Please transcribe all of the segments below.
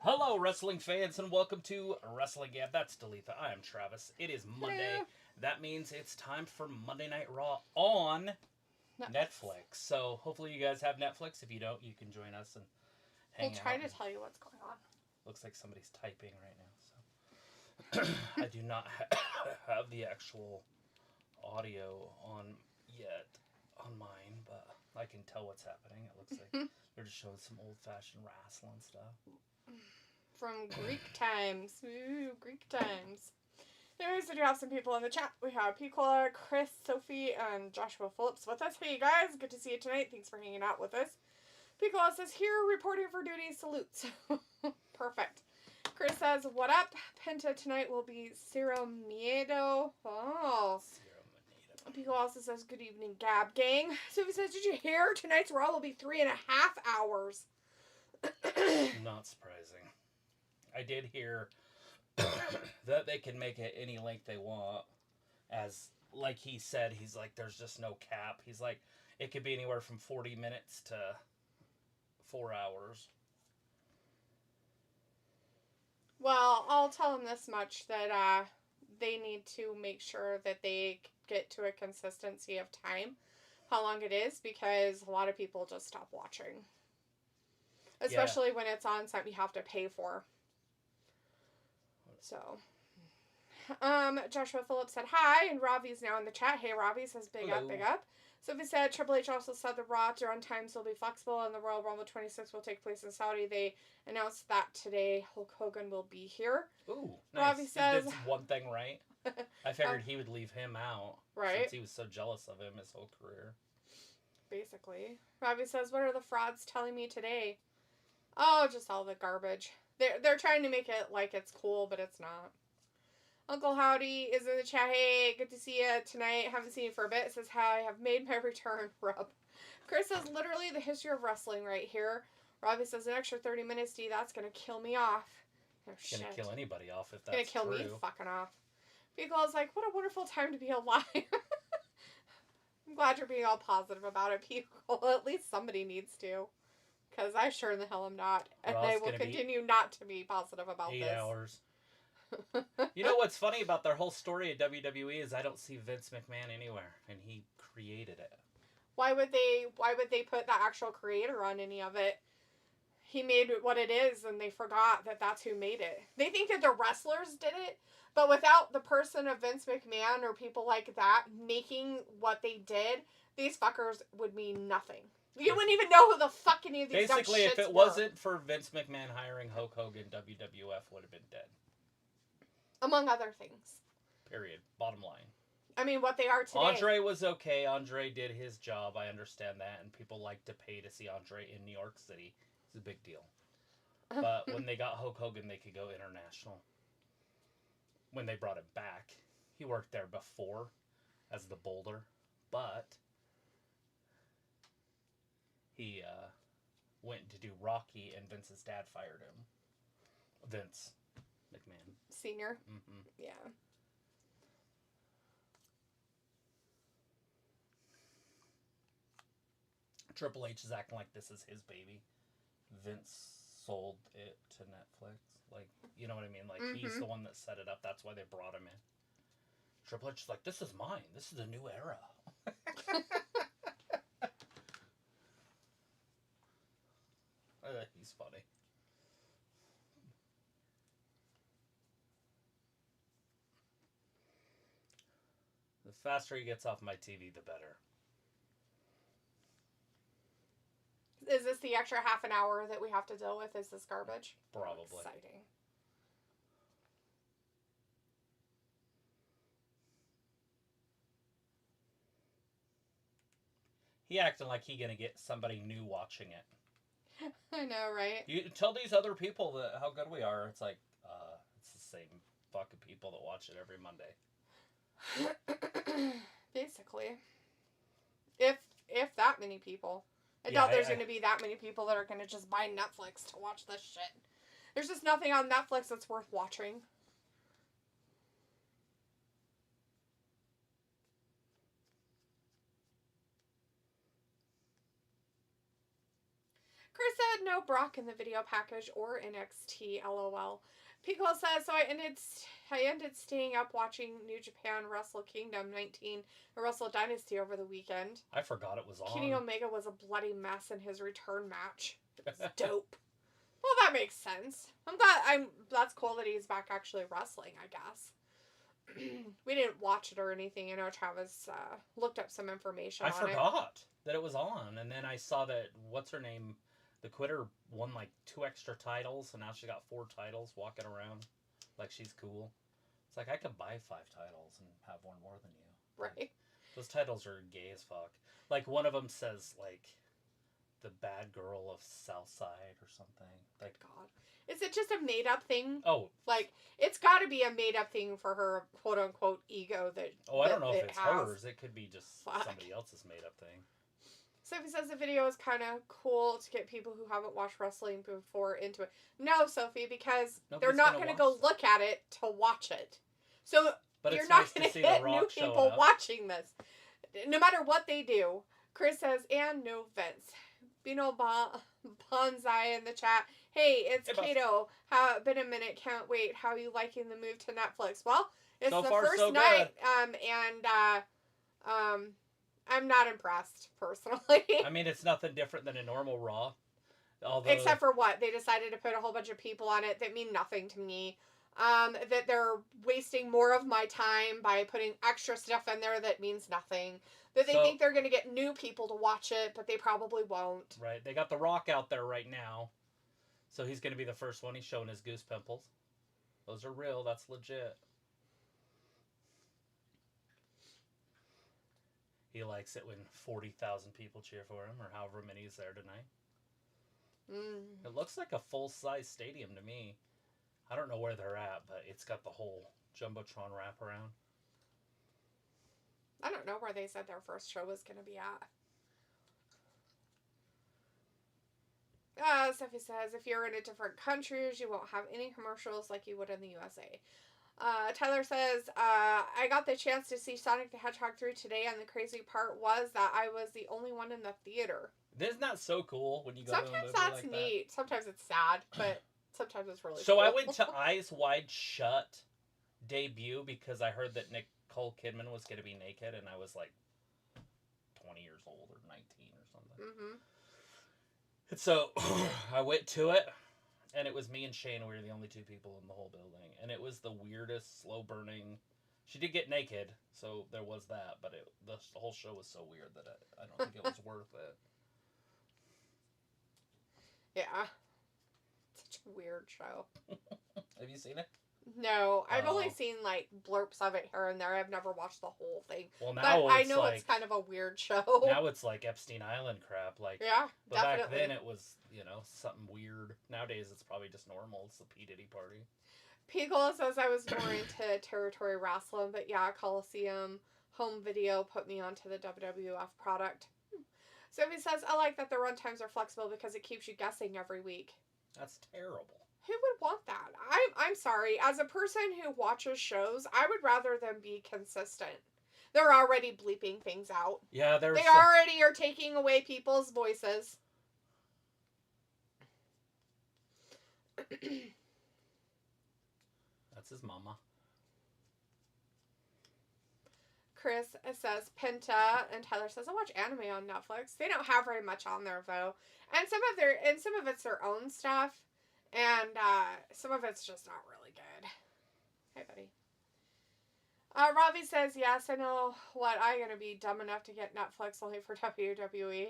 Hello, wrestling fans, and welcome to Wrestling Gab. That's Dalitha. I am Travis. It is Monday. Hello. That means it's time for Monday Night Raw on Netflix. So hopefully you guys have Netflix. If you don't, you can join us and hang out. We'll try to tell you what's going on. Looks like somebody's typing right now. So I do not have the actual audio on yet on mine, but I can tell what's happening. It looks like they're just showing some old-fashioned wrestling stuff. From Greek times. Ooh, Greek times. Anyways, we do have some people in the chat. We have Picola, Chris, Sophie, and Joshua Phillips with us. Hey guys, good to see you tonight. Thanks for hanging out with us. Picola says, here reporting for duty, salutes. Perfect. Chris says, what up? Penta tonight will be Cero Miedo. Oh. Pico also says, good evening, Gab gang. Sophie says, did you hear? Tonight's Raw will be 3.5 hours. Not surprising. I did hear that they can make it any length they want. As, like he said, he's like, there's just no cap. He's like, it could be anywhere from 40 minutes to 4 hours. Well, I'll tell them this much, that they need to make sure that they get to a consistency of time, how long it is, because a lot of people just stop watching. Especially when it's on something you have to pay for. So, Joshua Phillips said hi, and Ravi's now in the chat. Hey, Ravi says big Hello. up, big up. Sophie said Triple H also said the Raw run times will be flexible and the Royal Rumble 26 will take place in Saudi. They announced that today. Hulk Hogan will be here. Ooh, nice. Ravi says, that's one thing right. I figured he would leave him out. Right. Since he was so jealous of him his whole career. Basically. Ravi says, what are the frauds telling me today? Oh, just all the garbage. They're trying to make it like it's cool, but it's not. Uncle Howdy is in the chat. Hey, good to see you tonight. Haven't seen you for a bit. Says, hi, I have made my return, Rob. Chris says, literally the history of wrestling right here. Robbie says, an extra 30 minutes, D, that's going to kill me off. Oh, It's going to kill anybody off if that's going to kill true. me fucking off. People's like, what a wonderful time to be alive. I'm glad you're being all positive about it, people. At least somebody needs to. Because I sure in the hell am not. And I will continue not to be positive about 8 this. hours. You know what's funny about their whole story at WWE is I don't see Vince McMahon anywhere, and he created it. Why would they put the actual creator on any of it? He made it what it is, and they forgot that that's who made it. They think that the wrestlers did it, but without the person of Vince McMahon or people like that making what they did, these fuckers would mean nothing. You wouldn't even know who the fuck any of these Basically, if it wasn't for Vince McMahon hiring Hulk Hogan, WWF would have been dead. Among other things. Period. Bottom line. I mean, what they are today. Andre was okay. Andre did his job. I understand that. And people like to pay to see Andre in New York City. It's a big deal. But when they got Hulk Hogan, they could go international. When they brought him back, he worked there before as the Boulder. But he went to do Rocky, and Vince's dad fired him. Vince McMahon. Senior? Mm-hmm. Yeah. Triple H is acting like this is his baby. Vince sold it to Netflix. Like, you know what I mean? Like, he's the one that set it up. That's why they brought him in. Triple H is like, this is mine. This is a new era. He's funny. The faster he gets off my TV, the better. Is this the extra half an hour that we have to deal with? Is this garbage? Probably. Exciting. He acting like he gonna get somebody new watching it. I know, right? You tell these other people that how good we are. It's like, it's the same fucking people that watch it every Monday. Basically. If that many people. I doubt there's going to be that many people that are going to just buy Netflix to watch this shit. There's just nothing on Netflix that's worth watching. Chris said no Brock in the video package or NXT, LOL. Pico says, so I ended staying up watching New Japan Wrestle Kingdom 19 and Wrestle Dynasty over the weekend. I forgot it was on. Kenny Omega was a bloody mess in his return match. It was dope. Well, that makes sense. That's cool that he's back actually wrestling, I guess. We didn't watch it or anything. I know Travis looked up some information on it. I forgot that it was on, and then I saw that, what's her name, the Quitter won like 2 extra titles, and now she got 4 titles walking around like she's cool. It's like, I could buy 5 titles and have one more than you. Right. Like, those titles are gay as fuck. Like, one of them says, like, the bad girl of Southside or something. Like, God. Is it just a made-up thing? Oh. Like, it's got to be a made-up thing for her, quote-unquote, ego that I don't know if it's has. hers. It could be just somebody else's made-up thing. Sophie says the video is kind of cool to get people who haven't watched wrestling before into it. No, Sophie, because they're not going to go look at it to watch it. So you're not going to hit new people watching this. No matter what they do. Chris says, and no Vince. Bino Bonsai in the chat. Hey, it's Kato. Been a minute. Can't wait. How are you liking the move to Netflix? Well, it's the first night. I'm not impressed, personally. I mean, it's nothing different than a normal Raw. Except for what? They decided to put a whole bunch of people on it that mean nothing to me. That they're wasting more of my time by putting extra stuff in there that means nothing. That they think they're going to get new people to watch it, but they probably won't. Right. They got The Rock out there right now. So he's going to be the first one. He's showing his goose pimples. Those are real. That's legit. He likes it when 40,000 people cheer for him, or however many is there tonight. It looks like a full-size stadium to me. I don't know where they're at, but it's got the whole Jumbotron wraparound. I don't know where they said their first show was going to be at. Sophie says, if you're in a different countries, you won't have any commercials like you would in the USA. Tyler says, I got the chance to see Sonic the Hedgehog 3 today, and the crazy part was that I was the only one in the theater. Isn't that so cool when you go to a movie like that? Sometimes that's neat. Sometimes it's sad, but sometimes it's really cool. So I went to Eyes Wide Shut debut because I heard that Nicole Kidman was going to be naked, and I was like 20 years old or 19 or something. Mm-hmm. And so I went to it, and it was me and Shane. We were the only 2 people in the whole building, and it was the weirdest, slow-burning. She did get naked, so there was that, but the whole show was so weird that I don't think it was worth it. Yeah. Such a weird show. Have you seen it? No, I've only seen like blurps of it here and there. I've never watched the whole thing. Well, now but I know it's kind of a weird show. Now it's like Epstein Island crap. Like, yeah, but definitely. Back then it was, something weird. Nowadays it's probably just normal. It's the P. Diddy party. Picola says I was more into territory wrestling, but yeah, Coliseum home video put me onto the WWF product. Sophie says, I like that the runtimes are flexible because it keeps you guessing every week. That's terrible. Who would want that? I'm sorry. As a person who watches shows, I would rather them be consistent. They're already bleeping things out. Yeah, they already are taking away people's voices. That's his mama. Chris says Penta, and Tyler says I watch anime on Netflix. They don't have very much on there though, and some of it's their own stuff, and some of it's just not really good. Hey, buddy. Ravi says yes. I know what I'm gonna be dumb enough to get Netflix only for WWE.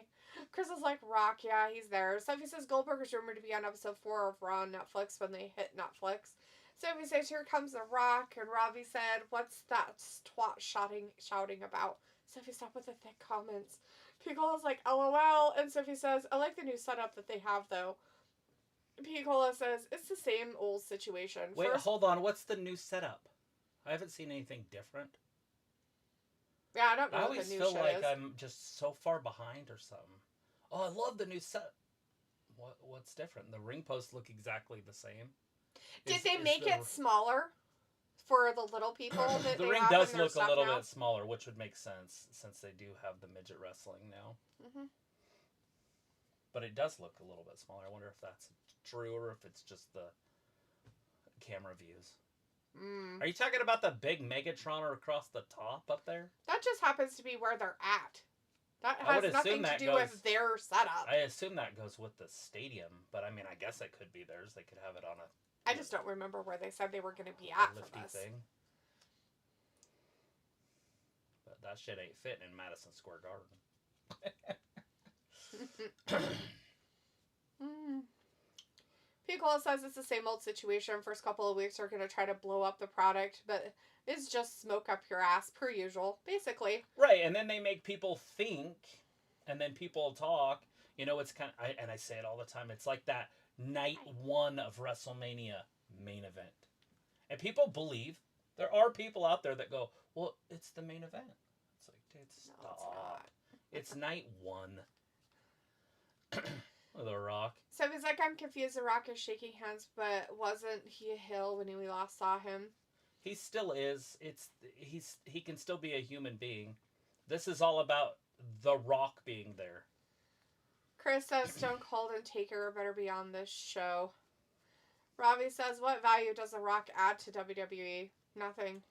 Chris is like Rock. Yeah, he's there. Sophie says Goldberg is rumored to be on episode 4 of Raw on Netflix when they hit Netflix. Sophie says, here comes The Rock, and Ravi said, what's that twat shouting about? Sophie, stop with the thick comments. Picola is like, LOL, and Sophie says, I like the new setup that they have, though. Picola says, it's the same old situation. Wait, hold on, what's the new setup? I haven't seen anything different. Yeah, I don't know what the new show is. I always feel like I'm just so far behind or something. Oh, I love the new set. What's different? The ring posts look exactly the same. Did they make it smaller for the little people that the ring does look a little bit smaller, which would make sense since they do have the midget wrestling now. But it does look a little bit smaller. I wonder if that's true or if it's just the camera views. Are you talking about the big Megatron across the top up there? That just happens to be where they're at. That has nothing to do with their setup. I assume that goes with the stadium, but I mean, I guess it could be theirs. They could have it on a... I just don't remember where they said they were going to be at for this. Thing. But that shit ain't fitting in Madison Square Garden. Piccolo says it's the same old situation. First couple of weeks are going to try to blow up the product, but it's just smoke up your ass, per usual, basically. Right, and then they make people think, and then people talk. You know, it's kind of, and I say it all the time, it's like that night one of WrestleMania main event. And people believe, there are people out there that go, well, it's the main event. It's like, dude, stop. It's night one. The Rock. So he's like, I'm confused. The Rock is shaking hands, but wasn't he a heel when we last saw him? He still is. He can still be a human being. This is all about The Rock being there. Chris says Stone Cold and Taker better be on this show. Ravi says, what value does The Rock add to WWE? Nothing.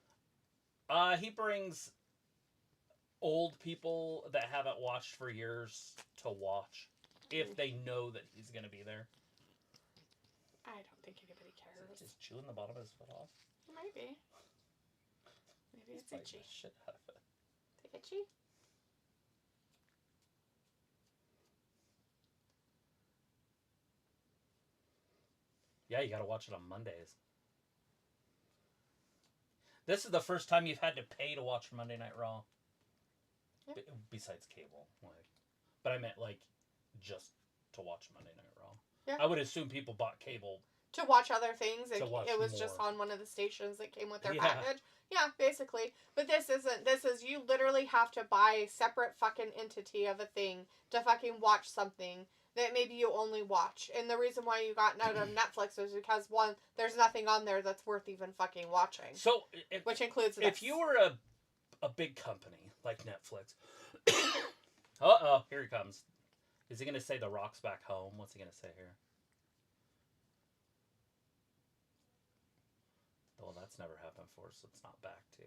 He brings old people that haven't watched for years to watch. If they know that he's going to be there. I don't think anybody cares. Is he just chewing the bottom of his foot off? It might be. Maybe it's itchy. Shit out of it. Is it itchy? Yeah, you got to watch it on Mondays. This is the first time you've had to pay to watch Monday Night Raw. Yep. Besides cable. But I meant just to watch Monday Night Raw. Yeah. I would assume people bought cable to watch other things. It was more. Just on one of the stations that came with their package. Yeah, basically. But this isn't. This is, you literally have to buy a separate fucking entity of a thing to fucking watch something that maybe you only watch. And the reason why you got out of Netflix was because, one, there's nothing on there that's worth even fucking watching. So, which includes this. If you were a big company like Netflix, uh-oh, here he comes. Is he going to say The Rock's back home? What's he going to say here? Well, that's never happened before, so it's not back to.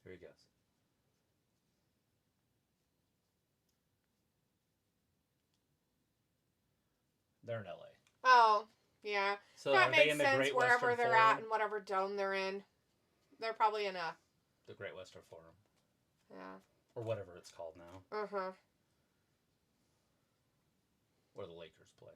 Here he goes. They're in LA. Oh. Yeah, so that makes sense wherever they're at and whatever dome they're in. They're probably in the Great Western Forum. Yeah. Or whatever it's called now. Uh-huh. Where the Lakers play.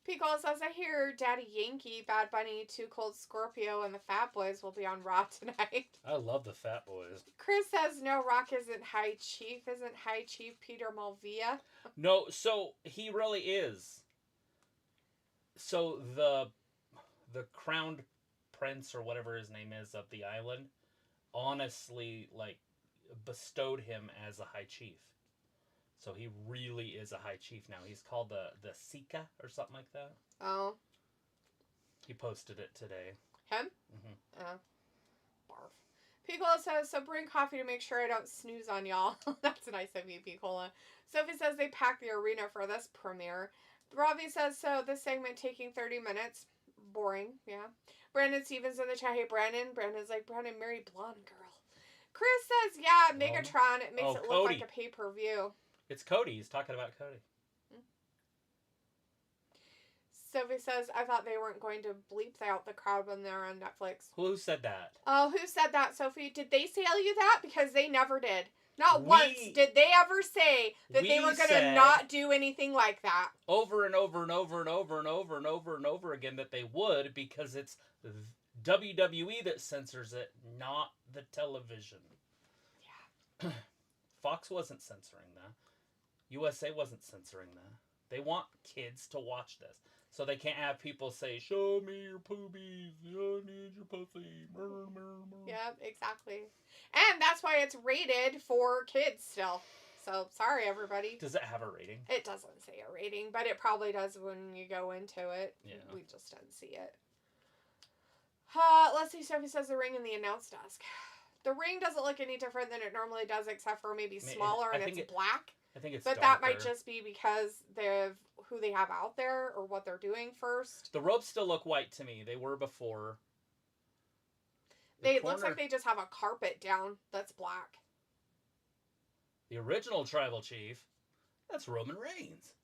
Pickle says, I hear Daddy Yankee, Bad Bunny, Too Cold Scorpio, and the Fat Boys will be on Raw tonight. I love the Fat Boys. Chris says, no, Rock isn't High Chief. Isn't High Chief Peter Malvia? No, so he really is. So the crowned prince, or whatever his name is, of the island, honestly, bestowed him as a High Chief. So he really is a High Chief now. He's called the Sika or something like that. Oh. He posted it today. Him? Mm-hmm. Barf. Picola says, so bring coffee to make sure I don't snooze on y'all. That's nice of you, Picola. Sophie says they packed the arena for this premiere. Ravi says, so this segment taking 30 minutes. Boring, yeah. Brandon Stevens in the chat. Hey, Brandon. Brandon's like, Brandon married blonde girl. Chris says, yeah, Megatron. It makes it look like a pay-per-view. It's Cody. He's talking about Cody. Sophie says, I thought they weren't going to bleep out the crowd when they're on Netflix. Who said that? Oh, who said that, Sophie? Did they tell you that? Because they never did. Not once did they ever say that they were going to not do anything like that. Over and over and over and over and over and over and over again that they would, because it's WWE that censors it, not the television. Yeah. Fox wasn't censoring that. USA wasn't censoring that. They want kids to watch this. So they can't have people say, show me your poobies, I need your pussy. Yeah, exactly. And that's why it's rated for kids still. So, sorry, everybody. Does it have a rating? It doesn't say a rating, but it probably does when you go into it. Yeah. We just didn't see it. Let's see. Sophie says the ring and the announce desk. The ring doesn't look any different than it normally does, except for maybe smaller and it's black. I think it's But darker. that might just be because they're who they have out there or what they're doing first. The ropes still look white to me. They were before. Looks like they just have a carpet down that's black. The original tribal chief, that's Roman Reigns.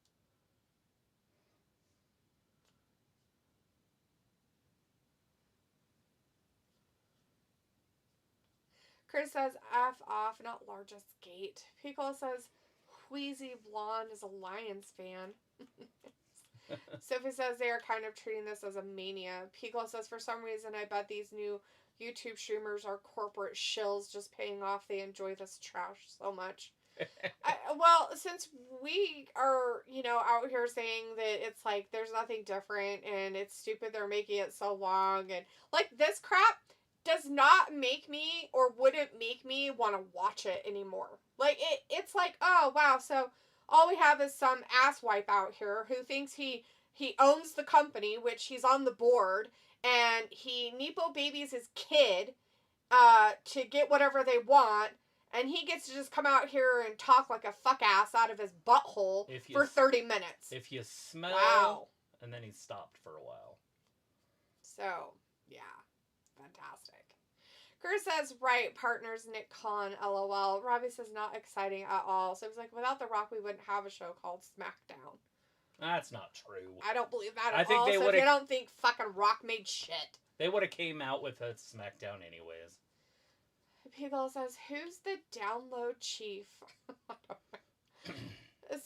Chris says, F off, not largest gate. Piccolo says, Wheezy Blonde is a Lions fan. Sophie says they are kind of treating this as a mania. Piccolo says, for some reason, I bet these new YouTube streamers are corporate shills just paying off. They enjoy this trash so much. Well, since we are, out here saying that it's like there's nothing different and it's stupid they're making it so long and like this crap does not make me or wouldn't make me want to watch it anymore. Like it's like, oh wow, so all we have is some asswipe out here who thinks he owns the company, which he's on the board, and he Nepo babies his kid to get whatever they want, and he gets to just come out here and talk like a fuck ass out of his butthole for 30 minutes. If you smell, wow. And then he stopped for a while. So, yeah. Fantastic. Chris says, right, partners, Nick Khan, LOL. Robbie says, not exciting at all. So it was like, without The Rock, we wouldn't have a show called SmackDown. That's not true. I don't believe that at all. They so if you don't think fucking Rock made shit. They would have came out with a SmackDown anyways. People says, who's the download chief?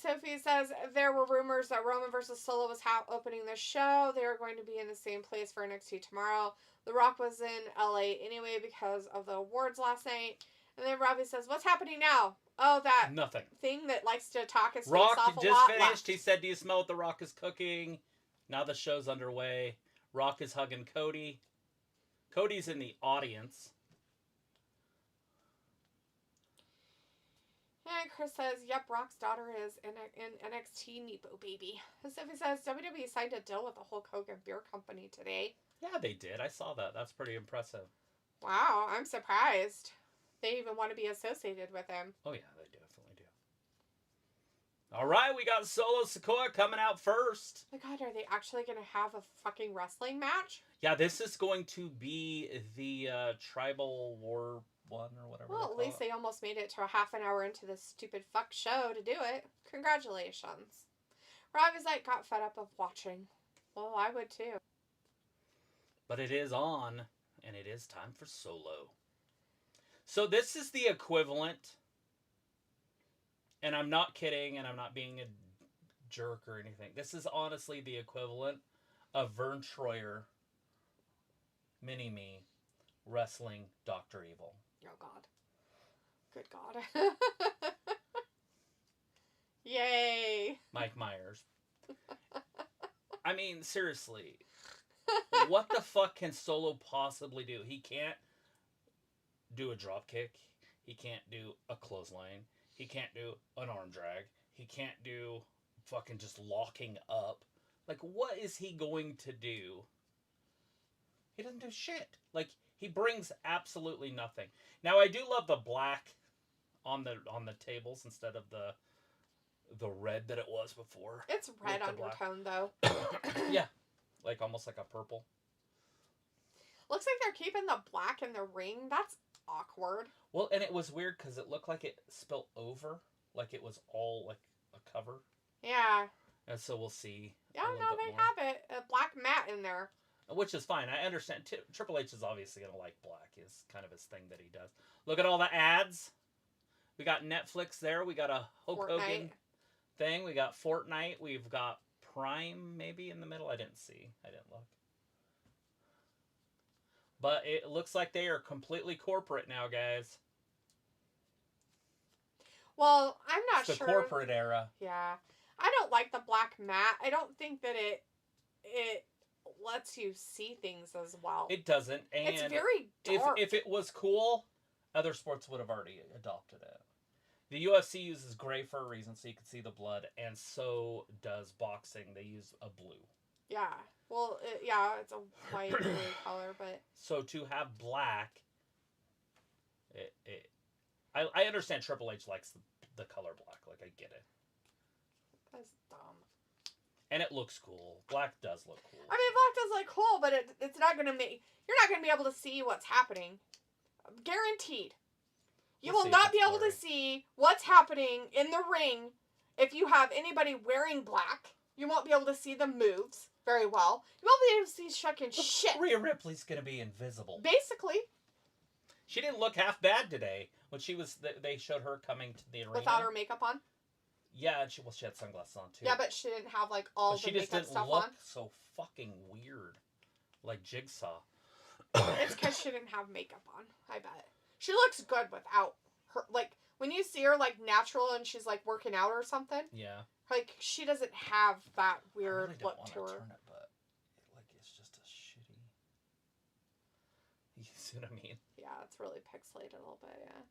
Sophie says, there were rumors that Roman versus Solo was opening the show. They are going to be in the same place for NXT tomorrow. The Rock was in LA anyway because of the awards last night. And then Robbie says, what's happening now? Oh, that nothing thing that likes to talk his Rock face off a just lot finished. left. He said, do you smell what The Rock is cooking? Now the show's underway. Rock is hugging Cody. Cody's in the audience. And Chris says, yep, Rock's daughter is in NXT Nepo baby. Sophie says, WWE signed a deal with the Hulk Hogan Beer Company today. Yeah, they did. I saw that. That's pretty impressive. Wow, I'm surprised. They even want to be associated with him. Oh, yeah, they definitely do. All right, we got Solo Sikoa coming out first. Oh my God, are they actually going to have a fucking wrestling match? Yeah, this is going to be the Tribal War 1 or whatever. Well, at least they almost made it to a half an hour into this stupid fuck show to do it. Congratulations. Robbie's like, got fed up of watching. Well, I would too. But it is on, and it is time for Solo. So this is the equivalent, and I'm not kidding, and I'm not being a jerk or anything. This is honestly the equivalent of Vern Troyer, Mini-Me, wrestling Dr. Evil. Oh, God. Good God. Yay. Mike Myers. I mean, seriously. What the fuck can Solo possibly do? He can't do a drop kick. He can't do a clothesline. He can't do an arm drag. He can't do fucking just locking up. Like, what is he going to do? He doesn't do shit. Like, he brings absolutely nothing. Now, I do love the black on the tables instead of the red that it was before. It's red undertone, though. Yeah. Like, almost like a purple. Looks like they're keeping the black in the ring. That's awkward. Well, and it was weird because it looked like it spilt over. Like it was all, like, a cover. Yeah. And so we'll see. Yeah, no, they have it. A black mat in there. Which is fine. I understand. Triple H is obviously going to like black. Is kind of his thing that he does. Look at all the ads. We got Netflix there. We got a Hulk Hogan thing. We got Fortnite. We've got Prime maybe in the middle. I didn't see. I didn't look. But it looks like they are completely corporate now, guys. Well, I'm not sure. It's the corporate era. Yeah. I don't like the black mat. I don't think that it lets you see things as well. It doesn't. And it's very dark. If it was cool, other sports would have already adopted it. The UFC uses gray for a reason, so you can see the blood, and so does boxing. They use a blue. Yeah. Well, it's a white blue color, but so to have black, I understand Triple H likes the color black. Like, I get it. That's dumb. And it looks cool. Black does look cool. I mean, black does look cool, but it's not gonna make. You're not gonna be able to see what's happening. Guaranteed. You will not be able to see what's happening in the ring if you have anybody wearing black. You won't be able to see the moves very well. You won't be able to see fucking shit. Rhea Ripley's gonna be invisible. Basically. She didn't look half bad today when she was. They showed her coming to the arena without her makeup on. Yeah, and she had sunglasses on too. Yeah, but she didn't have like all the makeup stuff on. She just didn't look so fucking weird, like Jigsaw. It's because she didn't have makeup on. I bet she looks good without her. Like when you see her like natural and she's like working out or something. Yeah. Like she doesn't have that weird look to her. Turn it, but like it's just a shitty. You see what I mean? Yeah, it's really pixelated a little bit. Yeah.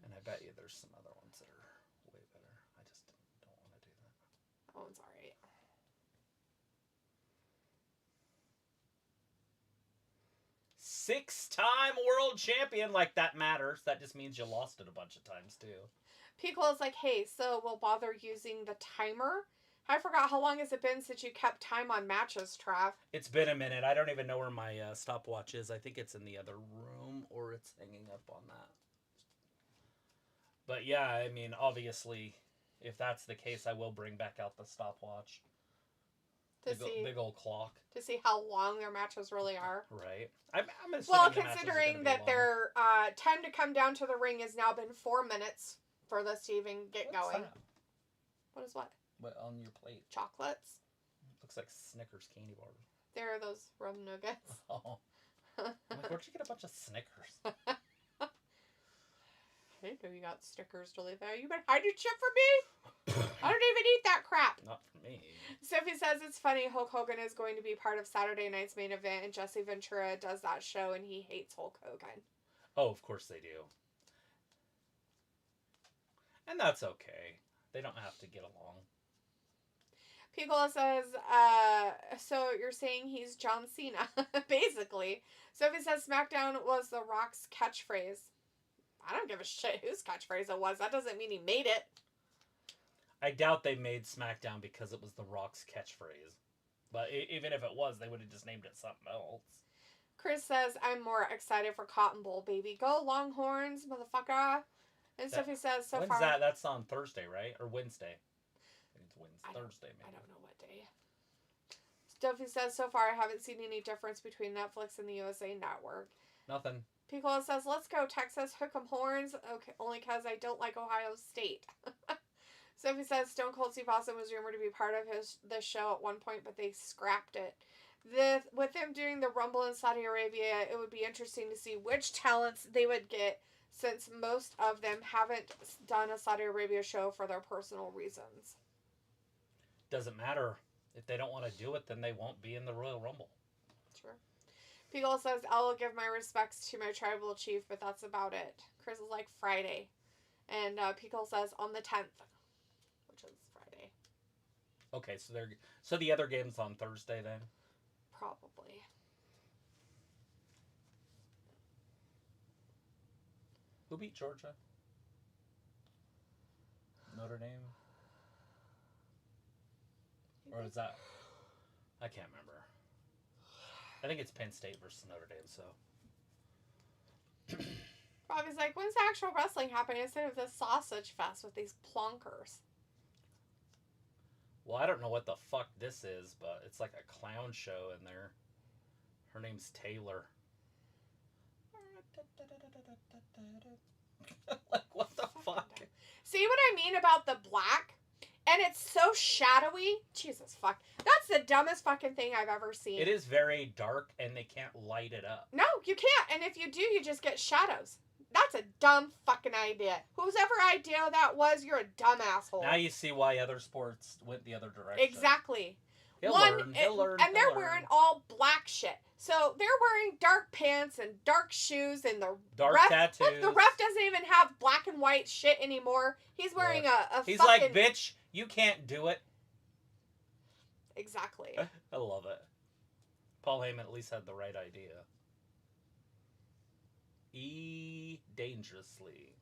And I bet you there's some other ones that are way better. I just don't want to do that. That one's alright. Six-time world champion, like that matters. That just means you lost it a bunch of times too. People is like, hey, so we'll bother using the timer? I forgot how long has it been since you kept time on matches, Trav? It's been a minute. I don't even know where my stopwatch is. I think it's in the other room or it's hanging up on that. But yeah, I mean, obviously, if that's the case, I will bring back out the stopwatch. Big old clock. To see how long their matches really are. Right. I'm well, considering that their time to come down to the ring has now been 4 minutes for this to even get going. That? What is what? What on your plate? Chocolates. Looks like Snickers candy bars. They're those rum nuggets. Oh. I'm like, where'd you get a bunch of Snickers? I didn't know you got stickers to leave there. You been hiding shit from me? I don't even eat that crap. Not for me. Sophie says it's funny Hulk Hogan is going to be part of Saturday night's main event and Jesse Ventura does that show and he hates Hulk Hogan. Oh, of course they do. And that's okay. They don't have to get along. Picola says, so you're saying he's John Cena, basically. Sophie says SmackDown was The Rock's catchphrase. I don't give a shit whose catchphrase it was. That doesn't mean he made it. I doubt they made SmackDown because it was The Rock's catchphrase. But even if it was, they would have just named it something else. Chris says, I'm more excited for Cotton Bowl, baby. Go Longhorns, motherfucker. And Sophie says, so when's far... that? That's on Thursday, right? Or Wednesday? I think it's Thursday, maybe. I don't know what day. Sophie says, so far I haven't seen any difference between Netflix and the USA Network. Nothing. Picola says, let's go Texas, hook 'em horns. Okay, only because I don't like Ohio State. Sophie says, Stone Cold Steve Austin was rumored to be part of this show at one point, but they scrapped it. With them doing the Rumble in Saudi Arabia, it would be interesting to see which talents they would get, since most of them haven't done a Saudi Arabia show for their personal reasons. Doesn't matter. If they don't want to do it, then they won't be in the Royal Rumble. Sure. Pickle says, I will give my respects to my tribal chief, but that's about it. Chris is like Friday. And Pickle says on the 10th, which is Friday. Okay, so the other game's on Thursday then? Probably. Who beat Georgia? Notre Dame? Or is that... I can't remember. I think it's Penn State versus Notre Dame, so... Bobby's like, when's actual wrestling happening instead of this sausage fest with these plonkers? Well, I don't know what the fuck this is, but it's like a clown show in there. Her name's Taylor. Like, what the fuck? See what I mean about the black? And it's so shadowy. Jesus fuck. That's the dumbest fucking thing I've ever seen. It is very dark and they can't light it up. No, you can't. And if you do, you just get shadows. That's a dumb fucking idea. Whose ever idea that was, you're a dumb asshole. Now you see why other sports went the other direction. Exactly. He'll learn. And they're wearing all black shit. So they're wearing dark pants and dark shoes, and the dark ref, tattoos. Look, the ref doesn't even have black and white shit anymore. He's wearing a He's fucking... like, bitch, you can't do it. Exactly. I love it. Paul Heyman at least had the right idea. Dangerously.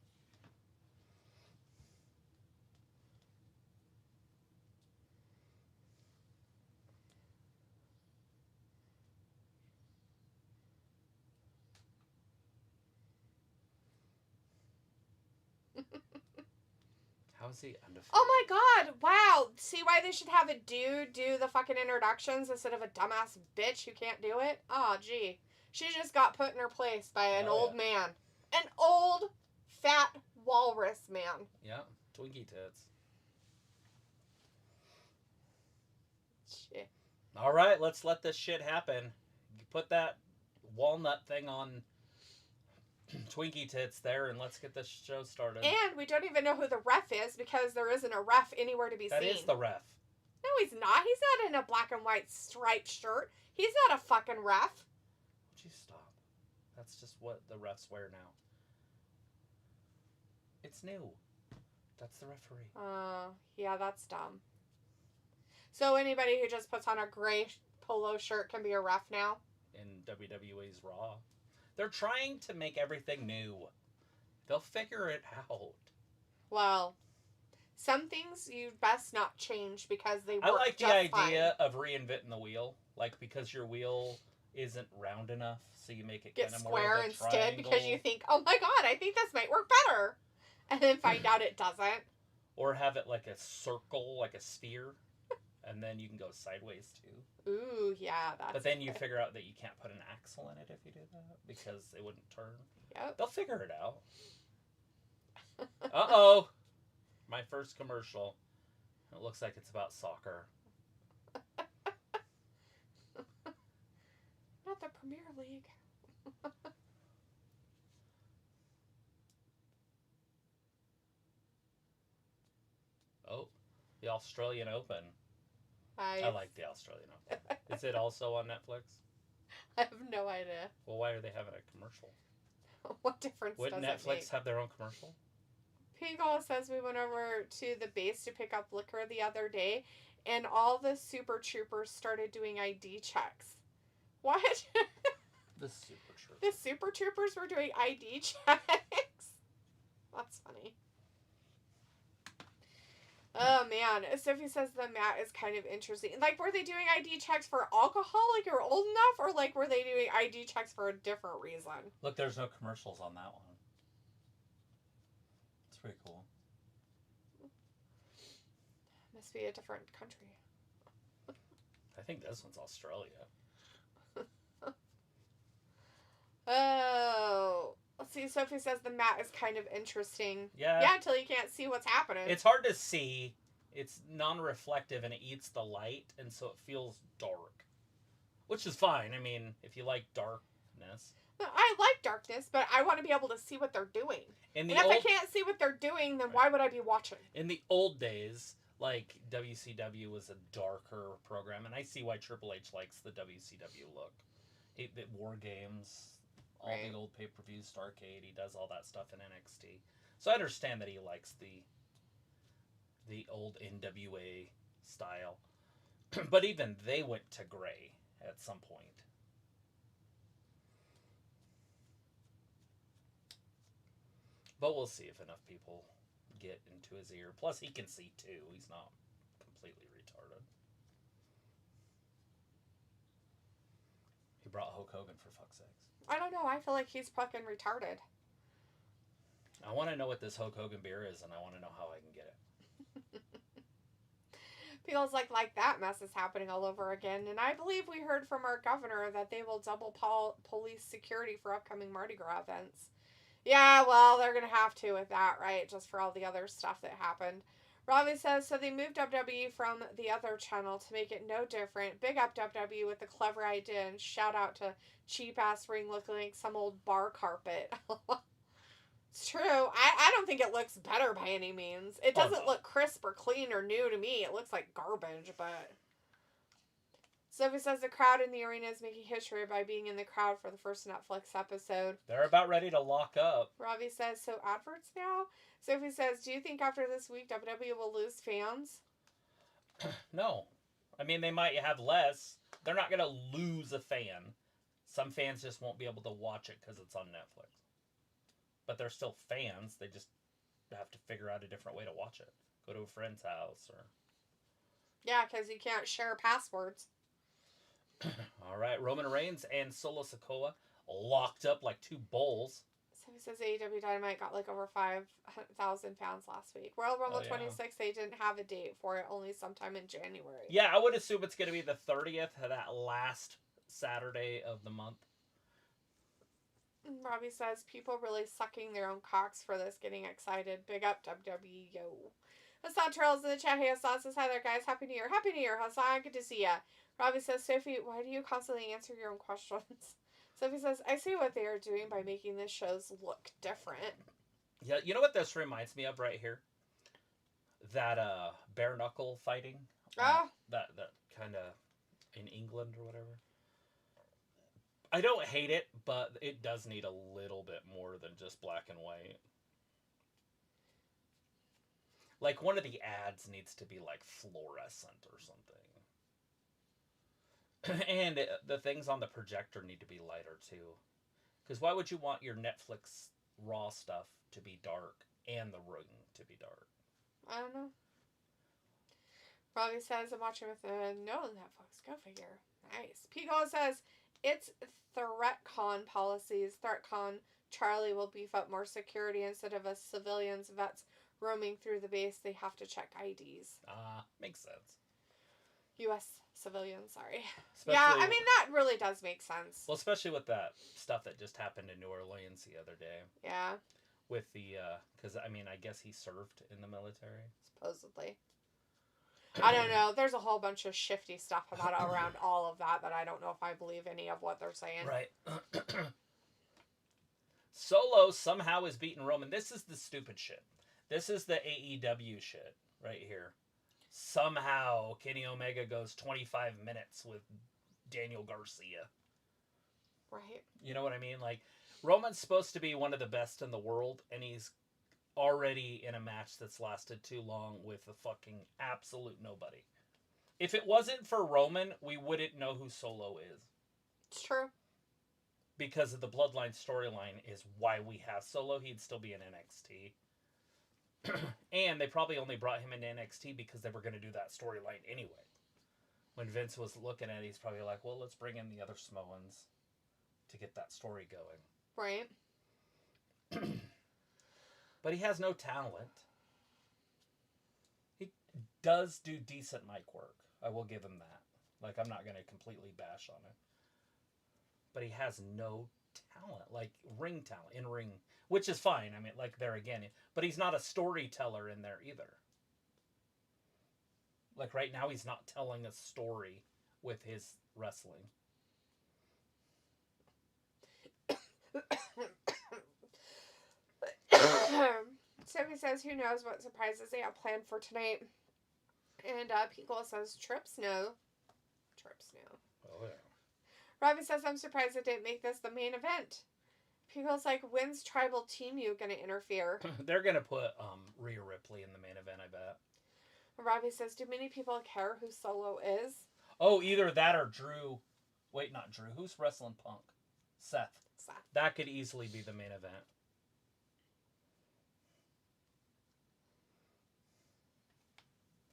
How is he undefeated? Oh my god, wow. See why they should have a dude do the fucking introductions instead of a dumbass bitch who can't do it? Oh, gee. She just got put in her place by an old man. An old, fat walrus man. Yeah, Twinkie tits. Shit. Alright, let's let this shit happen. You put that walnut thing on Twinkie tits there, and let's get this show started. And we don't even know who the ref is because there isn't a ref anywhere to be seen. That is the ref. No, he's not. He's not in a black and white striped shirt. He's not a fucking ref. Would you stop? That's just what the refs wear now. It's new. That's the referee. Yeah, that's dumb. So anybody who just puts on a gray polo shirt can be a ref now? In WWE's Raw. They're trying to make everything new. They'll figure it out. Well, some things you best not change because they work I like the just idea fine. of reinventing the wheel. Like, because your wheel isn't round enough, so you make it Get kind of square more of a instead triangle. because you think, oh my god, I think this might work better. And then find out it doesn't. Or have it like a circle, like a sphere. And then you can go sideways too. Ooh, yeah, that's But then you good. figure out that you can't put an axle in it if you do that because it wouldn't turn. Yep. They'll figure it out. Uh-oh. My first commercial. It looks like it's about soccer. Not the Premier League. Oh, the Australian Open. I like the Australian Open. Is it also on Netflix? I have no idea. Well, why are they having a commercial? What difference Wouldn't does it make? Netflix have their own commercial? Pigo says we went over to the base to pick up liquor the other day, and all the Super Troopers started doing ID checks. What? The Super Troopers. The Super Troopers were doing ID checks? That's funny. Oh, man. Sophie says the mat is kind of interesting. Like, were they doing ID checks for alcohol, like you're old enough? Or, like, were they doing ID checks for a different reason? Look, there's no commercials on that one. It's pretty cool. Must be a different country. I think this one's Australia. Oh. Let's see, Sophie says the mat is kind of interesting. Yeah. Yeah, until you can't see what's happening. It's hard to see. It's non-reflective and it eats the light, and so it feels dark. Which is fine. I mean, if you like darkness. No, I like darkness, but I want to be able to see what they're doing. And if I can't see what they're doing, then why would I be watching? In the old days, like, WCW was a darker program, and I see why Triple H likes the WCW look. The War Games... All the old pay-per-views, Starrcade, he does all that stuff in NXT. So I understand that he likes the old NWA style. But even they went to gray at some point. But we'll see if enough people get into his ear. Plus, he can see too. He's not completely retarded. He brought Hulk Hogan, for fuck's sakes. I don't know. I feel like he's fucking retarded. I want to know what this Hulk Hogan beer is, and I want to know how I can get it. Feels like that mess is happening all over again. And I believe we heard from our governor that they will double police security for upcoming Mardi Gras events. Yeah, well, they're going to have to with that, right? Just for all the other stuff that happened. Robbie says, so they moved WWE from the other channel to make it no different. Big up WWE with the clever idea, and shout out to cheap-ass ring looking like some old bar carpet. It's true. I don't think it looks better by any means. It doesn't look crisp or clean or new to me. It looks like garbage, but... Sophie says the crowd in the arena is making history by being in the crowd for the first Netflix episode. They're about ready to lock up. Robbie says, so adverts now? Sophie says, do you think after this week WWE will lose fans? No. I mean, they might have less. They're not going to lose a fan. Some fans just won't be able to watch it because it's on Netflix. But they're still fans. They just have to figure out a different way to watch it. Go to a friend's house or... Yeah, because you can't share passwords. All right, Roman Reigns and Solo Sikoa locked up like two bulls. So he says AEW Dynamite got like over 5,000 fans last week. Royal Rumble 26, they didn't have a date for it, only sometime in January. Yeah, I would assume it's going to be the 30th, that last Saturday of the month. Robbie says, people really sucking their own cocks for this, getting excited. Big up WWE, yo. Hassan Trails in the chat. Hey, Hassan says, hi there, guys. Happy New Year. Happy New Year, Hassan. Good to see ya. Robbie says, Sophie, why do you constantly answer your own questions? Sophie says, I see what they are doing by making the shows look different. Yeah, you know what this reminds me of right here? That bare knuckle fighting. That kind of in England or whatever. I don't hate it, but it does need a little bit more than just black and white. Like, one of the ads needs to be, like, fluorescent or something. And the things on the projector need to be lighter, too. Because why would you want your Netflix Raw stuff to be dark and the ring to be dark? I don't know. Robbie says, I'm watching with no Netflix. Go figure. Nice. Pico says, it's ThreatCon policies. ThreatCon, Charlie will beef up more security instead of us civilians, vets, roaming through the base. They have to check IDs. Makes sense. U.S. civilians, sorry. Especially, yeah, I mean, that really does make sense. Well, especially with that stuff that just happened in New Orleans the other day. Yeah. With the, because, I mean, I guess he served in the military. Supposedly. I don't know. There's a whole bunch of shifty stuff about around all of that I don't know if I believe any of what they're saying. Right. Solo somehow is beating Roman. This is the stupid shit. This is the AEW shit right here. Somehow Kenny Omega goes 25 minutes with Daniel Garcia. Right. You know what I mean? Like, Roman's supposed to be one of the best in the world, and he's already in a match that's lasted too long with a fucking absolute nobody. If it wasn't for Roman, we wouldn't know who Solo is. It's true. Because of the Bloodline storyline is why we have Solo. He'd still be in NXT. And they probably only brought him into NXT because they were going to do that storyline anyway. When Vince was looking at it, he's probably like, well, let's bring in the other Samoans to get that story going. Right. But he has no talent. He does do decent mic work. I will give him that. Like, I'm not going to completely bash on it. But he has no talent. Like, ring talent. In ring. Which is fine. I mean, like, there again. But he's not a storyteller in there either. Like, right now, he's not telling a story with his wrestling. Sophie says, who knows what surprises they have planned for tonight. And Pico says, trips no. Trips no. Oh, yeah. Robbie says, I'm surprised they didn't make this the main event. Pico's like, when's Tribal Team You going to interfere? They're going to put Rhea Ripley in the main event, I bet. Robbie says, do many people care who Solo is? Oh, either that or Drew. Wait, not Drew. Who's wrestling Punk? Seth. That could easily be the main event.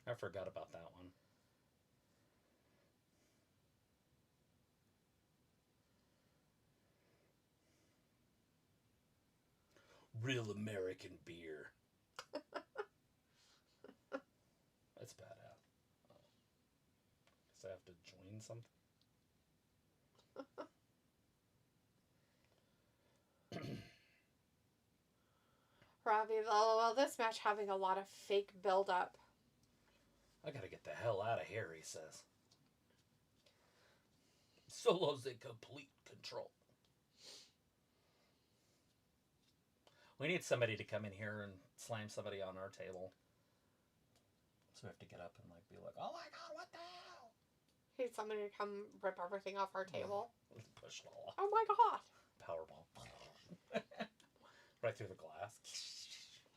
I forgot about that one. Real American beer. That's badass. Guess I have to join something. Robbie, well, this match having a lot of fake build-up. I gotta get the hell out of here, he says. Solo's in complete control. We need somebody to come in here and slam somebody on our table. So we have to get up and like be like, oh my god, what the hell? Need somebody to come rip everything off our table. Push it all off. Oh my god. Powerball. Right through the glass.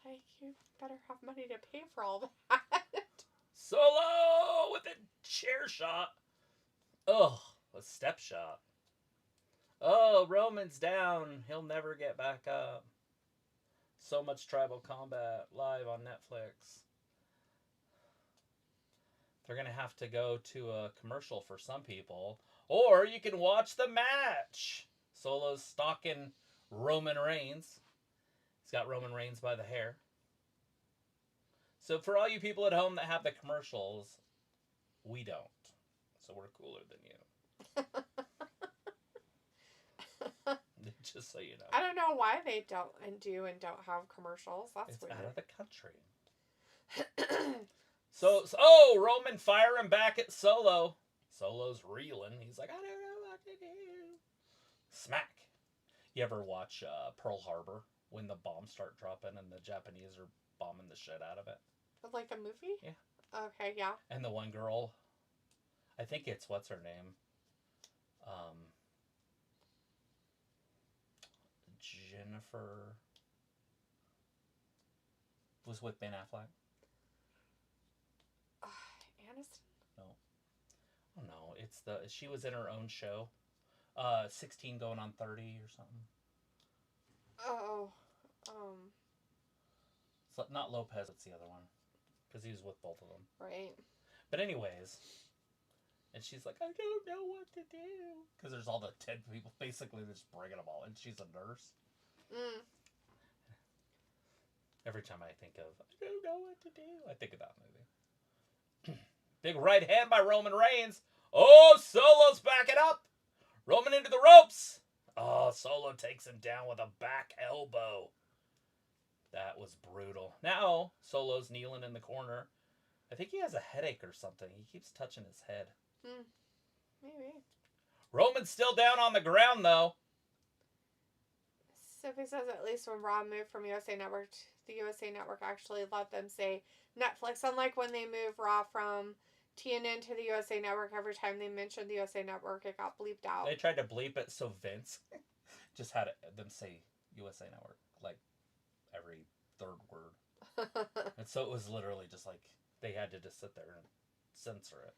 Like, you better have money to pay for all that. Solo with a chair shot. Oh, a step shot. Oh, Roman's down. He'll never get back up. So much tribal combat live on Netflix. They're going to have to go to a commercial for some people. Or you can watch the match. Solo's stalking Roman Reigns. He's got Roman Reigns by the hair. So for all you people at home that have the commercials, we don't. So we're cooler than you. Just so you know. I don't know why they don't have commercials. That's weird. It's out of the country. So, Roman firing back at Solo. Solo's reeling. He's like, I don't know what to do. Smack. You ever watch Pearl Harbor when the bombs start dropping and the Japanese are bombing the shit out of it? Like the movie? Yeah. Okay, yeah. And the one girl, I think it's, what's her name? Jennifer was with Ben Affleck. Aniston? No. Oh no, she was in her own show. 16 going on 30 or something. Oh. It's not Lopez, it's the other one. Because he was with both of them. Right. But anyways, and she's like, I don't know what to do. Because there's all the 10 people, basically they're just bringing them all in. She's a nurse. Mm. Every time I think of, I don't know what to do, I think of that movie. Big right hand by Roman Reigns. Oh, Solo's backing up. Roman into the ropes. Oh, Solo takes him down with a back elbow. That was brutal. Now, Solo's kneeling in the corner. I think he has a headache or something. He keeps touching his head. Maybe. Roman's still down on the ground, though. Sophie says at least when Raw moved from USA Network, the USA Network actually let them say Netflix. Unlike when they moved Raw from TNN to the USA Network, every time they mentioned the USA Network, it got bleeped out. They tried to bleep it, so Vince just had them say USA Network, like every third word. And so it was literally just like they had to just sit there and censor it.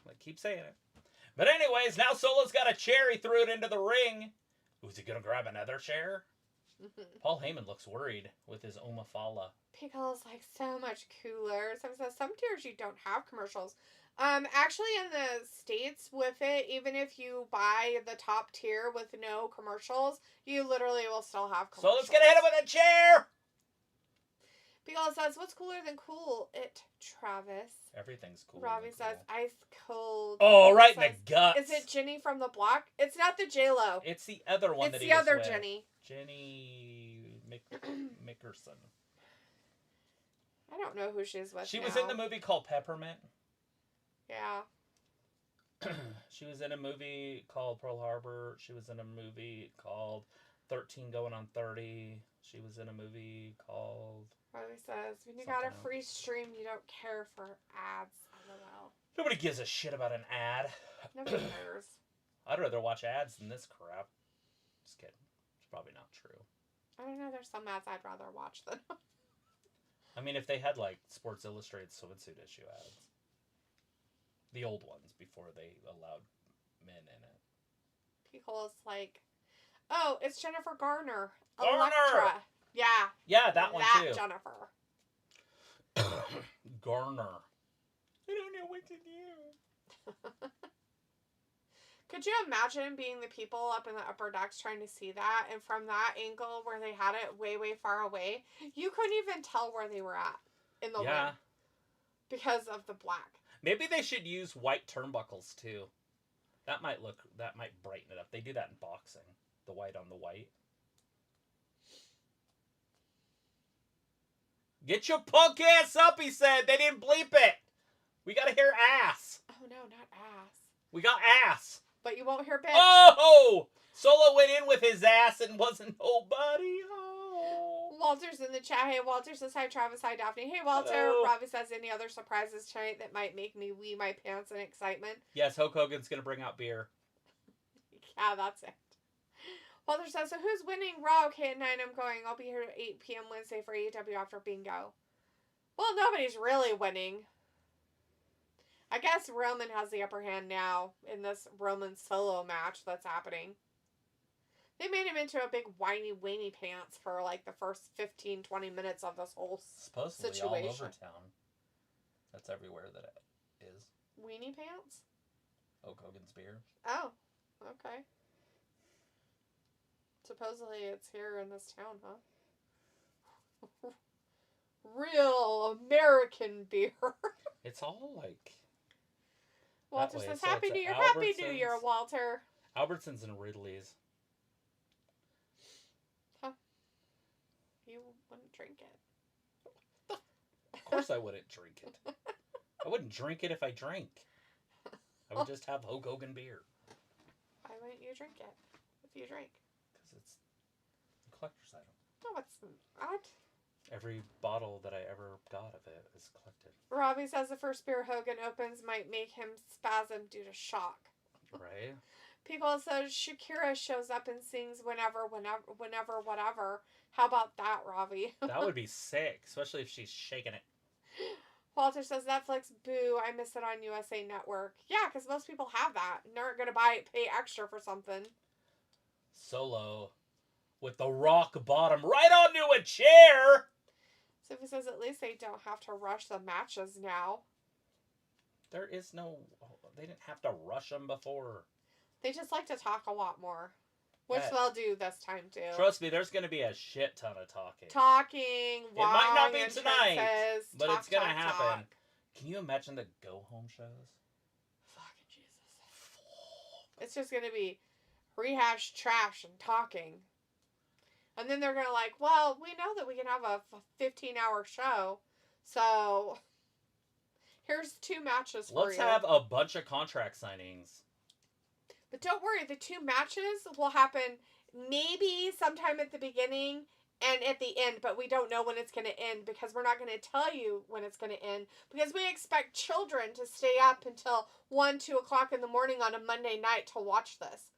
Like, keep saying it. But anyways, now Solo's got a chair. He threw it into the ring. Was he going to grab another chair? Paul Heyman looks worried with his Omafala. Pickle's like so much cooler. Some tiers you don't have commercials. Actually in the States with it, even if you buy the top tier with no commercials, you literally will still have commercials. So let's get hit him with a chair! Pickle says, what's cooler than cool? It, Travis. Everything's cool. Robbie says, ice cold. Oh, Pickle right says, in the guts. Is it Jenny from the block? It's not the J-Lo. It's the other one it's that he the was other with. Jenny. Jenny Mickerson. I don't know who she's with She now. was in the movie called Peppermint. Yeah. She was in a movie called Pearl Harbor. She was in a movie called 13 Going on 30. She was in a movie called... Robbie says, when you got a free stream, you don't care for ads. LOL. Nobody gives a shit about an ad. Nobody cares. I'd rather watch ads than this crap. Just kidding. It's probably not true. I don't know. There's some ads I'd rather watch than... I mean, if they had, like, Sports Illustrated swimsuit issue ads. The old ones, before they allowed men in it. People is like, oh, it's Jennifer Garner. Garner! Electra. Yeah. Yeah, that one too. That Jennifer. Garner. I don't know what to do. Could you imagine being the people up in the upper decks trying to see that, and from that angle where they had it way, way far away, you couldn't even tell where they were at in the ring because of the black. Maybe they should use white turnbuckles too. That might brighten it up. They do that in boxing. The white on the white. Get your punk ass up, he said. They didn't bleep it. We gotta hear ass. Oh no, not ass. We got ass. But you won't hear bitch. Oh! Solo went in with his ass and wasn't nobody home. Walter's in the chat. Hey, Walter says, hi, Travis. Hi, Daphne. Hey, Walter. Hello. Robbie says, any other surprises tonight that might make me wee my pants in excitement? Yes, Hulk Hogan's going to bring out beer. Yeah, that's it. Walter says, so who's winning Raw? Okay, at 9 I'm going. I'll be here at 8 p.m. Wednesday for AEW after bingo. Well, nobody's really winning. I guess Roman has the upper hand now in this Roman solo match that's happening. They made him into a big whiny pants for like the first 15-20 minutes of this whole Supposedly situation. all over town. That's everywhere that it is. Weenie pants? Hulk Hogan's beer. Oh, okay. Supposedly it's here in this town, huh? Real American beer. It's all like... Walter says, So Happy it's New Year, Albertsons. Happy New Year, Walter. Albertsons and Ridley's. Huh. You wouldn't drink it. Of course I wouldn't drink it. I wouldn't drink it if I drank. I would just have Hulk Hogan beer. Why wouldn't you drink it if you drink? Because it's a collector's item. No, it's not. Every bottle that I ever got of it is collected. Robbie says the first beer Hogan opens might make him spasm due to shock. Right? People says Shakira shows up and sings whenever, whatever. How about that, Robbie? That would be sick, especially if she's shaking it. Walter says Netflix, boo, I miss it on USA Network. Yeah, because most people have that and aren't going to pay extra for something. Solo with the rock bottom right onto a chair. Sophie says at least they don't have to rush the matches now. There is no... They didn't have to rush them before. They just like to talk a lot more. Which Yeah. they'll do this time, too. Trust me, there's going to be a shit ton of talking. Talking, It might not be entrances, tonight, but it's going to talk, happen. talk. Can you imagine the go-home shows? Fucking Jesus. It's just going to be rehash trash and talking. And then they're going to like, well, we know that we can have a 15-hour show. So, here's 2 matches for you. Let's have a bunch of contract signings. But don't worry, the 2 matches will happen maybe sometime at the beginning and at the end, but we don't know when it's going to end because we're not going to tell you when it's going to end because we expect children to stay up until 1, 2 o'clock in the morning on a Monday night to watch this.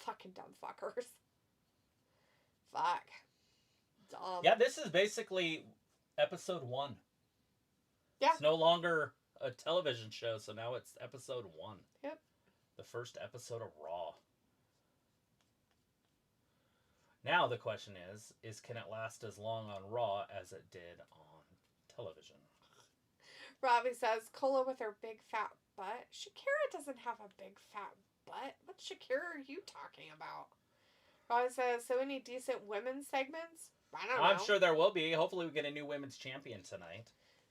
Fucking dumb fuckers. Fuck. Dumb. Yeah, this is basically episode 1. Yeah. It's no longer a television show, so now it's episode 1. Yep. The first episode of Raw. Now the question is can it last as long on Raw as it did on television? Robbie says, Cola with her big fat butt. Shakira doesn't have a big fat butt. What Shakira are you talking about? Robbie says, so any decent women's segments? I don't know. I'm sure there will be. Hopefully we get a new women's champion tonight.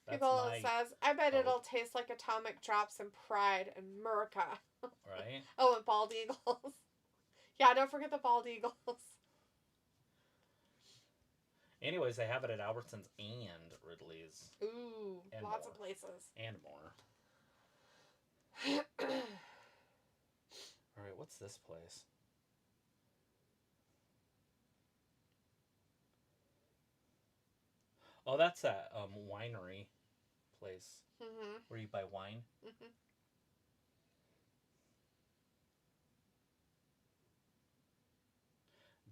People says, I bet it'll taste like Atomic Drops and Pride and Murica. Right? Oh, and Bald Eagles. Yeah, don't forget the Bald Eagles. Anyways, they have it at Albertsons and Ridley's. Ooh, And lots more. of places. And more. Alright, what's this place? Oh, that's that winery place Mm-hmm. where you buy wine. Mm-hmm.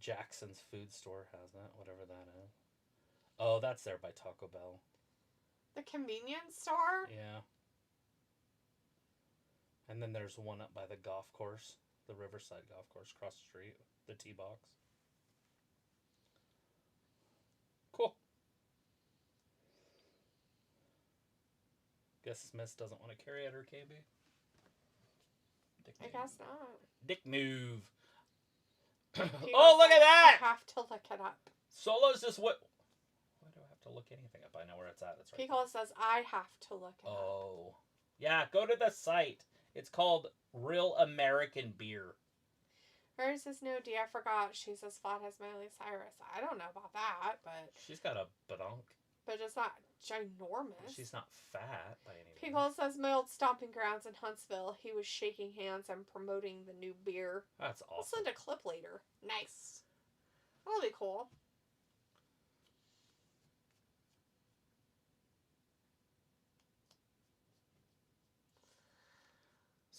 Jackson's Food Store has that, whatever that is. Oh, that's there by Taco Bell. The convenience store? Yeah. And then there's one up by the golf course, the Riverside Golf Course, across the street, the tee box. Cool. Guess Smith doesn't want to carry out her KB. Dick I move. guess not. Dick move. He Oh, was look at like, that! I have to look it up. Solo's just what? Why do I have to look anything up? I know where it's at. It's right Pico says, I have to look it there. up. Oh. Yeah, go to the site. It's called Real American Beer. Hers says, no, D, I forgot. She's as flat as Miley Cyrus. I don't know about that, but She's got a badonk. it's not ginormous. She's not fat by any means. Pico says, my old stomping grounds in Huntsville. He was shaking hands and promoting the new beer. That's I'll awesome. send a clip later. Nice. That'll be cool.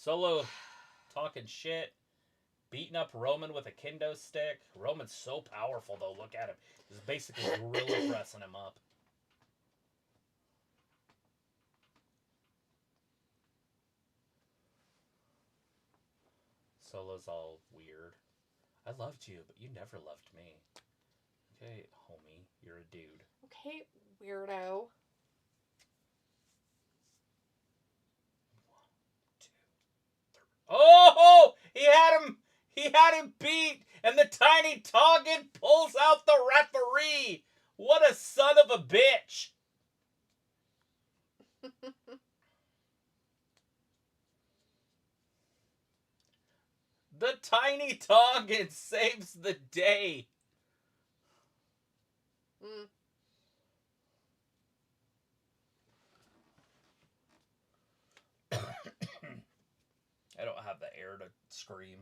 Solo talking shit, beating up Roman with a kendo stick. Roman's so powerful, though. Look at him. He's basically gorilla pressing him up. Solo's all weird. I loved you, but you never loved me. Okay, homie, you're a dude. Okay, weirdo. 1, 2, 3. Oh! He had him beat! And the tiny Tongan pulls out the referee! What a son of a bitch! The tiny Tongan saves the day. I don't have the air to scream.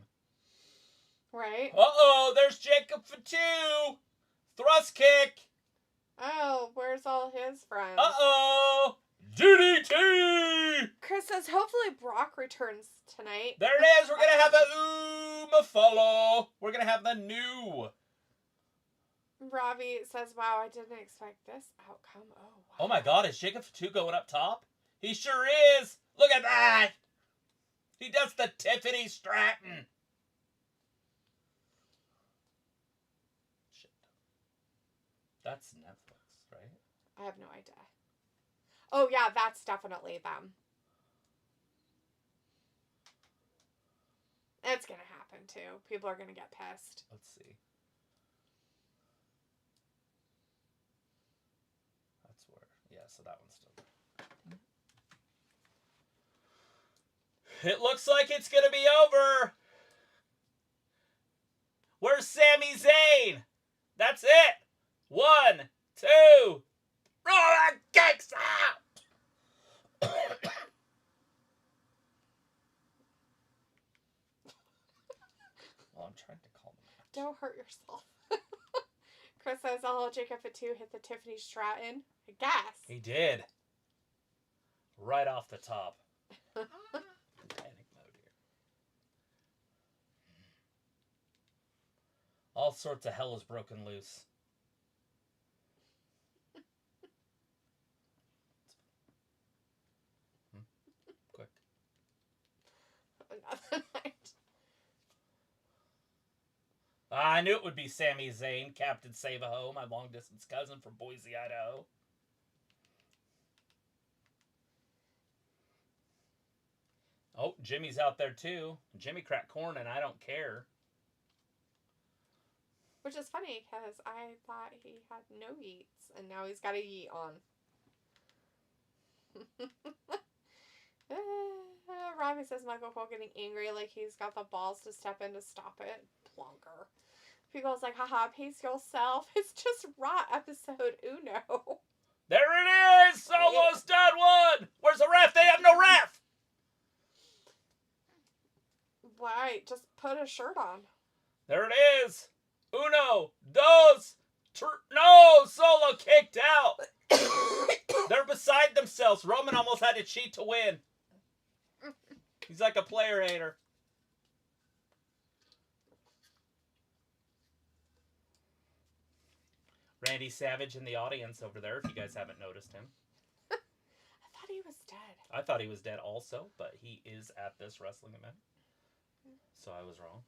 Right? Uh-oh, there's Jacob for 2. Thrust kick. Oh, where's all his friends? Uh-oh. DDT. Chris says hopefully Brock returns tonight. There it is. We're going to have a Umafolo. We're going to have the new. Robbie says, wow, I didn't expect this outcome. Oh, wow. Oh, my God. Is Jacob for 2 going up top? He sure is. Look at that. He does the Tiffany Stratton. Shit. That's Netflix, right? I have no idea. Oh, yeah, that's definitely them. It's going to happen, too. People are going to get pissed. Let's see. That's where... Yeah, so that one's still there. It looks like it's going to be over. Where's Sami Zayn? That's it. 1, 2. Rollins kicks out. Well, I'm trying to calm him out. Don't hurt yourself. Chris says, oh, Jacob at 2 hit the Tiffany Stratton. I guess. He did. Right off the top. Panic mode here. All sorts of hell is broken loose. Quick. Another night. I knew it would be Sami Zayn, Captain Save-A-Ho, my long-distance cousin from Boise, Idaho. Oh, Jimmy's out there too. Jimmy cracked corn and I don't care. Which is funny because I thought he had no yeets and now he's got a yeet on. Robbie says Michael Cole getting angry like he's got the balls to step in to stop it. Plonker. People's like, haha, pace yourself. It's just Raw episode Uno. There it is! Solo's done one! Where's the ref? They have no ref! Right, just put a shirt on. There it is! Uno, dos, no! Solo kicked out! They're beside themselves. Roman almost had to cheat to win. He's like a player hater. Randy Savage in the audience over there, if you guys haven't noticed him. I thought he was dead. I thought he was dead also, but he is at this wrestling event. So I was wrong.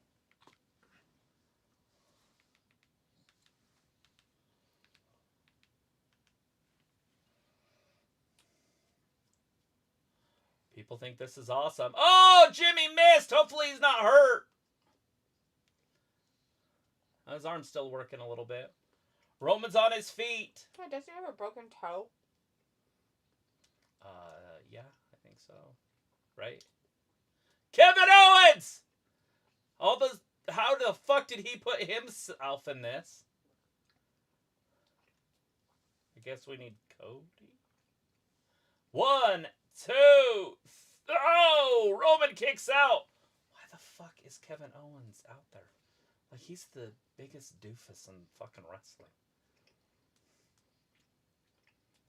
People think this is awesome. Oh, Jimmy missed. Hopefully he's not hurt. His arm's still working a little bit. Roman's on his feet. Oh, does he have a broken toe? Yeah, I think so. Right? Kevin Owens! How the fuck did he put himself in this? I guess we need Cody. 1, 2. Oh! Roman kicks out. Why the fuck is Kevin Owens out there? Like, he's the biggest doofus in fucking wrestling.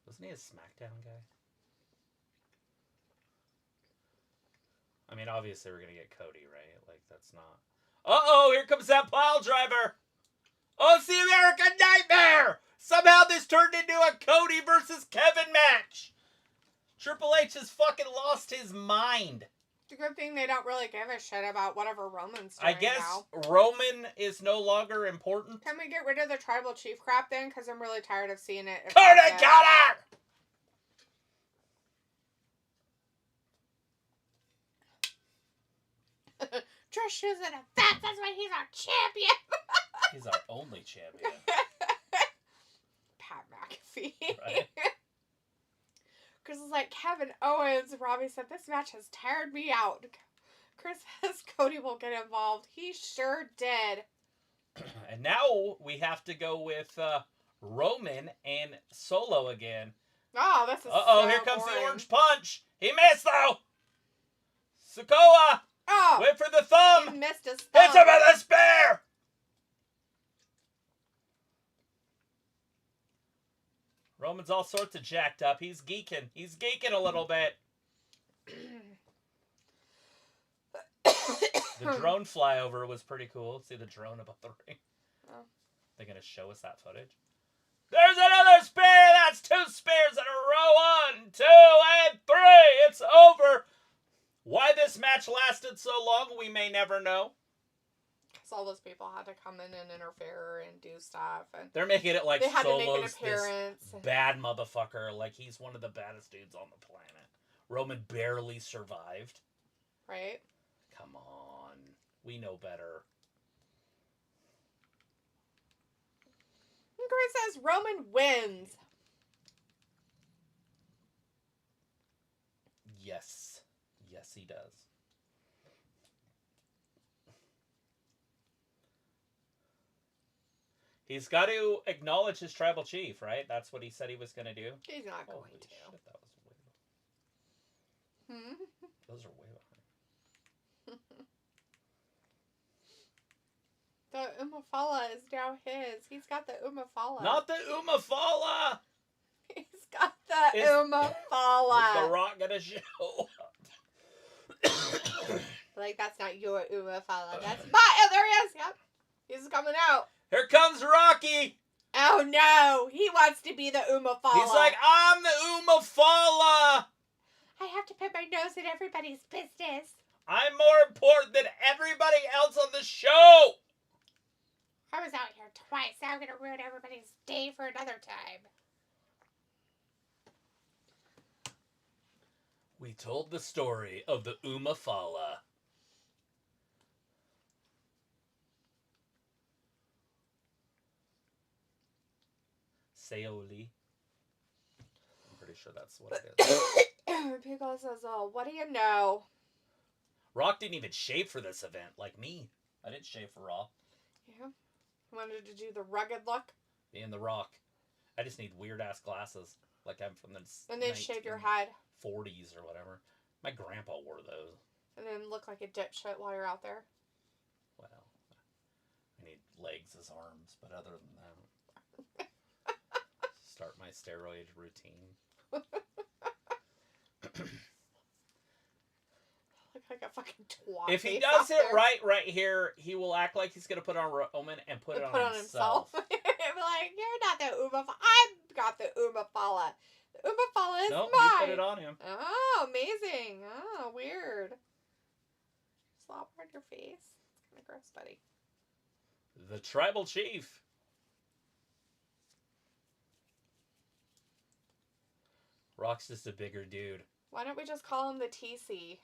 Wasn't he a SmackDown guy? I mean, obviously we're going to get Cody, right? Like, that's not... Uh-oh, here comes that pile driver. Oh, it's the American Nightmare! Somehow this turned into a Cody versus Kevin match. Triple H has fucking lost his mind. It's a good thing they don't really give a shit about whatever Roman's doing I guess now. Roman is no longer important. Can we get rid of the tribal chief crap then? Because I'm really tired of seeing it. Cody got her! Trish shoes in a fat. That's why he's our champion. He's our only champion. Pat McAfee. Right. Chris is like, Kevin Owens. Robbie said, this match has tired me out. Chris says Cody will get involved. He sure did. And now we have to go with Roman and Solo again. Oh, this is Uh-oh, so here comes boring. the orange punch. He missed, though. Sikoa. Oh, Wait for the thumb. he missed his thumb. Hits him with a spear. Roman's all sorts of jacked up. He's geeking. He's geeking a little bit. The drone flyover was pretty cool. See the drone above the ring. Oh. They're going to show us that footage. There's another spear. That's 2 spears in a row. 1, 2, and 3. It's over. Why this match lasted so long, we may never know. Because all those people had to come in and interfere and do stuff. And They're making it like they had Solo's to make an appearance. this bad motherfucker. Like he's one of the baddest dudes on the planet. Roman barely survived. Right? Come on. We know better. And Chris says Roman wins. Yes. Yes, he does. He's got to acknowledge his tribal chief, right? That's what he said he was going to do. He's not going Holy to. shit, that was way behind. Those are way behind. The Umafala is now his. He's got the Umafala. Not the Umafala! He's got the Umafala. Is The Rock going to show up? Like, that's not your Umafala. That's my. Oh, there he is. Yep. He's coming out. Here comes Rocky! Oh, no. He wants to be the Umafala. He's like, I'm the Umafala! I have to put my nose in everybody's business. I'm more important than everybody else on the show! I was out here twice. Now I'm going to ruin everybody's day for another time. We told the story of the Umafala. Seoli. I'm pretty sure that's what it is. Pico says, oh, what do you know? Rock didn't even shave for this event, like me. I didn't shave for Raw. Yeah. Wanted to do the rugged look. Me and The Rock. I just need weird-ass glasses. Like I'm from the And then shave your head. 40s or whatever. My grandpa wore those. And then look like a dipshit while you're out there. Well, I need legs as arms, but other than that. Start my steroid routine. Look like a fucking twat. If he face does out it there. right here, he will act like he's going to put on Roman and put it on himself. Be like, you're not the Umafala. I've got the Umafala. The Umafala is Nope, mine. he put it on him. Oh, amazing. Oh, weird. Slop on your face. It's kind of gross, buddy. The tribal chief. Rock's just a bigger dude. Why don't we just call him the TC?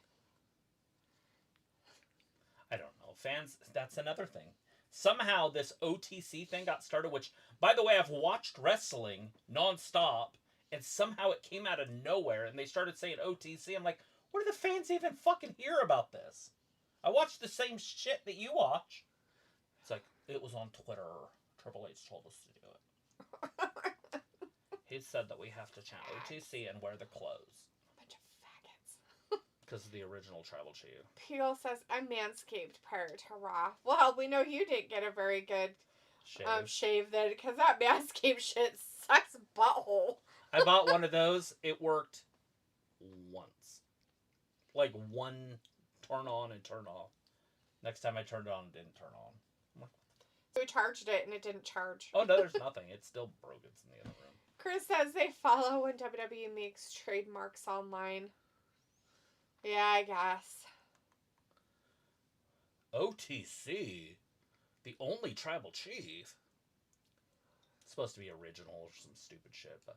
I don't know. Fans, that's another thing. Somehow this OTC thing got started, which, by the way, I've watched wrestling nonstop, and somehow it came out of nowhere, and they started saying OTC. I'm like, where do the fans even fucking hear about this? I watch the same shit that you watch. It's like, it was on Twitter. Triple H told us to do it. He said that we have to chant OTC and wear the clothes. Bunch of faggots. Because of the original tribal chief. Peel says, I'm manscaped prior to Raw. Well, we know you didn't get a very good shave then, because that manscaped shit sucks butthole. I bought one of those. It worked once. Like one turn on and turn off. Next time I turned it on, it didn't turn on. So we charged it and it didn't charge. Oh, no, there's nothing. It's still broken. It's in the other room. Chris says they follow when WWE makes trademarks online. Yeah, I guess. OTC, the only tribal chief. It's supposed to be original or some stupid shit, but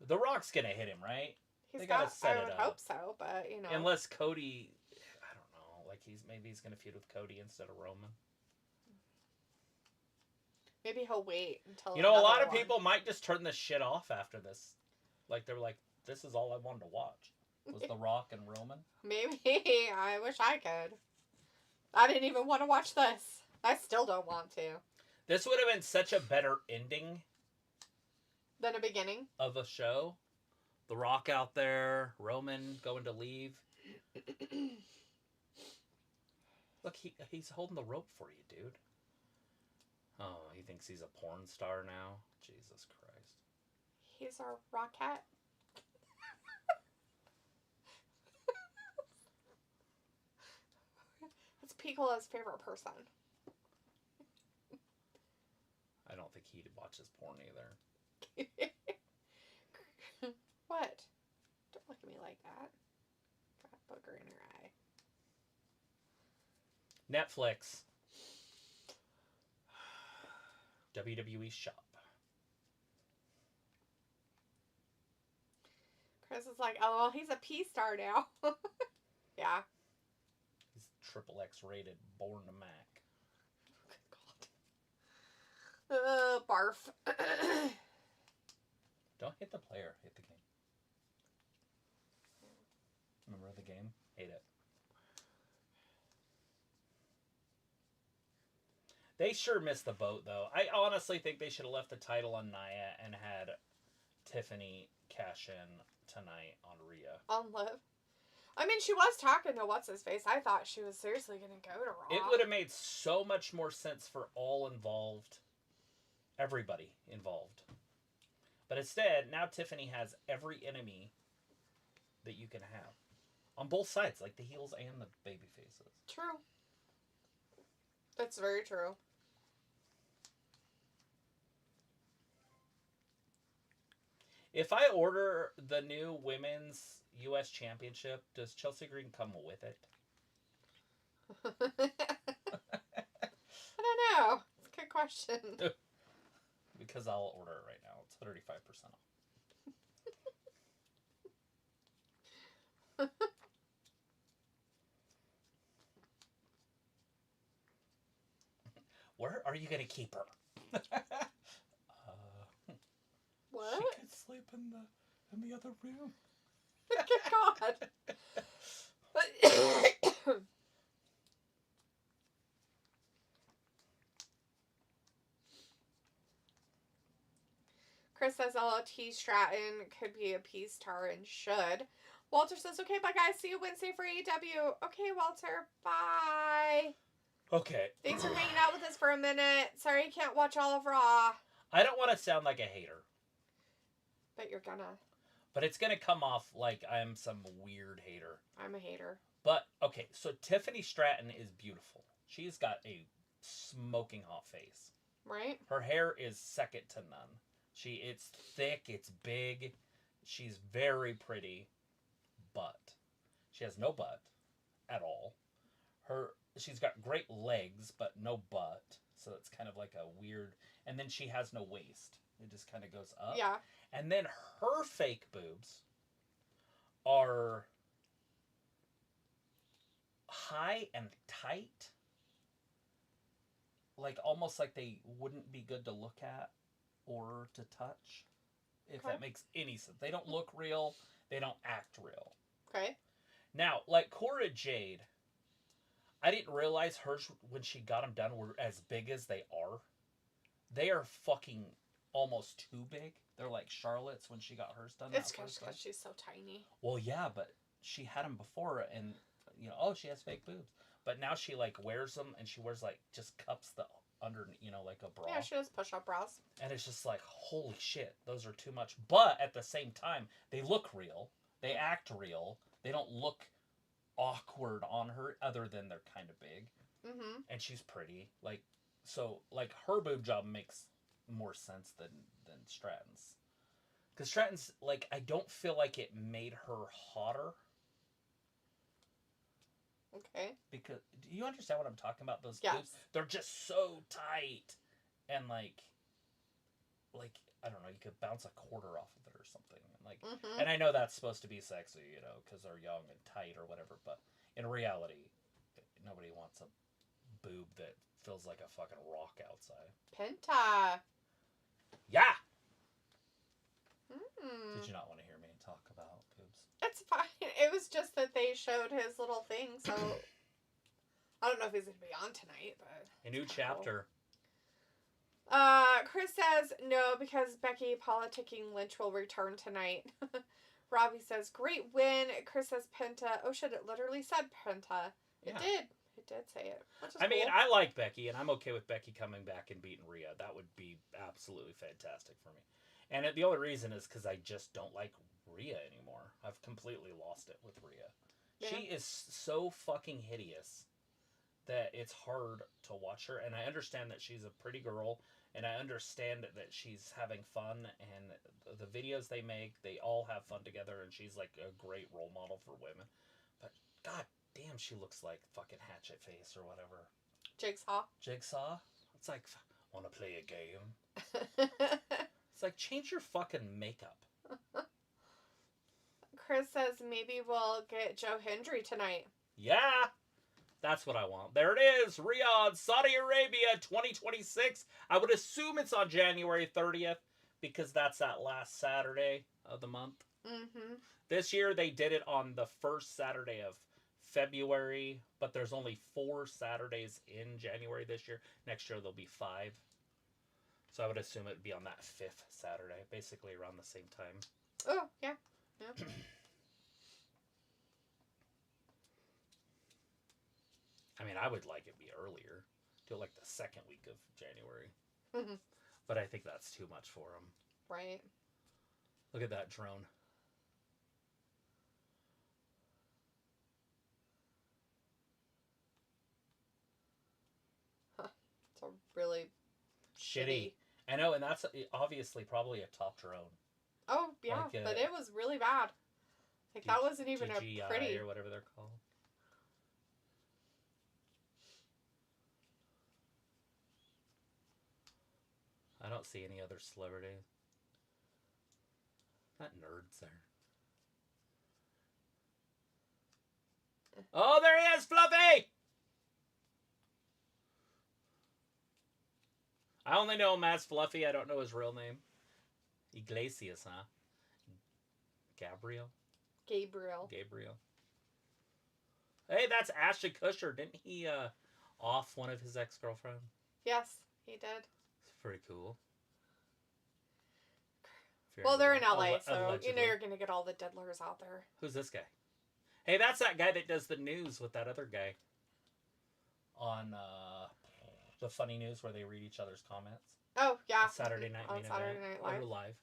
The Rock's gonna hit him, right? They gotta set it up. I would hope so, but you know. Unless Cody, I don't know, like maybe he's gonna feud with Cody instead of Roman. Maybe he'll wait until. You know, a lot of people might just turn this shit off after this. Like they're like, this is all I wanted to watch. Was The Rock and Roman? Maybe. I wish I could. I didn't even want to watch this. I still don't want to. This would have been such a better ending than a beginning of a show. The Rock out there, Roman going to leave. Look, he's holding the rope for you, dude. Oh, he thinks he's a porn star now? Jesus Christ. He's our Rocket. It's Piccolo's favorite person. I don't think he watches porn either. What? Don't look at me like that. Got a booger in her eye. Netflix. WWE Shop. Chris is like, oh, he's a P-star now. Yeah. He's XXX rated, born to Mac. Good God. Barf. Don't hit the player, hit the game. Remember the game? Hate it. They sure missed the boat, though. I honestly think they should have left the title on Nia and had Tiffany cash in tonight on Rhea. On Liv. I mean, she was talking to What's-His-Face. I thought she was seriously going to go to Raw. It would have made so much more sense for all involved. Everybody involved. But instead, now Tiffany has every enemy that you can have. On both sides, like the heels and the baby faces. True. That's very true. If I order the new Women's U.S. Championship, does Chelsea Green come with it? I don't know. It's a good question. Because I'll order it right now. It's 35% off. Where are you going to keep her? What? She could sleep in the other room. Good God. Chris says LLT Stratton could be a P-star and should. Walter says, okay, bye guys. See you Wednesday for AEW. Okay, Walter. Bye. Okay. Thanks for hanging out with us for a minute. Sorry you can't watch all of Raw. I don't want to sound like a hater. But you're gonna. But it's going to come off like I'm some weird hater. I'm a hater. But, okay, so Tiffany Stratton is beautiful. She's got a smoking hot face. Right? Her hair is second to none. It's thick, it's big. She's very pretty. But she has no butt at all. She's got great legs, but no butt. So it's kind of like a weird... And then she has no waist. It just kind of goes up. Yeah. And then her fake boobs are high and tight. Like, almost like they wouldn't be good to look at or to touch. If that makes any sense. They don't look real. They don't act real. Okay. Now, like Cora Jade, I didn't realize hers, when she got them done, were as big as they are. They are fucking almost too big. They're like Charlotte's when she got hers done. It's because she's so tiny. Well, yeah, but she had them before, and, you know, oh, she has fake boobs. But now she, like, wears them, and she wears, like, just cups the under, you know, like a bra. Yeah, she does push-up bras. And it's just like, holy shit, those are too much. But at the same time, they look real. They act real. They don't look awkward on her, other than they're kind of big. Mm-hmm. And she's pretty. Like, so, like, her boob job makes more sense than Stratton's. Because Stratton's, like, I don't feel like it made her hotter. Okay. Because, do you understand what I'm talking about? Those yes. boobs? They're just so tight. And, like, I don't know, you could bounce a quarter off of it or something. And, like, and I know that's supposed to be sexy, you know, because they're young and tight or whatever. But in reality, nobody wants a boob that feels like a fucking rock outside. Penta. Yeah! Mm. Did you not want to hear me talk about boobs? It's fine. It was just that they showed his little thing, so I don't know if he's going to be on tonight, but a new chapter. Cool. Chris says no because Becky politicking Lynch will return tonight. Robbie says great win. Chris says Penta. Oh shit! It literally said Penta. It did. It did say it. I mean, I like Becky, and I'm okay with Becky coming back and beating Rhea. That would be absolutely fantastic for me. And the only reason is because I just don't like Rhea anymore. I've completely lost it with Rhea. Yeah. She is so fucking hideous that it's hard to watch her. And I understand that she's a pretty girl, and I understand that she's having fun, and the videos they make, they all have fun together, and she's like a great role model for women. But god damn, she looks like fucking Hatchet Face or whatever. Jigsaw? It's like, wanna play a game? It's like, change your fucking makeup. Chris says maybe we'll get Joe Hendry tonight. Yeah! That's what I want. There it is! Riyadh, Saudi Arabia, 2026. I would assume it's on January 30th, because that's that last Saturday of the month. Mm-hmm. This year, they did it on the first Saturday of February, but there's only 4 Saturdays in January this year. Next year, there'll be 5. So I would assume it'd be on that 5th Saturday, basically around the same time. Oh, yeah. Yeah. I mean, I would like it be earlier. Do it like the 2nd week of January. Mm-hmm. But I think that's too much for them. Right. Look at that drone. Huh. It's a really shitty. I know, and that's obviously probably a top drone. Oh, yeah, like but it was really bad. Like, that wasn't even DJI a pretty... or whatever they're called. I don't see any other celebrities. Not nerds there. Oh, there he is, Fluffy! I only know him as Fluffy. I don't know his real name. Iglesias, huh? Gabriel. Hey, that's Ashton Kutcher. Didn't he off one of his ex-girlfriends? Yes, he did. It's pretty cool. Well, they're in LA, so allegedly. You know you're going to get all the diddlers out there. Who's this guy? Hey, that's that guy that does the news with that other guy. On the funny news where they read each other's comments. Oh, yeah. Saturday Night on Saturday Night Live. Live.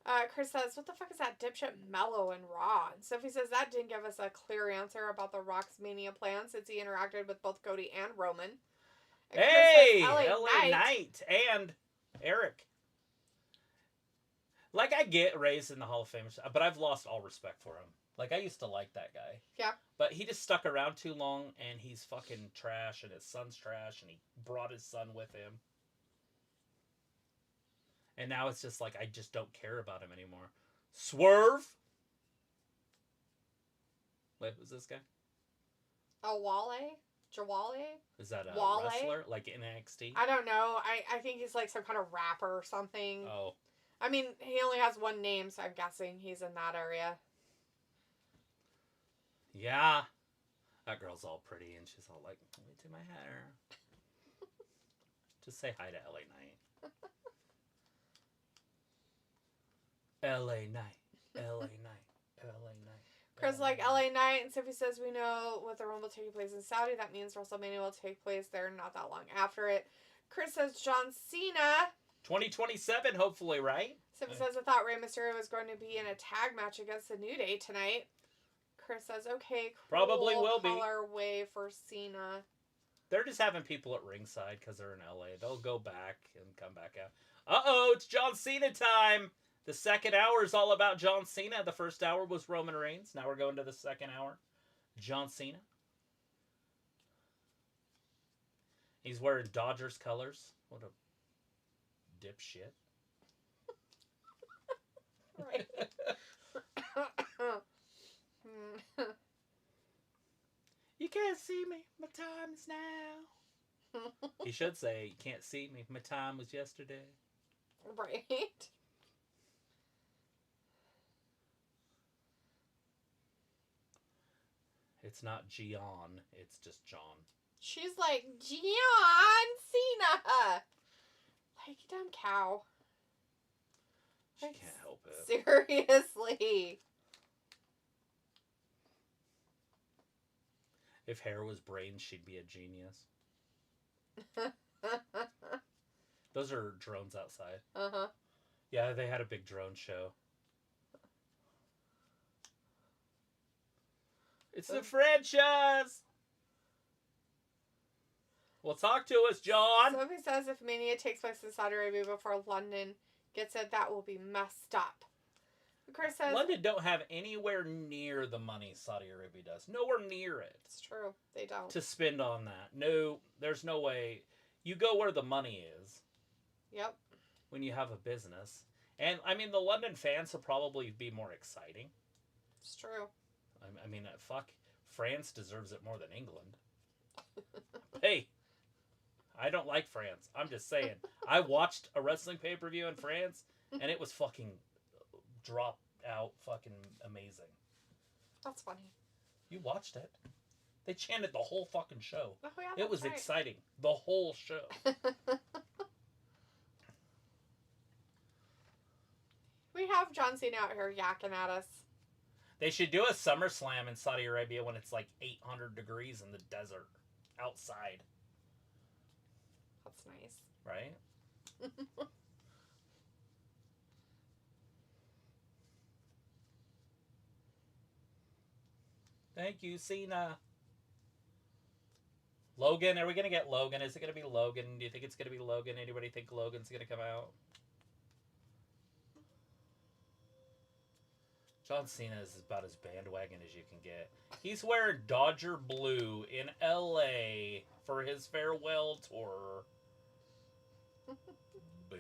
Yeah. Chris says, what the fuck is that dipshit Mello and Raw? And Sophie says, that didn't give us a clear answer about the Rock's Mania plan since he interacted with both Cody and Roman. And hey! Says, LA Knight and Eric. Like, I get Rey's in the Hall of Fame, but I've lost all respect for him. Like, I used to like that guy. Yeah. But he just stuck around too long, and he's fucking trash, and his son's trash, and he brought his son with him. And now it's just like, I just don't care about him anymore. Swerve? Wait, who's this guy? Jawale? Is that a Wale? wrestler? Like in NXT? I don't know. I think he's like some kind of rapper or something. Oh. I mean, he only has one name, so I'm guessing he's in that area. Yeah. That girl's all pretty, and she's all like, let me do my hair. Just say hi to LA Knight. LA Knight. LA Knight. LA Knight. Chris like LA Knight, and Sophie says we know with the Rumble taking place in Saudi, that means WrestleMania will take place there not that long after it. Chris says John Cena. 2027, hopefully, right? Sophie says I thought Rey Mysterio was going to be in a tag match against the New Day tonight. Chris says, okay, cool. Probably will be. Colorway for Cena. They're just having people at ringside because they're in LA. They'll go back and come back out. Uh-oh, it's John Cena time. The second hour is all about John Cena. The first hour was Roman Reigns. Now we're going to the second hour. John Cena. He's wearing Dodgers colors. What a dipshit. Right. You can't see me. My time is now. He should say, you can't see me. My time was yesterday. Right. It's not Gian. It's just John. She's like, John Cena. Like, you dumb cow. She can't help it. Seriously. If hair was brains, she'd be a genius. Those are drones outside. Uh-huh. Yeah, they had a big drone show. It's the franchise! Well, talk to us, John! Sophie says if Mania takes place in Saudi Arabia before London gets it, that will be messed up. Chris says... London don't have anywhere near the money Saudi Arabia does. Nowhere near it. It's true. They don't. To spend on that. No, there's no way. You go where the money is. Yep. When you have a business. And, I mean, the London fans will probably be more exciting. It's true. I mean, fuck, France deserves it more than England. Hey, I don't like France. I'm just saying. I watched a wrestling pay-per-view in France, and it was fucking drop out fucking amazing. That's funny. You watched it. They chanted the whole fucking show. Oh, yeah, it was right. exciting. The whole show. We have John Cena out here yakking at us. They should do a SummerSlam in Saudi Arabia when it's like 800 degrees in the desert outside. That's nice. Right? Thank you, Cena. Logan, are we going to get Logan? Is it going to be Logan? Do you think it's going to be Logan? Anybody think Logan's going to come out? John Cena is about as bandwagon as you can get. He's wearing Dodger blue in LA for his farewell tour. Boo.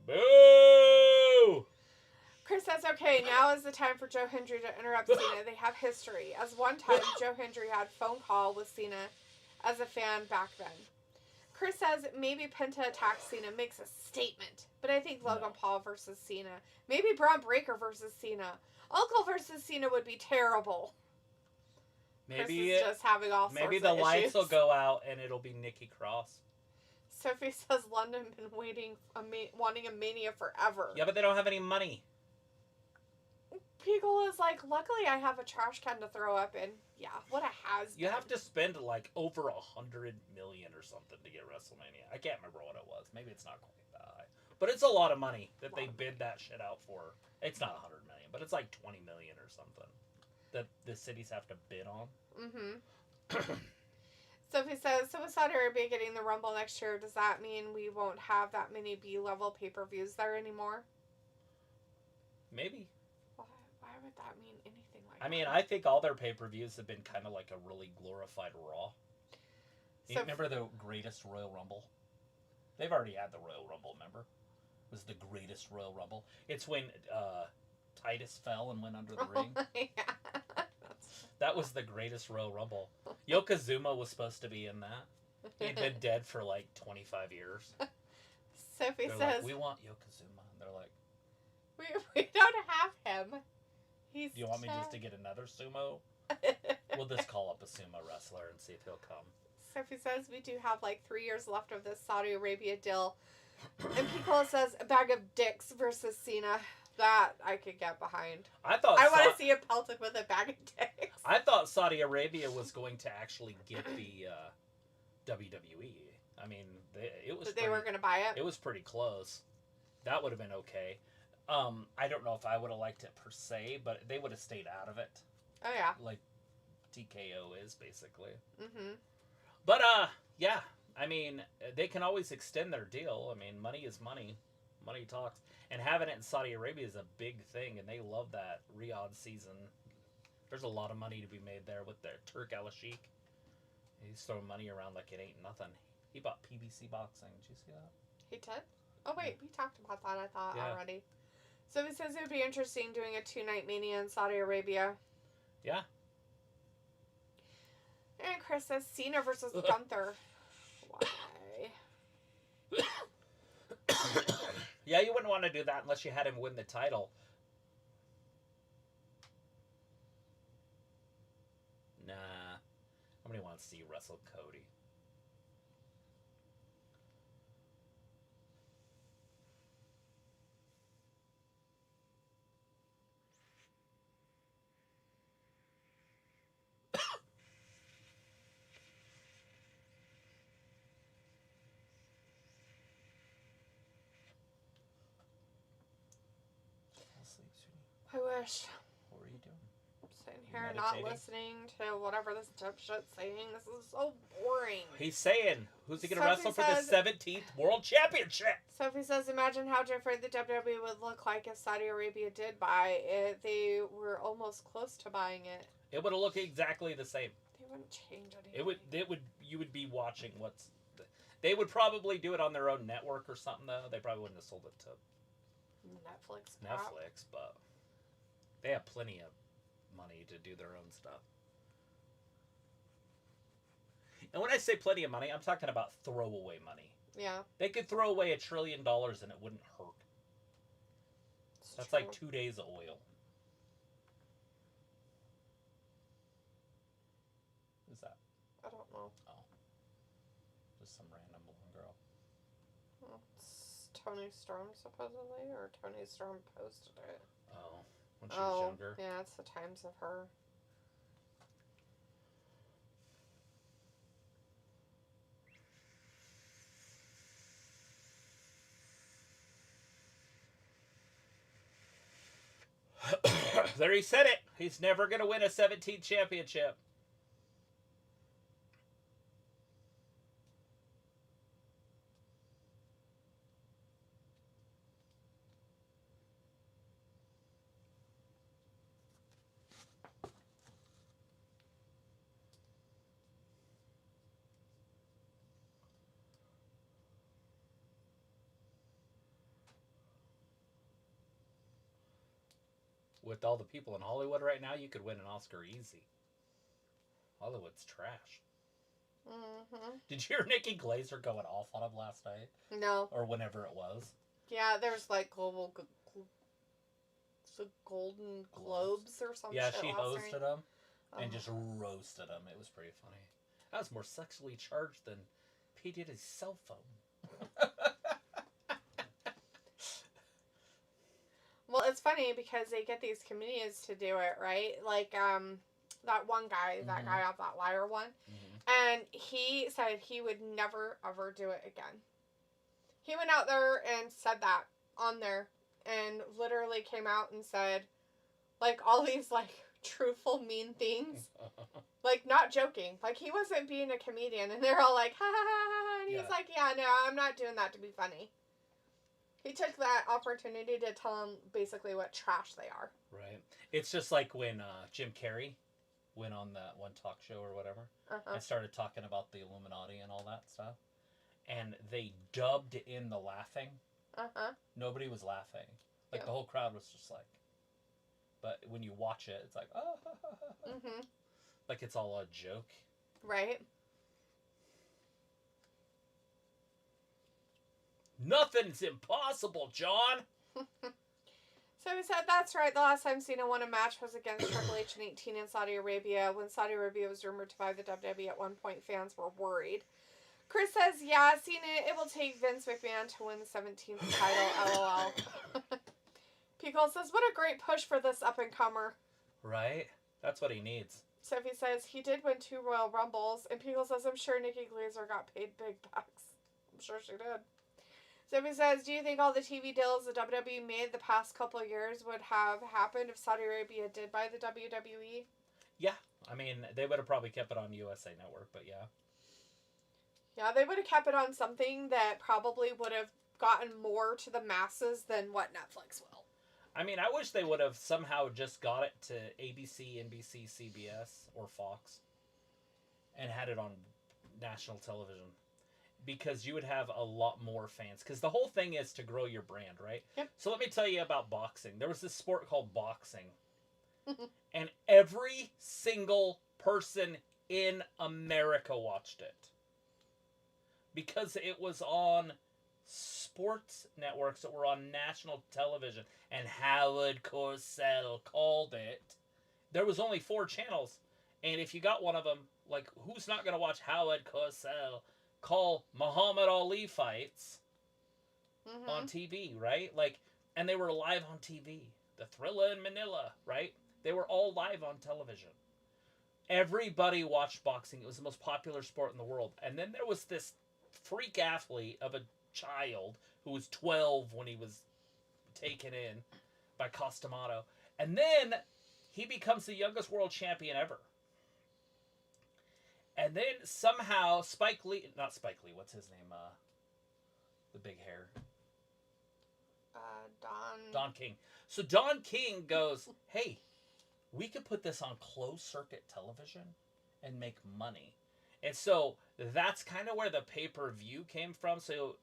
Boo! Chris says, okay, now is the time for Joe Hendry to interrupt Cena. They have history. As one time, Joe Hendry had a phone call with Cena as a fan back then. Chris says maybe Penta attacks Cena makes a statement. But I think Logan Paul versus Cena. Maybe Braun Breaker versus Cena. Uncle versus Cena would be terrible. Maybe Chris is just having all maybe sorts the of lights issues. will go out and it'll be Nikki Cross. Sophie says London been wanting a Mania forever. Yeah, but they don't have any money. Pickle is like, luckily I have a trash can to throw up in. Yeah, what a has-been. You have to spend like over $100 million or something to get WrestleMania. I can't remember what it was. Maybe it's not quite that high, but it's a lot of money that they bid that shit out for. It's not $100 million, but it's like $20 million or something that the cities have to bid on. Mm-hmm. Sophie says, so with Saudi Arabia getting the Rumble next year, does that mean we won't have that many B-level pay-per-views there anymore? Maybe. Why would that mean anything like that? I mean, I think all their pay-per-views have been kind of like a really glorified Raw. You remember the greatest Royal Rumble? They've already had the Royal Rumble, remember? It was the greatest Royal Rumble. It's when Titus fell and went under the ring. Yeah. That was the greatest Royal Rumble. Yokozuna was supposed to be in that. He'd been dead for like 25 years. Sophie They're says, like, we want Yokozuna. And they're like, we don't have him. He's do you want me just to get another sumo? We'll just call up a sumo wrestler and see if he'll come. Sophie says we do have like 3 years left of this Saudi Arabia deal. And Piccolo says a bag of dicks versus Cena. That I could get behind. I want to see him pelted with a bag of dicks. I thought Saudi Arabia was going to actually get the WWE. I mean, they were going to buy it. It was pretty close. That would have been okay. I don't know if I would have liked it per se, but they would have stayed out of it. Oh, yeah. Like TKO is, basically. Mm-hmm. But, yeah. I mean, they can always extend their deal. I mean, money is money. Money talks. And having it in Saudi Arabia is a big thing, and they love that Riyadh season. There's a lot of money to be made there with their Turk Al Sheikh. He's throwing money around like it ain't nothing. He bought PBC Boxing. Did you see that? He did? Oh, wait. We talked about that, I thought, Yeah. already. So he says it would be interesting doing a 2-night Mania in Saudi Arabia. Yeah. And Chris says Cena versus Gunther. Why? Yeah, you wouldn't want to do that unless you had him win the title. Nah. Nobody wants to see you wrestle Cody. I wish. What were you doing? I'm sitting here not listening to whatever this dipshit's saying. This is so boring. He's saying, who's he going to Sophie wrestle for says- the 17th World Championship? Sophie says, imagine how different the WWE would look like if Saudi Arabia did buy it. They were almost close to buying it. It would have looked exactly the same. They wouldn't change anything. You would be watching they would probably do it on their own network or something, though. They probably wouldn't have sold it to Netflix, but they have plenty of money to do their own stuff. And when I say plenty of money, I'm talking about throwaway money. Yeah. They could throw away $1 trillion and it wouldn't hurt. That's true. like 2 days of oil. Who's that? I don't know. Oh. Just some random blonde girl. It's Tony Storm, supposedly, or Tony Storm posted it. Oh. When she was younger. Yeah, it's the times of her. There, he said it. He's never going to win a 17th championship. With all the people in Hollywood right now, you could win an Oscar easy. Hollywood's trash. Mm-hmm. Did you hear Nikki Glaser going off on him last night? No. Or whenever it was? Yeah, there's like Golden Globes or something. Yeah, she hosted them and Oh. just roasted them. It was pretty funny. That was more sexually charged than P. Diddy's cell phone. Well, it's funny because they get these comedians to do it, right? Like, that one guy, that guy off that Liar one. Mm-hmm. And he said he would never, ever do it again. He went out there and said that on there and literally came out and said, like, all these, like, truthful, mean things. Like, not joking. Like, he wasn't being a comedian. And they're all like, ha, ha, ha, ha. And he's like, yeah, no, I'm not doing that to be funny. He took that opportunity to tell them basically what trash they are. Right. It's just like when Jim Carrey went on that one talk show or whatever and started talking about the Illuminati and all that stuff. And they dubbed in the laughing. Nobody was laughing. Like, the whole crowd was just like... But when you watch it, it's like, oh, like it's all a joke. Right. Nothing's impossible, John. So he said, that's right. The last time Cena won a match was against Triple H in 18 in Saudi Arabia. When Saudi Arabia was rumored to buy the WWE at one point, fans were worried. Chris says, yeah, Cena, it will take Vince McMahon to win the 17th title, LOL. Pico says, what a great push for this up-and-comer. Right? That's what he needs. Sophie says, he did win 2 Royal Rumbles. And Pico says, I'm sure Nikki Glaser got paid big bucks. I'm sure she did. Somebody says, do you think all the TV deals the WWE made the past couple of years would have happened if Saudi Arabia did buy the WWE? Yeah. I mean, they would have probably kept it on USA Network, but yeah. Yeah, they would have kept it on something that probably would have gotten more to the masses than what Netflix will. I mean, I wish they would have somehow just got it to ABC, NBC, CBS, or Fox and had it on national television. Because you would have a lot more fans. Because the whole thing is to grow your brand, right? Yep. So let me tell you about boxing. There was this sport called boxing. And every single person in America watched it. Because it was on sports networks that were on national television. And Howard Cosell called it. There was only 4 channels. And if you got one of them, like, who's not going to watch Howard Cosell call Muhammad Ali fights on TV, right? Like, and they were live on TV. The Thriller in Manila, right? They were all live on television. Everybody watched boxing. It was the most popular sport in the world. And then there was this freak athlete of a child who was 12 when he was taken in by Costamato. And then he becomes the youngest world champion ever. And then somehow not Spike Lee, what's his name? The big hair. Don King. So Don King goes, hey, we could put this on closed circuit television and make money. And so that's kind of where the pay-per-view came from. So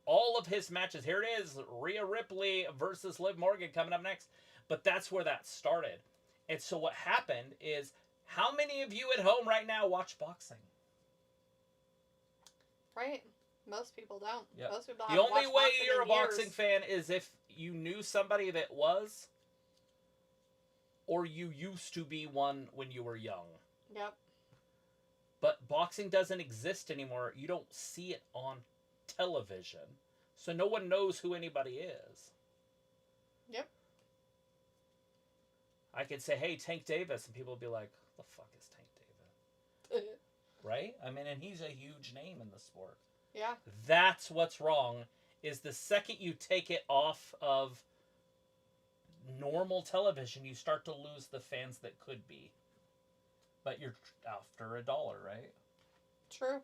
all of his matches, here it is, Rhea Ripley versus Liv Morgan coming up next. But that's where that started. And so what happened is, how many of you at home right now watch boxing? Right. Most people don't. Yep. Most people the only way you're a boxing fan is if you knew somebody that was, or you used to be one when you were young. Yep. But boxing doesn't exist anymore. You don't see it on television. So no one knows who anybody is. Yep. I could say, hey, Tank Davis, and people would be like, the fuck is Tank Davis? Right? I mean, and he's a huge name in the sport. Yeah. That's what's wrong, is the second you take it off of normal television, you start to lose the fans that could be. But you're after $1, right? True.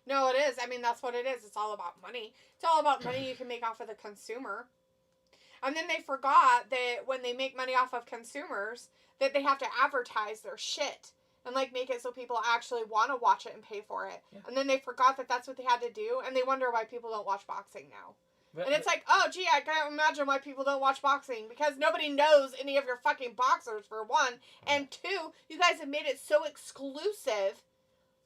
No, it is. I mean, that's what it is. It's all about money. It's all about money you can make off of the consumer. And then they forgot that when they make money off of consumers, that they have to advertise their shit and, like, make it so people actually want to watch it and pay for it. Yeah. And then they forgot that that's what they had to do, and they wonder why people don't watch boxing now. And it's like, oh, gee, I can't imagine why people don't watch boxing, because nobody knows any of your fucking boxers, for one. And two, you guys have made it so exclusive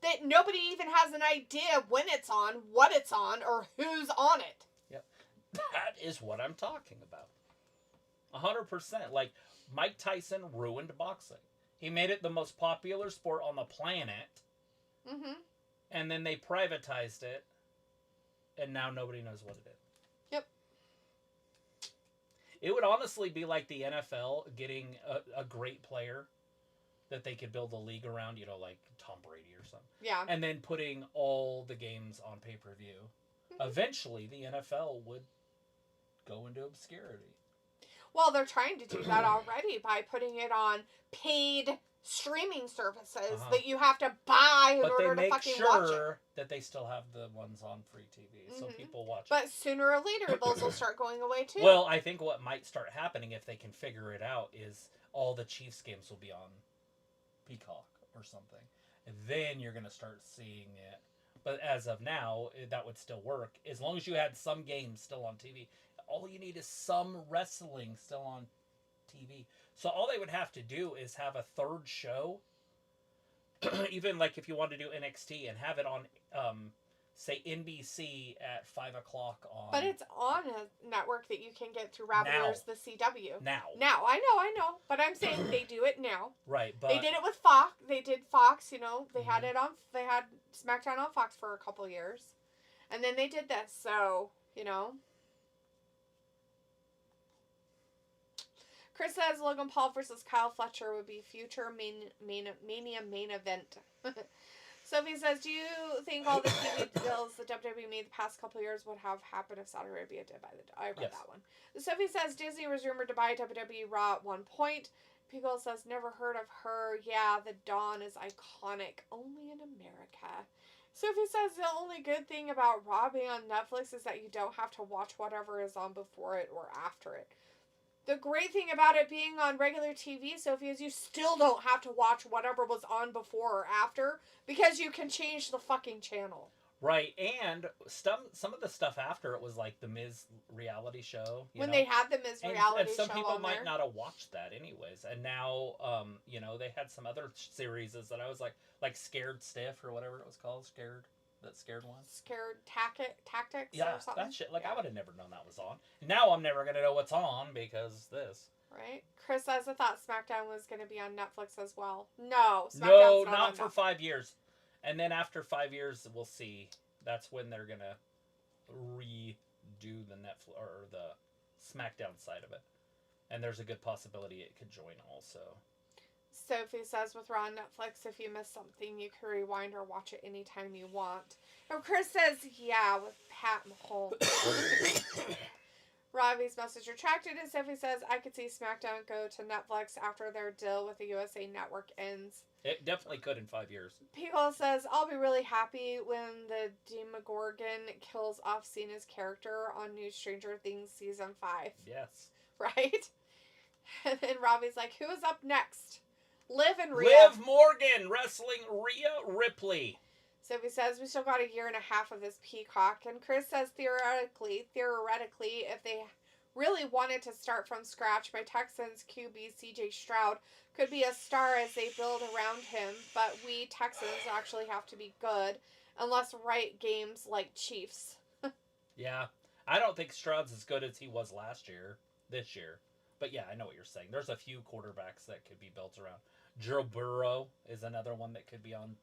that nobody even has an idea when it's on, what it's on, or who's on it. Yep. That is what I'm talking about. 100%. Like, Mike Tyson ruined boxing. He made it the most popular sport on the planet. Mm-hmm. And then they privatized it, and now nobody knows what it is. Yep. It would honestly be like the NFL getting a great player that they could build a league around, you know, like Tom Brady or something. Yeah. And then putting all the games on pay-per-view. Mm-hmm. Eventually, the NFL would go into obscurity. Well, they're trying to do that already by putting it on paid streaming services that you have to buy in order to fucking watch it. But they make sure that they still have the ones on free TV, so people watch it. But sooner or later, those will start going away too. Well, I think what might start happening, if they can figure it out, is all the Chiefs games will be on Peacock or something. And then you're going to start seeing it. But as of now, that would still work. As long as you had some games still on TV. All you need is some wrestling still on TV. So all they would have to do is have a third show. Even like if you want to do NXT and have it on, say, NBC at 5 o'clock on... But it's on a network that you can get through Raveners, the CW. Now, I know. But I'm saying they do it now. Right, but... They did it with Fox. They did Fox, you know. They had it on... They had SmackDown on Fox for a couple years. And then they did this, so, you know... Chris says Logan Paul versus Kyle Fletcher would be future Mania main event. Sophie says, do you think all the TV deals the WWE made the past couple of years would have happened if Saudi Arabia did buy the... I read that one. Sophie says, Disney was rumored to buy WWE Raw at one point. Pickle says, never heard of her. Yeah, the Dawn is iconic. Only in America. Sophie says, the only good thing about Raw being on Netflix is that you don't have to watch whatever is on before it or after it. The great thing about it being on regular TV, Sophie, is you still don't have to watch whatever was on before or after because you can change the fucking channel. Right, and some of the stuff after it was like the Miz reality show. When they had the Miz reality show, and some people might there. not have watched that anyways. And now, they had some other series that I was like Scared Stiff or whatever it was called. That scared one. Scared Tactics. Yeah, or something? that shit. I would have never known that was on. Now I'm never gonna know what's on because this. Right. Chris says, I thought SmackDown was gonna be on Netflix as well. No, SmackDown's not for 5 years. And then after 5 years, we'll see. That's when they're gonna redo the Netflix or the SmackDown side of it, and there's a good possibility it could join also. Sophie says, with Raw on Netflix, if you miss something, you can rewind or watch it anytime you want. And Chris says, yeah, with Pat Mahomes. Robbie's message retracted, and Sophie says, I could see SmackDown go to Netflix after their deal with the USA Network ends. It definitely could in 5 years. People says, I'll be really happy when the Demogorgon kills off Cena's character on New Stranger Things Season 5. Yes. Right? And then Robbie's like, who is up next? Liv and Rhea. Liv Morgan wrestling Rhea Ripley. Sophie says, we still got a year and a half of this Peacock. And Chris says, theoretically, if they really wanted to start from scratch, my Texans QB CJ Stroud could be a star as they build around him. But we Texans actually have to be good unless right games like Chiefs. Yeah. I don't think Stroud's as good as he was this year. But yeah, I know what you're saying. There's a few quarterbacks that could be built around. Joe Burrow is another one that could be on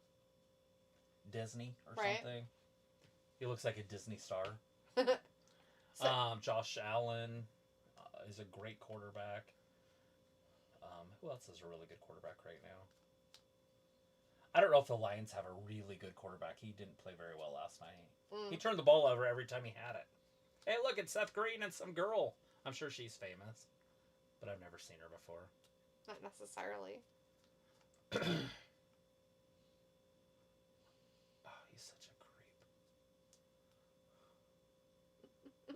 Disney or something. He looks like a Disney star. Josh Allen is a great quarterback. Who else is a really good quarterback right now? I don't know if the Lions have a really good quarterback. He didn't play very well last night. He turned the ball over every time he had it. Hey, look, it's Seth Green and some girl. I'm sure she's famous, but I've never seen her before. Not necessarily. He's such a creep.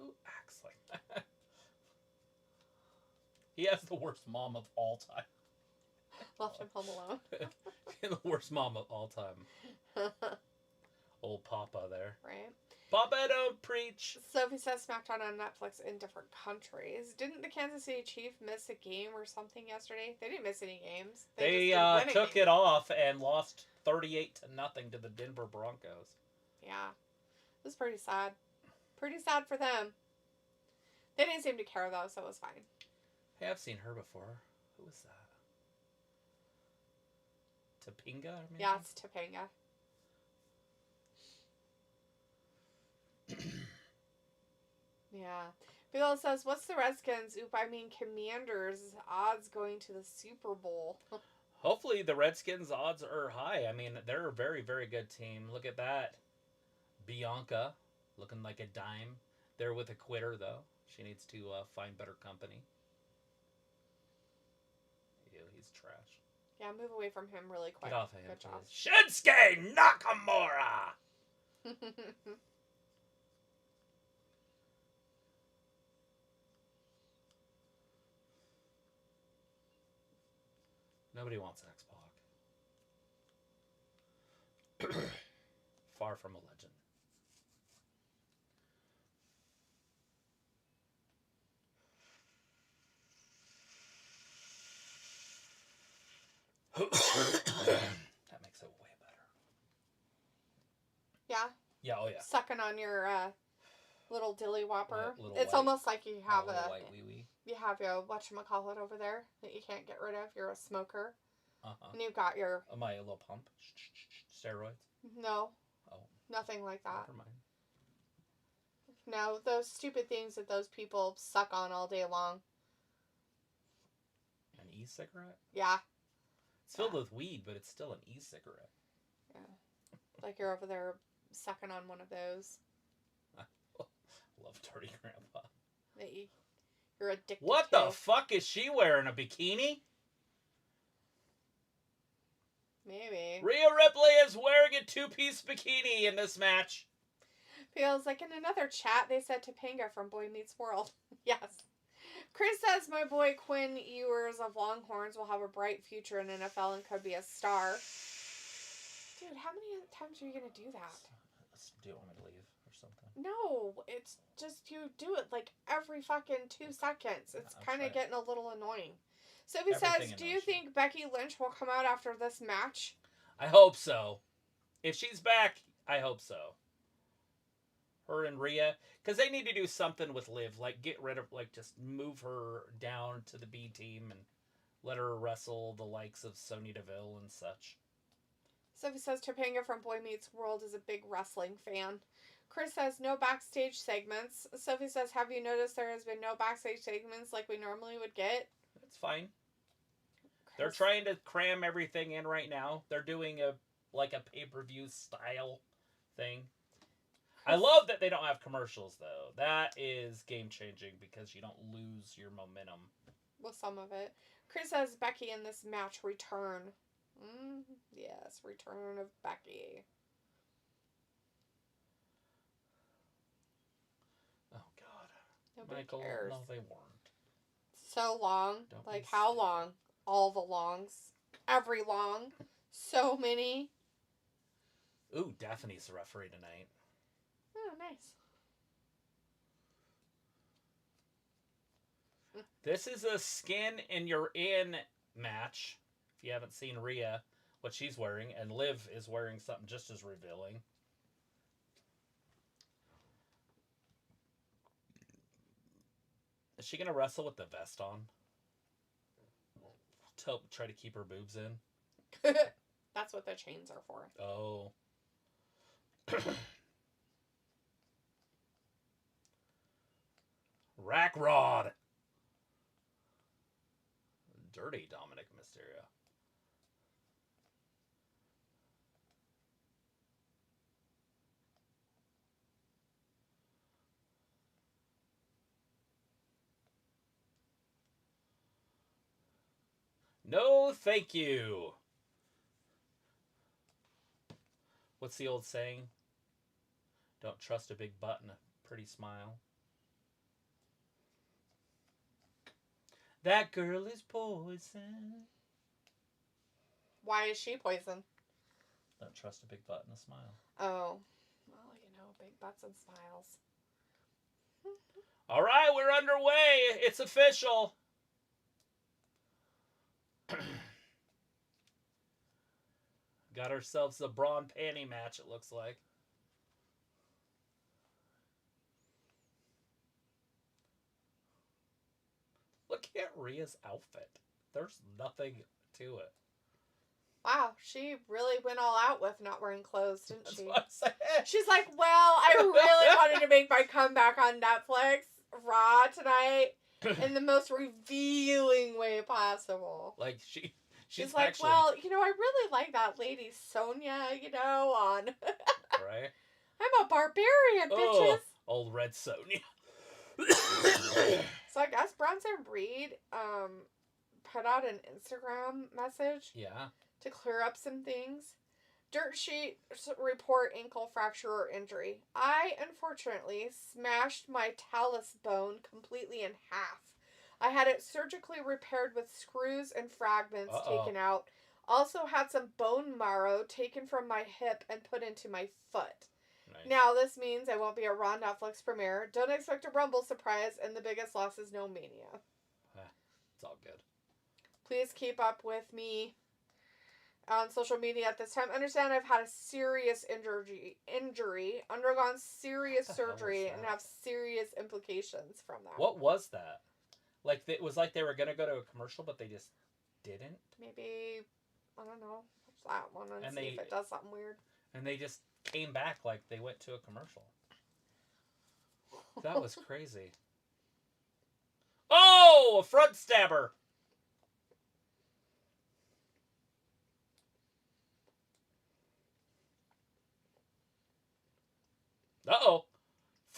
Who acts like that? He has the worst mom of all time. Left him home alone. The worst mom of all time. Old Papa there. Right. Papa don't preach. Sophie says SmackDown on Netflix in different countries. Didn't the Kansas City Chiefs miss a game or something yesterday? They didn't miss any games. They took it off and lost 38-0 to the Denver Broncos. Yeah. It was pretty sad. Pretty sad for them. They didn't seem to care, though, so it was fine. Hey, I've seen her before. Who was that? Topanga? Maybe? Yeah, it's Topanga. Yeah. Bill says, what's the Redskins? Commanders odds going to the Super Bowl. Hopefully the Redskins odds are high. I mean, they're a very, very good team. Look at that. Bianca looking like a dime. They're with a quitter, though. She needs to find better company. Ew, he's trash. Yeah, move away from him really quick. Get off of him, Good job. Shinsuke Nakamura! Nobody wants X-Pac. Far from a legend. That makes it way better. Yeah? Yeah, oh yeah. Sucking on your little dilly whopper. Little it's white, almost like you have a white wee-wee. You have your whatchamacallit over there that you can't get rid of. You're a smoker. Uh-huh. And you've got your... My little pump. Steroids? No. Oh. Nothing like that. Never mind. No, those stupid things that those people suck on all day long. An e-cigarette? Yeah. It's filled with weed, but it's still an e-cigarette. Yeah. Like you're over there sucking on one of those. Love Dirty Grandpa. That you're addicted What to. the fuck is she wearing? A bikini? Maybe. Rhea Ripley is wearing a two-piece bikini in this match. Feels like in another chat they said Topanga from Boy Meets World. Yes. Chris says my boy Quinn Ewers of Longhorns will have a bright future in NFL and could be a star. Dude, how many times are you going to do that? Do you want me to leave or something? No, it's just you do it like every fucking 2 seconds. It's kind of getting a little annoying. Sophie says, do you think Becky Lynch will come out after this match? I hope so. If she's back, I hope so. Her and Rhea, because they need to do something with Liv, like get rid of, like just move her down to the B team and let her wrestle the likes of Sonya Deville and such. Sophie says Topanga from Boy Meets World is a big wrestling fan. Chris says no backstage segments. Sophie says, have you noticed there has been no backstage segments like we normally would get? That's fine. They're trying to cram everything in right now. They're doing a pay-per-view style thing. I love that they don't have commercials, though. That is game-changing because you don't lose your momentum. Well, some of it. Chris says Becky in this match return. Yes, return of Becky. Oh, God. Nobody Michael, cares. no, they weren't. So long. Don't like, how long? All the longs. Every long. So many. Ooh, Daphne's the referee tonight. Oh, nice. This is a skin and you're in match. If you haven't seen Rhea, what she's wearing, and Liv is wearing something just as revealing. Is she going to wrestle with the vest on? To try to keep her boobs in? That's what the chains are for. Oh. Rack Rod. Dirty Dominik Mysterio. No, thank you. What's the old saying? Don't trust a big butt and a pretty smile. That girl is poison. Why is she poison? Don't trust a big butt and a smile. Oh. Well, you know, big butts and smiles. All right, we're underway. It's official. Got ourselves a bra and panty match, it looks like. Look at Rhea's outfit. There's nothing to it. Wow, she really went all out with not wearing clothes, didn't she? That's what I'm saying. She's like, well, I really wanted to make my comeback on Netflix, Raw tonight, in the most revealing way possible. Like, she's like, actually... well, you know, I really like that lady Sonya, you know, on... Right? I'm a barbarian, bitches! Old Red Sonya. So I guess Bronson Reed put out an Instagram message to clear up some things. Dirt sheets report ankle fracture or injury. I, unfortunately, smashed my talus bone completely in half. I had it surgically repaired with screws and fragments taken out. Also had some bone marrow taken from my hip and put into my foot. Nice. Now, this means I won't be a Raw Netflix premiere. Don't expect a Rumble surprise, and the biggest loss is no Mania. It's all good. Please keep up with me on social media at this time. Understand I've had a serious injury, undergone serious surgery, and have serious implications from that. What was that? Like, it was like they were going to go to a commercial, but they just didn't? Maybe, I don't know, watch that one and see if it does something weird. And they just came back like they went to a commercial. That was crazy. Oh, a front stabber.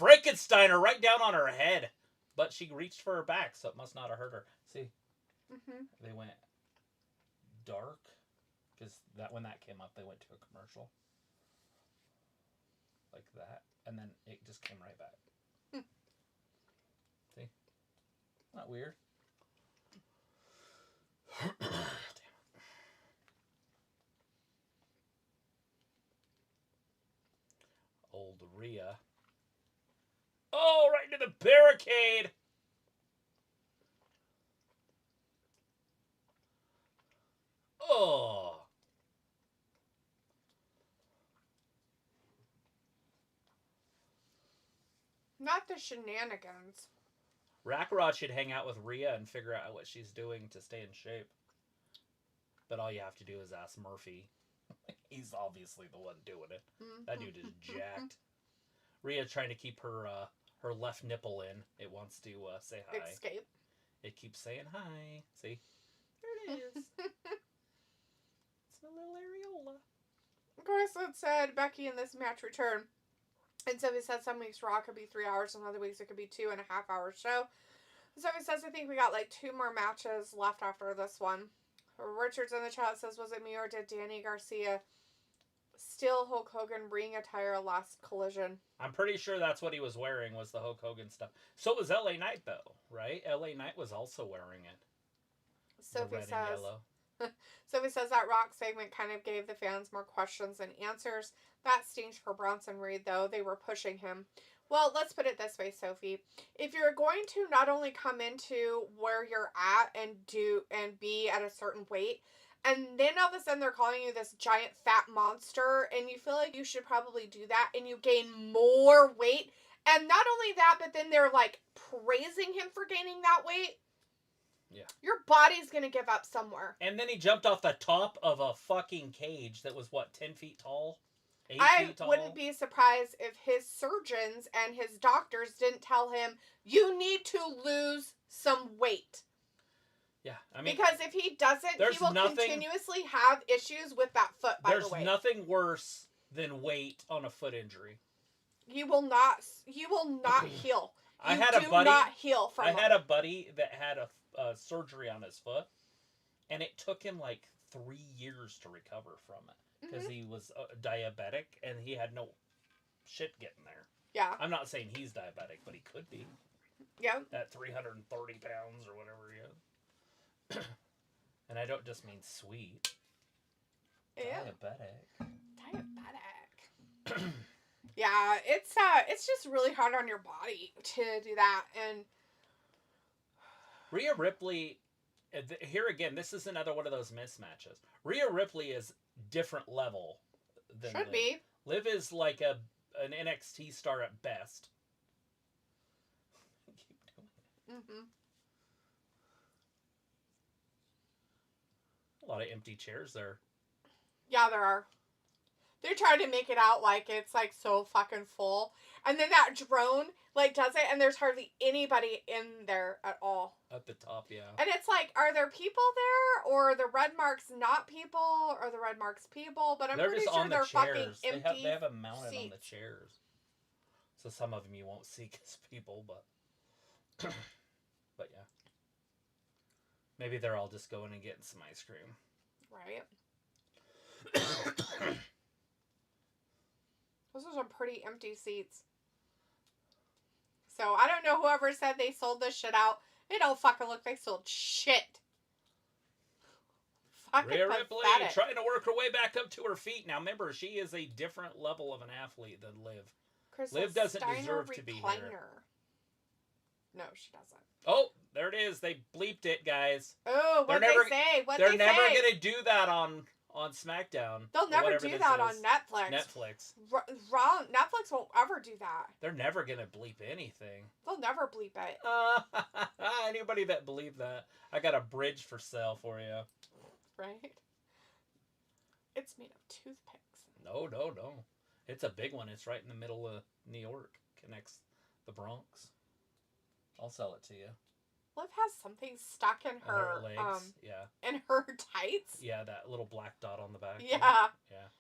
Frankensteiner right down on her head. But she reached for her back, so it must not have hurt her. See? Mm-hmm. They went dark. Because when that came up, they went to a commercial. Like that. And then it just came right back. See? Not weird. Damn it. Old Rhea. Oh, right into the barricade! Oh! Not the shenanigans. Rackrod should hang out with Rhea and figure out what she's doing to stay in shape. But all you have to do is ask Murphy. He's obviously the one doing it. That dude is jacked. Rhea trying to keep her her left nipple in. It wants to say hi. Escape. It keeps saying hi. See? There it is. It's a little areola. Of course, it said Becky in this match return. And so it said some weeks Raw could be 3 hours, and other weeks it could be 2.5 hour show. So it says I think we got like 2 more matches left after this one. Richards in the chat says, was it me or did Danny Garcia steal Hulk Hogan ring attire last Collision? I'm pretty sure that's what he was wearing, was the Hulk Hogan stuff. So was LA Knight, though, right? LA Knight was also wearing it. Sophie says that Rock segment kind of gave the fans more questions than answers. That stinks for Bronson Reed, though. They were pushing him. Well, let's put it this way, Sophie. If you're going to not only come into where you're at and be at a certain weight, and then all of a sudden they're calling you this giant fat monster, and you feel like you should probably do that, and you gain more weight, and not only that, but then they're like praising him for gaining that weight. Yeah. Your body's going to give up somewhere. And then he jumped off the top of a fucking cage that was, what, 10 feet tall? 8 feet tall? I wouldn't be surprised if his surgeons and his doctors didn't tell him, you need to lose some weight. Yeah, I mean... Because if he doesn't, he will continuously have issues with that foot, by the way. There's nothing worse than weight on a foot injury. You will not heal. I had a buddy that had a surgery on his foot, and it took him like 3 years to recover from it because he was diabetic and he had no shit getting there. Yeah. I'm not saying he's diabetic, but he could be. Yeah. At 330 pounds or whatever he is. And I don't just mean sweet. Yeah. Diabetic. Yeah, it's just really hard on your body to do that. And Rhea Ripley, here again, this is another one of those mismatches. Rhea Ripley is different level than Liv. Be. Liv is like an NXT star at best. Keep doing it. Mm-hmm. A lot of empty chairs there. Yeah, there are. They're trying to make it out like it's like so fucking full. And then that drone like does it and there's hardly anybody in there at all. At the top, yeah. And it's like, are there people there? Or are the red marks not people? Or the red marks people? But they're pretty sure they're fucking empty. They have them mounted seats on the chairs. So some of them you won't see because people, but... but yeah. Maybe they're all just going and getting some ice cream. Right. Those are some pretty empty seats. So, I don't know whoever said they sold this shit out. It don't fucking look like they sold shit. Fucking Rhea Ripley pathetic. trying to work her way back up to her feet. Now, remember, she is a different level of an athlete than Liv. Liv doesn't deserve to be here. No, she doesn't. Oh, there it is. They bleeped it, guys. Oh, what'd they say? They're never going to do that on SmackDown. They'll never do that on Netflix. Raw, Netflix won't ever do that. They're never going to bleep anything. They'll never bleep it. Anybody that believed that, I got a bridge for sale for you. Right? It's made of toothpicks. No. It's a big one. It's right in the middle of New York. Connects the Bronx. I'll sell it to you. Liv has something stuck in her legs. Yeah. In her tights. Yeah, that little black dot on the back. Yeah. Yeah.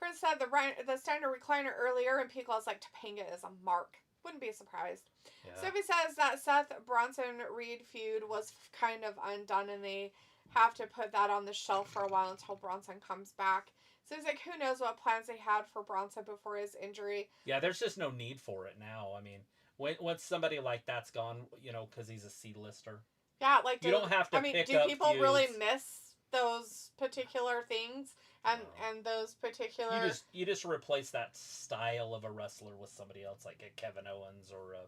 Chris said the standard recliner earlier, and Pico's like, Topanga is a mark. Wouldn't be surprised. Yeah. Sophie says that Seth Bronson-Reed feud was kind of undone, and they have to put that on the shelf for a while until Bronson comes back. So he's like, who knows what plans they had for Bronson before his injury. Yeah, there's just no need for it now. I mean, once somebody like that's gone, you know, because he's a C-lister. Yeah, like, you don't have to pick up do people feuds. really miss those particular things and those particular... You just replace that style of a wrestler with somebody else, like a Kevin Owens or a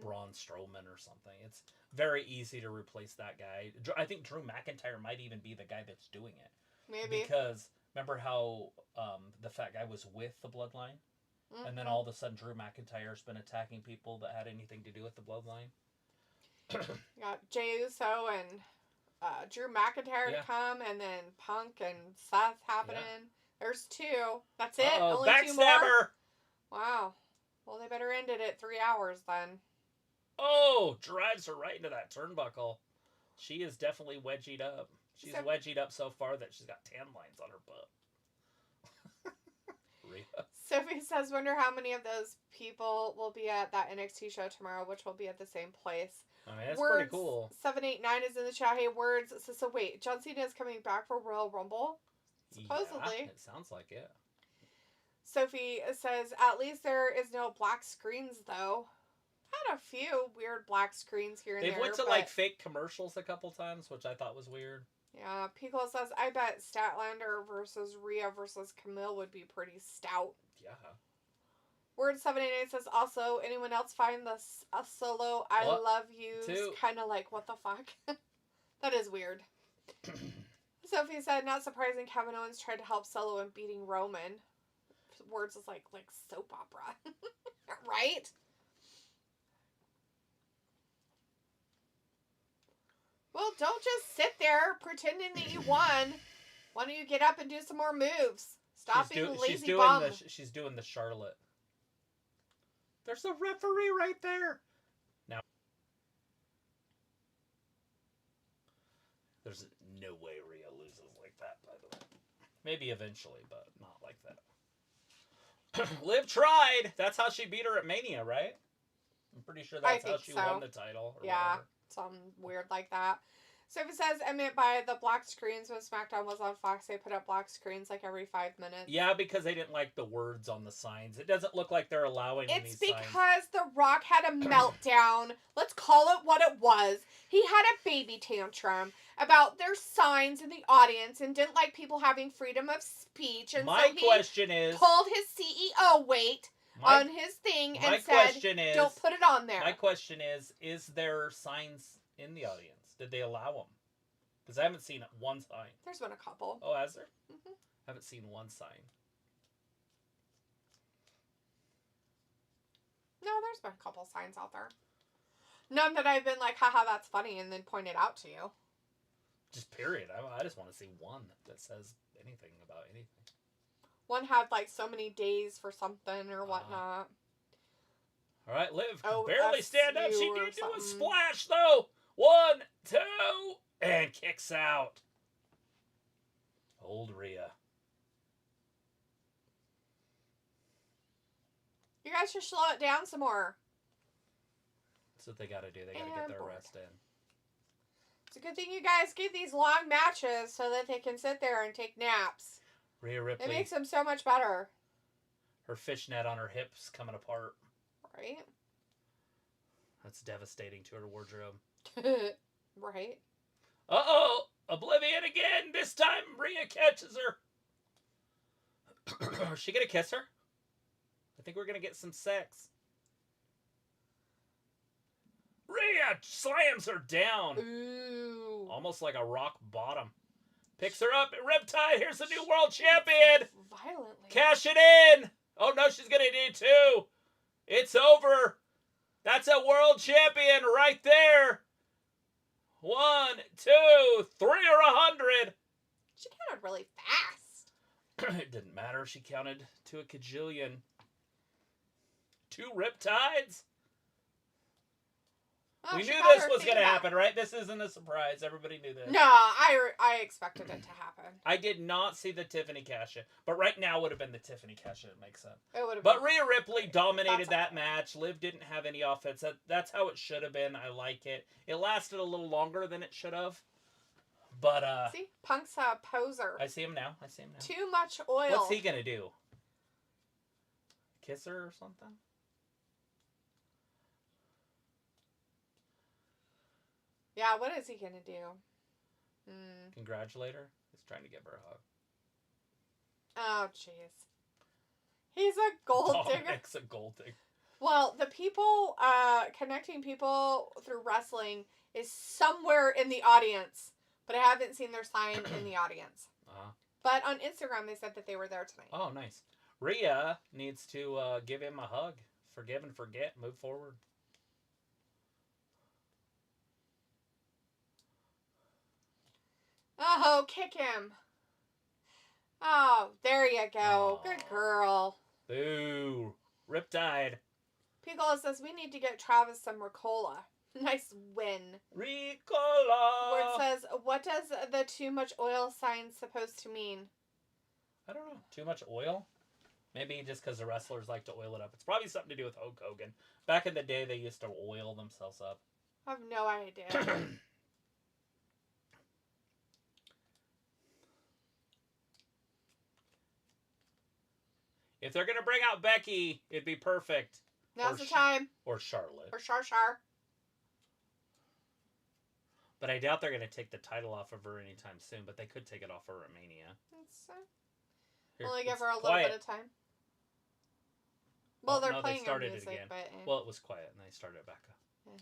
Braun Strowman or something. It's very easy to replace that guy. I think Drew McIntyre might even be the guy that's doing it. Maybe. Because remember how the fat guy was with the Bloodline? And then all of a sudden Drew McIntyre's been attacking people that had anything to do with the Bloodline? Got Jey Uso and Drew McIntyre to come, and then Punk and Seth happening. Yeah. There's 2. That's it. Only 2 more. Wow. Well, they better end it at 3 hours then. Oh, drives her right into that turnbuckle. She is definitely wedgied up. She's wedgied up so far that she's got tan lines on her butt. Rhea. Sophie says, wonder how many of those people will be at that NXT show tomorrow, which will be at the same place. I mean, that's pretty cool. 789 is in the chat. Hey, Words. So wait, John Cena is coming back for Royal Rumble? Supposedly. Yeah, it sounds like it. Sophie says, at least there is no black screens, though. Had a few weird black screens here and there. They went to, like, fake commercials a couple times, which I thought was weird. Yeah, Pico says, I bet Statlander versus Rhea versus Camille would be pretty stout. Yeah. Word 788 says, also, anyone else find this a solo I love you kind of like, what the fuck? That is weird. Sophie said, not surprising Kevin Owens tried to help Solo in beating Roman. Words is like soap opera. Right? Well, don't just sit there pretending that you won. Why don't you get up and do some more moves? Stop being a lazy bum. She's doing the Charlotte. There's a referee right there. Now, there's no way Rhea loses like that, by the way. Maybe eventually, but not like that. Liv tried. That's how she beat her at Mania, right? I'm pretty sure that's how she won the title. Or whatever. Something weird like that. Sophie says, I meant by the black screens when SmackDown was on Fox, they put up black screens like every 5 minutes. Yeah, because they didn't like the words on the signs. It doesn't look like they're allowing any signs. It's because The Rock had a meltdown. Let's call it what it was. He had a baby tantrum about their signs in the audience and didn't like people having freedom of speech. And my question is, pulled his CEO weight on his thing and said, don't put it on there. My question is there signs in the audience? Did they allow them? Because I haven't seen one sign. There's been a couple. Oh, has there? Mm-hmm. Haven't seen one sign. No, there's been a couple signs out there. None that I've been like, haha, that's funny, and then pointed out to you. Just period. I just want to see one that says anything about anything. One had like so many days for something or whatnot. All right, Liv can barely stand up. She did do a splash, though. 1, 2, and kicks out. Old Rhea. You guys should slow it down some more. That's what they got to do. They got to get their rest in. It's a good thing you guys get these long matches so that they can sit there and take naps. Rhea Ripley. It makes them so much better. Her fishnet on her hips coming apart. Right? That's devastating to her wardrobe. Right? Uh-oh! Oblivion again! This time Rhea catches her. Is she gonna kiss her? I think we're gonna get some sex. Rhea slams her down. Ooh. Almost like a rock bottom. Picks her up. Riptide, here's the new world champion. Violently. Cash it in. Oh, no, she's going to do 2. It's over. That's a world champion right there. 1, 2, 3 or 100. She counted really fast. It didn't matter. She counted to a cajillion. 2 Riptides. Oh, we she knew got this her was going to thing back. happen, right? This isn't a surprise. Everybody knew this. No, I expected it to happen. I did not see the Tiffany cash-in, but right now would have been the Tiffany cash-in. It makes sense. It would have But been. Rhea Ripley dominated That's that match. Liv didn't have any offense. That's how it should have been. I like it. It lasted a little longer than it should have. But, See? Punk's a poser. I see him now. Too much oil. What's he going to do? Kiss her or something? Yeah, what is he going to do? Congratulate her? He's trying to give her a hug. Oh, jeez. He's a gold digger. Dominik's a gold digger. Well, the people, connecting people through wrestling is somewhere in the audience, but I haven't seen their sign in the audience. But on Instagram, they said that they were there tonight. Oh, nice. Rhea needs to give him a hug. Forgive and forget. Move forward. Oh, kick him. Oh, there you go. Aww. Good girl. Boo. Riptide. Piccolo says we need to get Travis some Ricola. Nice win. Ricola. Where it says, what does the too much oil sign supposed to mean? I don't know. Too much oil? Maybe just because the wrestlers like to oil it up. It's probably something to do with Hulk Hogan. Back in the day, they used to oil themselves up. I have no idea. If they're going to bring out Becky, it'd be perfect. Now's the time. Or Charlotte. Or Char. But I doubt they're going to take the title off of her anytime soon. But they could take it off her at Mania. Only give her a little bit of time. Well, they're playing her music, it again. but... Well, it was quiet, and they started it back up. Yeah.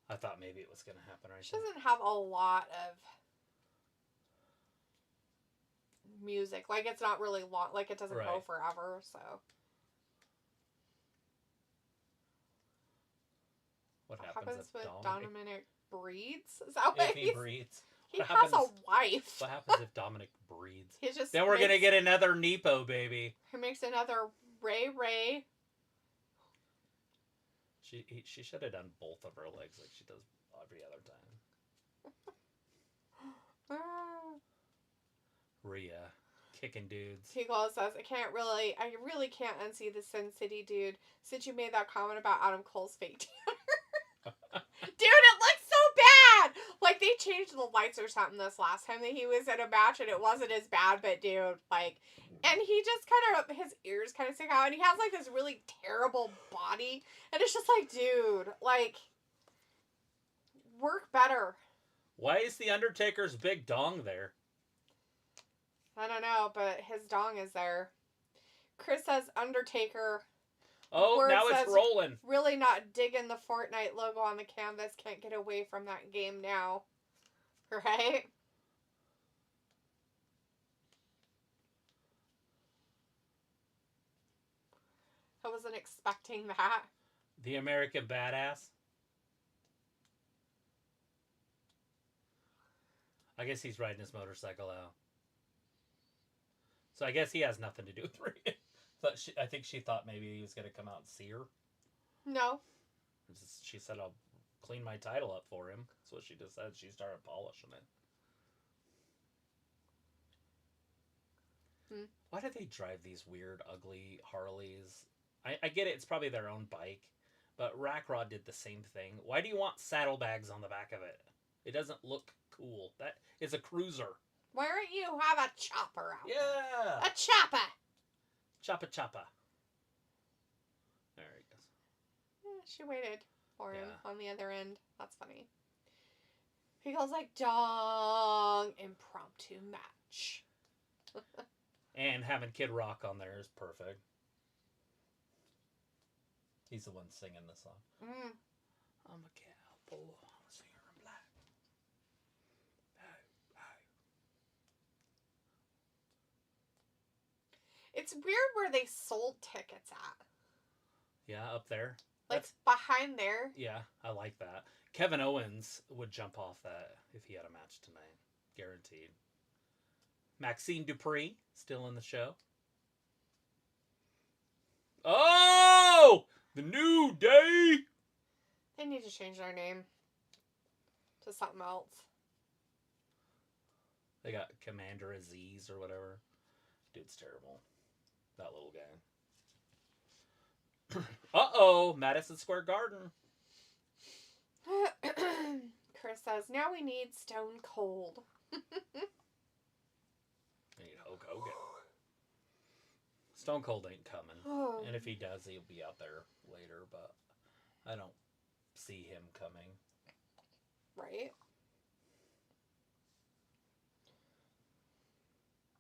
I thought maybe it was going to happen right She there. doesn't have a lot of music. Like, it's not really long. Like, it doesn't go forever, so... What happens with Dominik breeds? Is that what he breeds? He has a wife. What happens if Dominik breeds? Then we're going to get another Nepo, baby. He makes another Ray. She should have done both of her legs like she does every other time. Rhea. Kicking dudes. Piccolo says, I really can't unsee the Sin City dude since you made that comment about Adam Cole's fake tanner. Dude, it looks so bad! Like, they changed the lights or something this last time that he was in a match and it wasn't as bad, but dude, like, and he just kind of, his ears kind of stick out and he has, like, this really terrible body. And it's just like, dude, like, work better. Why is the Undertaker's big dong there? I don't know, but his dong is there. Chris says Undertaker. Oh, now it's rolling. Really not digging the Fortnite logo on the canvas. Can't get away from that game now. Right? I wasn't expecting that. The American Badass. I guess he's riding his motorcycle out. So I guess he has nothing to do with Rhea. But I think she thought maybe he was going to come out and see her. No. She said, I'll clean my title up for him. That's what she just said. She started polishing it. Why do they drive these weird, ugly Harleys? I get it. It's probably their own bike. But Rackrod did the same thing. Why do you want saddlebags on the back of it? It doesn't look cool. That is a cruiser. Why don't you have a chopper out there? A chopper! Choppa. There he goes. Yeah, she waited for him on the other end. That's funny. He goes like, dong, impromptu match. And having Kid Rock on there is perfect. He's the one singing the song. I'm a cowboy. I'm a singer in black. It's weird where they sold tickets at. Yeah, up there. Like, behind there. Yeah, I like that. Kevin Owens would jump off that if he had a match tonight. Guaranteed. Maxine Dupree, still in the show. Oh! The New Day! They need to change their name. to something else. They got Commander Aziz or whatever. Dude's terrible. That little guy. Uh-oh! Madison Square Garden. Chris says, now we need Stone Cold. We need Hulk Hogan. Stone Cold ain't coming. Oh. And if he does, he'll be out there later, but I don't see him coming. Right?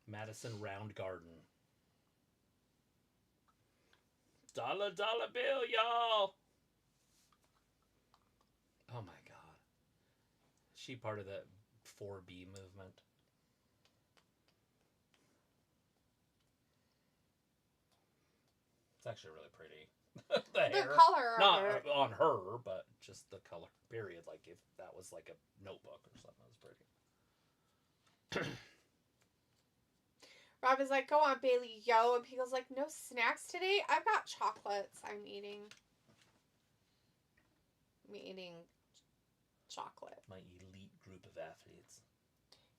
Madison Round Garden. Dollar bill, y'all! Oh my god. Is she part of that 4B movement? It's actually really pretty. The color not of it. on her, but just the color. Period. Like if that was like a notebook or something, that was pretty. Rob is like, go on, Bailey, yo. And Pico's like, no snacks today? I've got chocolates. I'm eating chocolate. My elite group of athletes.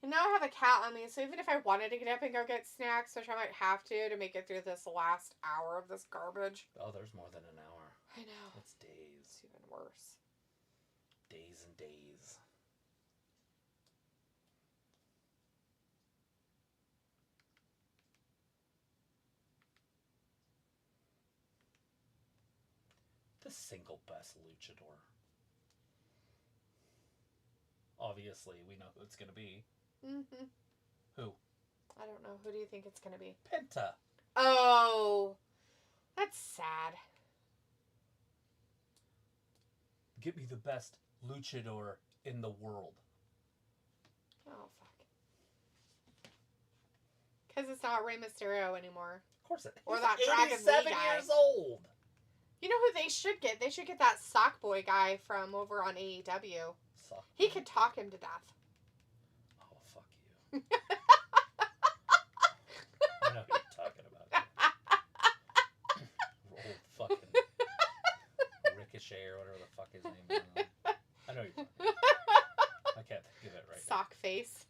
And now I have a cat on me, so even if I wanted to get up and go get snacks, which I might have to make it through this last hour of this garbage. Oh, there's more than an hour. I know. It's days. It's even worse. Days and days. The single best luchador. Obviously, we know who it's going to be. Mm-hmm. Who? I don't know. Who do you think it's going to be? Penta. Oh, that's sad. Get me the best luchador in the world. Oh, fuck. Because it's not Rey Mysterio anymore. Of course it is. Or He's that Dragon Lee 87 guy. years old. You know who they should get? They should get that sock boy guy from over on AEW. He could talk him to death. Oh, fuck you. I know who you're talking about. Old fucking Ricochet or whatever the fuck his name is. I know who you're talking about. I can't think of it right Sock face.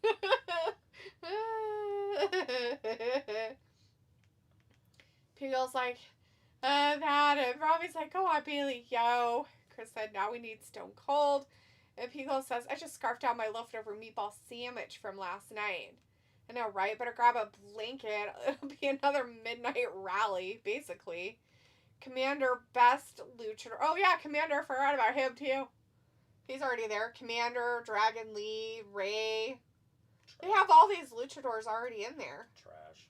Pigel's like, that. And Robbie's like, go on, Bailey, yo. Chris said, now we need Stone Cold. And Pigel says, I just scarfed down my leftover meatball sandwich from last night. I know, right? Better grab a blanket. It'll be another midnight rally, basically. Commander, best luchador. Oh, yeah, Commander. Forgot about him, too. He's already there. Commander, Dragon Lee, Rey. They have all these luchadors already in there. Trash.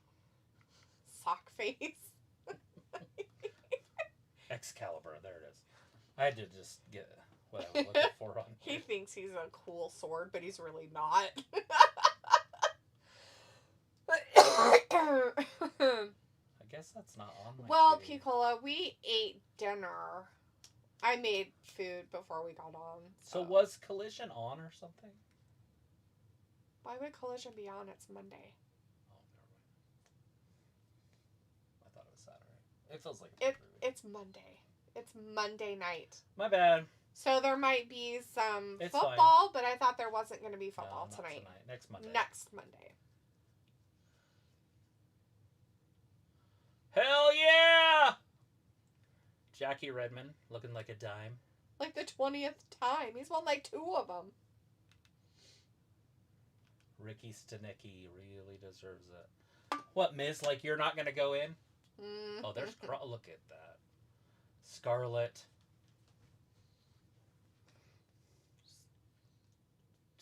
Sock face. Excalibur. There it is. I had to just get what I was looking for on He here. thinks he's a cool sword, but he's really not. I guess that's not on my Well, TV. Piccola, we ate dinner. I made food before we got on. So was Collision on or something? Why would Collision be on? It's Monday. Oh, never mind. I thought it was Saturday. It feels like It's Monday. It's Monday night. My bad. So there might be some It's football, but I thought there wasn't going to be football No, not tonight. Next Monday. Next Monday. Hell yeah! Jackie Redmond looking like a dime. Like the 20th time. He's won like 2 of them. Ricky Stanicki really deserves it. What, Miz? Like you're not gonna go in? Mm. Oh, there's look at that. Scarlett.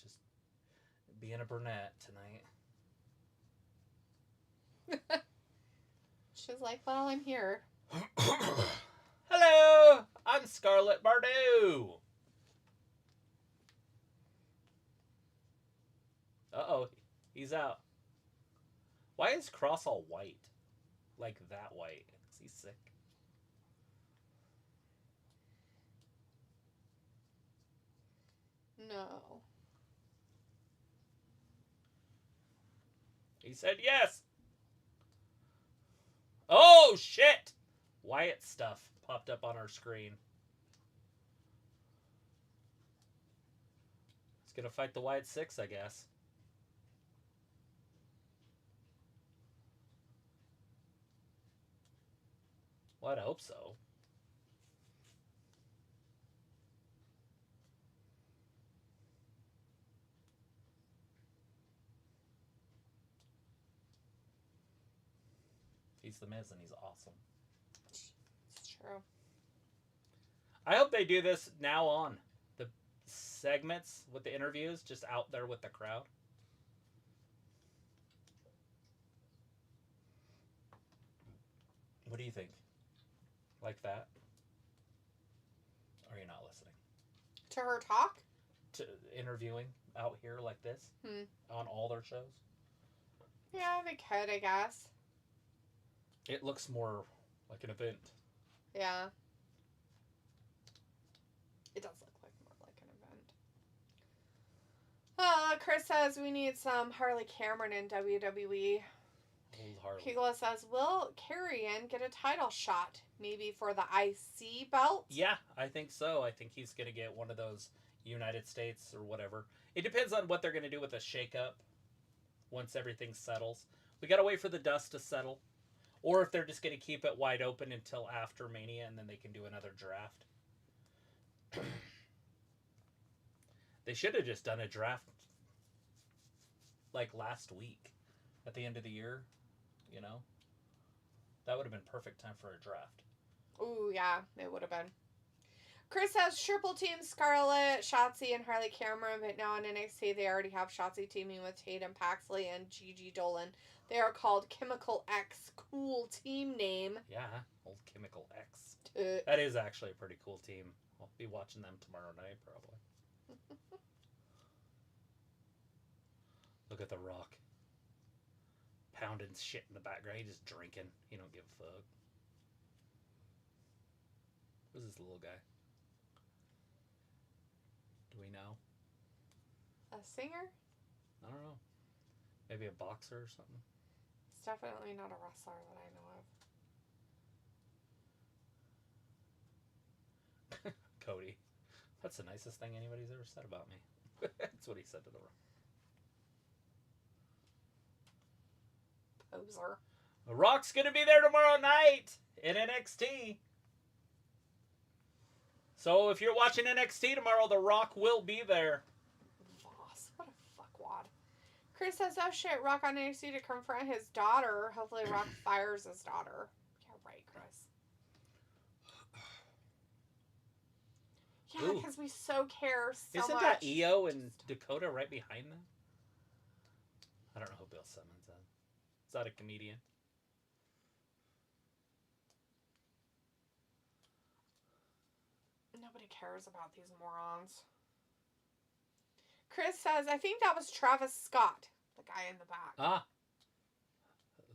Just being a brunette tonight. She's like, well, I'm here. Hello, I'm Scarlett Bardot. Uh-oh, he's out. Why is Cross all white? Like that white? Is he sick? No. He said yes. Oh, shit! Wyatt stuff popped up on our screen. It's gonna fight the Wyatt Six, I guess. Well, I'd hope so. He's the Miz and he's awesome. It's true. I hope they do this now on. The segments with the interviews, just out there with the crowd. What do you think? Like that? Or are you not listening? To her talk? To interviewing out here like this? On all their shows? Yeah, they could, I guess. It looks more like an event. Yeah. It does look like more like an event. Chris says we need some Harley Cameron in WWE. Old Harley. Pigla says, will Karrion get a title shot? Maybe for the IC belt? Yeah, I think so. I think he's going to get one of those United States or whatever. It depends on what they're going to do with the shakeup once everything settles. We got to wait for the dust to settle. Or if they're just going to keep it wide open until after Mania and then they can do another draft. They should have just done a draft like last week at the end of the year, you know? That would have been perfect time for a draft. Ooh, yeah, it would have been. Chris has triple team Scarlett, Shotzi, and Harley Cameron, but now in NXT they already have Shotzi teaming with Tatum Paxley and Gigi Dolan. They are called Chemical X. Cool team name. Yeah, old Chemical X. That is actually a pretty cool team. I'll be watching them tomorrow night, probably. Look at The Rock. Pounding shit in the background. He's just drinking. He don't give a fuck. Who's this little guy? Do we know? A singer? I don't know. Maybe a boxer or something? It's definitely not a wrestler that I know of. Cody. That's the nicest thing anybody's ever said about me. That's what he said to The Rock. Poser. The Rock's gonna be there tomorrow night in NXT. So if you're watching NXT tomorrow, The Rock will be there. Voss, what a fuckwad. Chris says, oh shit, Rock on NXT to confront his daughter. Hopefully Rock fires his daughter. Yeah, right, Chris. Yeah, because we so care so Isn't much. that Io and Dakota right behind them? I don't know who Bill Simmons is. Is that a comedian? Nobody cares about these morons. Chris says, I think that was Travis Scott, the guy in the back. Ah.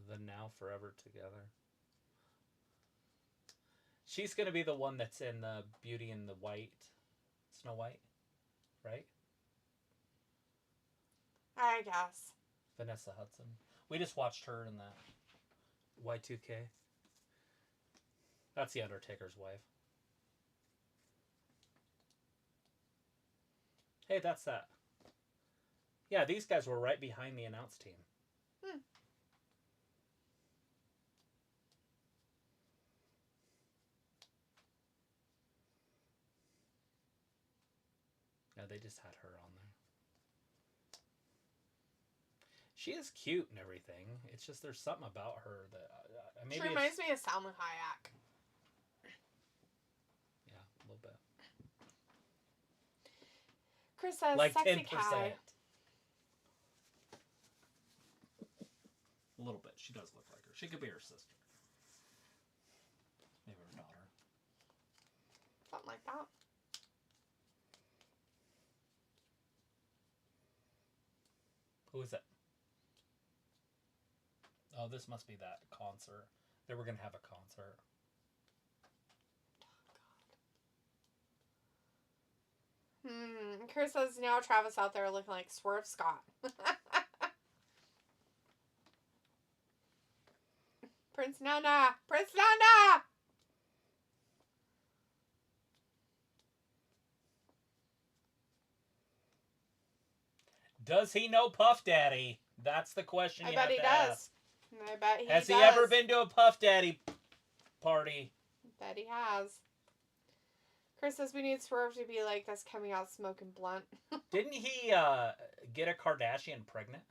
The Now Forever Together. She's going to be the one that's in the Beauty and the White. Snow White, right? I guess. Vanessa Hudson. We just watched her in that Y2K. That's the Undertaker's wife. Hey, that's that. Yeah, these guys were right behind the announce team. Yeah, they just had her on there. She is cute and everything. It's just there's something about her that maybe she reminds me of Salma Hayek. Yeah, a little bit. Chris says, like sexy 10%. Kai. A little bit. She does look like her. She could be her sister. Maybe her daughter. Something like that. Who is it? Oh, this must be that concert. They were going to have a concert. Chris says, now Travis out there looking like Swerve Scott. Prince Nana! Prince Nana! Does he know Puff Daddy? That's the question I you bet have he to does. ask. I bet he Has does. he ever been to a Puff Daddy party? Bet he has. Chris says we need Swerve to be like us coming out smoking blunt. Didn't he get a Kardashian pregnant?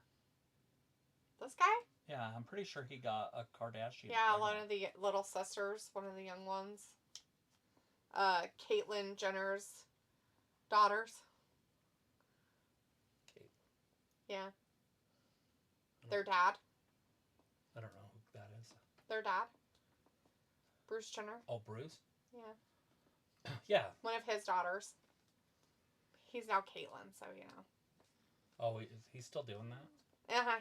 This guy? Yeah, I'm pretty sure he got a Kardashian Yeah, pregnant. one of the little sisters, one of the young ones. Caitlyn Jenner's daughters. Kate. Yeah. Their dad. I don't know who that is. Their dad. Bruce Jenner. Oh, Bruce? Yeah. Yeah. One of his daughters. He's now Caitlyn, so you know. Oh, he's still doing that?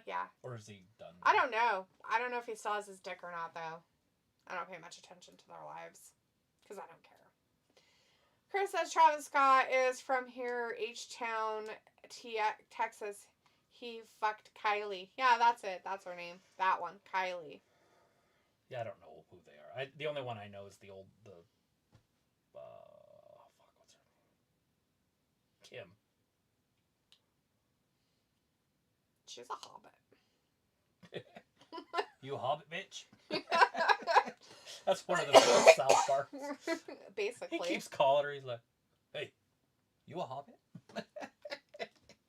Yeah. Or is he done? I don't know. I don't know if he still has his dick or not, though. I don't pay much attention to their lives. Because I don't care. Chris says Travis Scott is from here, H-Town, Texas. He fucked Kylie. Yeah, that's it. That's her name. That one. Kylie. Yeah, I don't know who they are. The only one I know is what's her name? Kim. She's a hobbit. You hobbit bitch? That's one of the South Parks. Basically. He keeps calling her. He's like, hey, you a hobbit?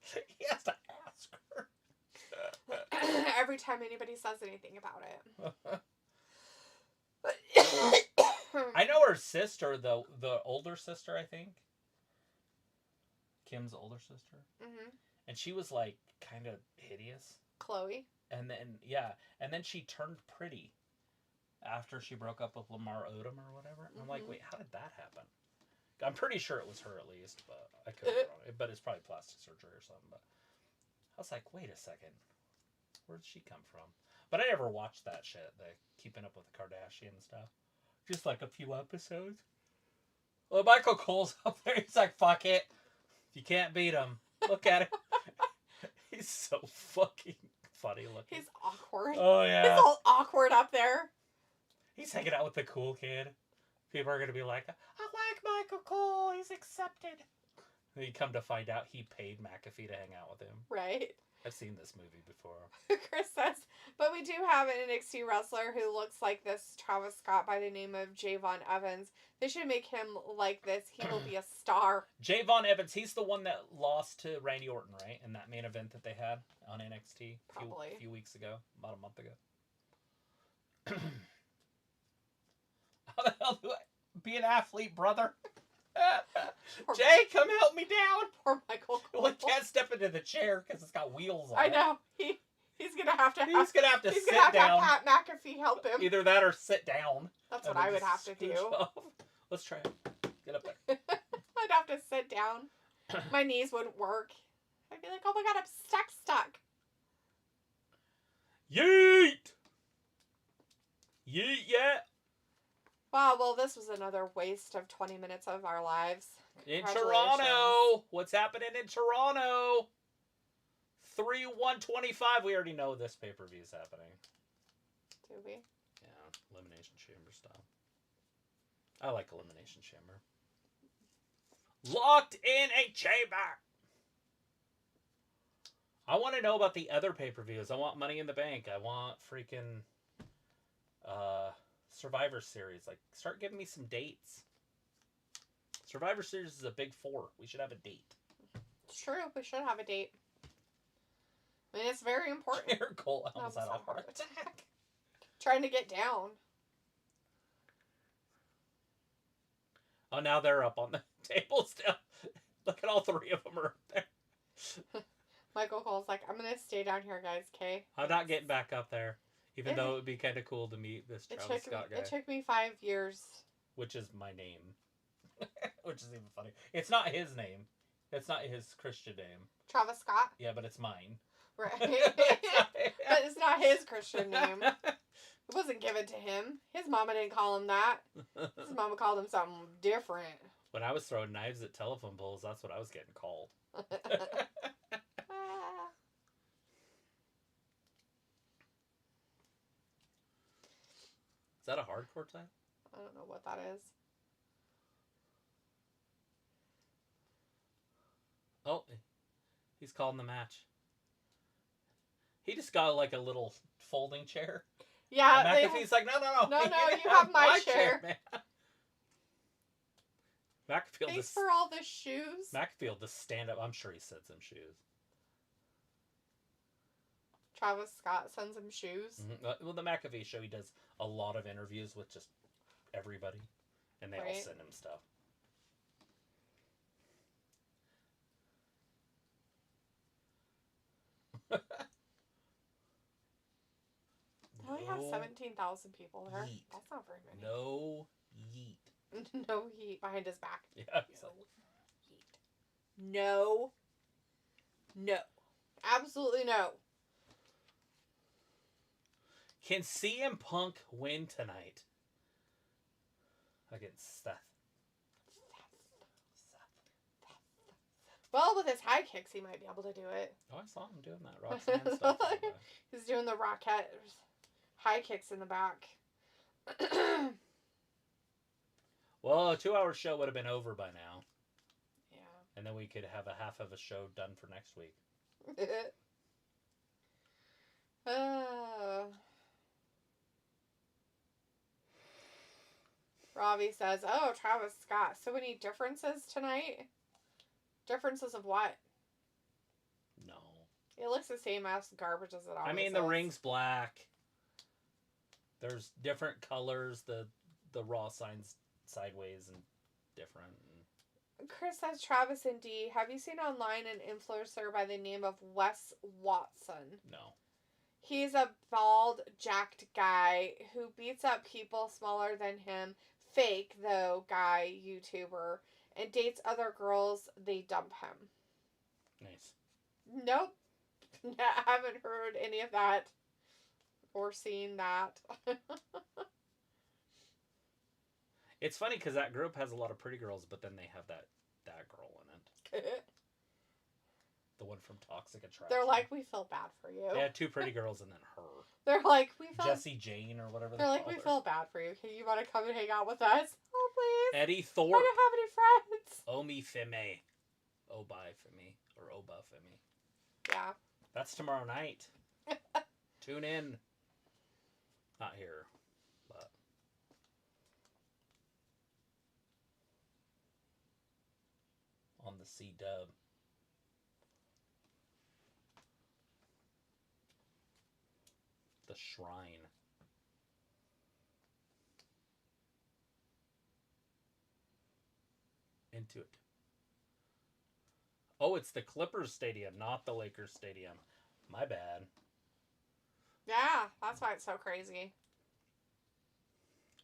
He has to ask her. Every time anybody says anything about it. I know her sister, the older sister, I think. Kim's older sister. Mm-hmm. And she was like kind of hideous. Chloe. And then she turned pretty after she broke up with Lamar Odom or whatever. And I'm like, wait, how did that happen? I'm pretty sure it was her at least, but I could be wrong. But it's probably plastic surgery or something. But I was like, wait a second, where did she come from? But I never watched that shit, the Keeping Up with the Kardashians stuff. Just like a few episodes. Well, Michael Cole's up there. He's like, fuck it. You can't beat him. Look at him. He's so fucking funny looking. He's awkward. Oh, yeah. He's all awkward up there. He's hanging out with the cool kid. People are going to be like, I like Michael Cole. He's accepted. And you come to find out he paid McAfee to hang out with him. Right. I've seen this movie before. Chris says, but we do have an NXT wrestler who looks like this Travis Scott by the name of Javon Evans. They should make him like this. He will be a star. Javon Evans, he's the one that lost to Randy Orton, right? In that main event that they had on NXT Probably. a few weeks ago, about a month ago. How the hell do I be an athlete, brother? Jay, come help me down. Poor Michael Cole. Well, he can't step into the chair because it's got wheels on I it. know. He's gonna have to. He's gonna have to he's sit gonna have down. to have Pat McAfee help him. Either that or sit down. That's what I would have to do. Off. Let's try it. Get up there. I'd have to sit down. My knees wouldn't work. I'd be like, oh my god, I'm stuck. Yeet! Yeet, yeah. Wow, well, this was another waste of 20 minutes of our lives. In Toronto. What's happening in Toronto? 3/1/25. We already know this pay-per-view is happening. Do we? Yeah, Elimination Chamber style. I like Elimination Chamber. Locked in a chamber. I want to know about the other pay-per-views. I want Money in the Bank. I want freaking Survivor Series. Like, start giving me some dates. Survivor Series is a big 4. We should have a date. It's true. We should have a date. I mean, it's very important. Jared Cole almost had a heart attack. Trying to get down. Oh, now they're up on the table still. Look at all 3 of them are up there. Michael Cole's like, I'm going to stay down here, guys, okay? I'm not getting back up there. Even though it would be kind of cool to meet this Travis Scott guy. It took me 5 years. Which is my name. Which is even funny. It's not his name. It's not his Christian name. Travis Scott? Yeah, but it's mine. Right. But it's not his Christian name. It wasn't given to him. His mama didn't call him that. His mama called him something different. When I was throwing knives at telephone poles, that's what I was getting called. Is that a hardcore time? I don't know what that is. Oh, he's calling the match. He just got like a little folding chair. Yeah. And McAfee's like, no. No, you have my chair. Man. McAfee Thanks for all the shoes. McAfee will just stand up. I'm sure he said some shoes. Travis Scott sends him shoes. Mm-hmm. Well, the McAfee show, he does a lot of interviews with just everybody. And they all send him stuff. They only have 17,000 people there. Yeet. That's not very many. No yeet. No heat behind his back. Yeah. No heat. No. No. Absolutely no. Can CM Punk win tonight? Against Seth. Well, with his high kicks, he might be able to do it. Oh, I saw him doing that Roxanne stuff. He's doing the rocket high kicks in the back. Well, a 2-hour show would have been over by now. Yeah. And then we could have a half of a show done for next week. Robbie says, oh, Travis Scott. So many differences tonight? Differences of what? No. It looks the same as garbage as it always I mean, is. the ring's black. There's different colors. The Raw sign's sideways and different. Chris says, Travis and D, have you seen online an influencer by the name of Wes Watson? No. He's a bald, jacked guy who beats up people smaller than him. Fake, though, guy, YouTuber. And dates other girls. They dump him. Nice. Nope. I haven't heard any of that. Or seen that. It's funny because that group has a lot of pretty girls, but then they have that girl in it. The one from Toxic Attraction. They're like, we feel bad for you. They had 2 pretty girls and then her. They're like, we feel... Jessie Jane or whatever They're like, we feel bad for you. You want to come and hang out with us? Oh, please. Eddie Thorpe. I don't have any friends. Omi Feme. Obai Feme. Or Oba Feme. Yeah. That's tomorrow night. Tune in. Not here, but... on the C-Dub. The Shrine. Into it. Oh, it's the Clippers Stadium, not the Lakers Stadium. My bad. Yeah, that's why it's so crazy.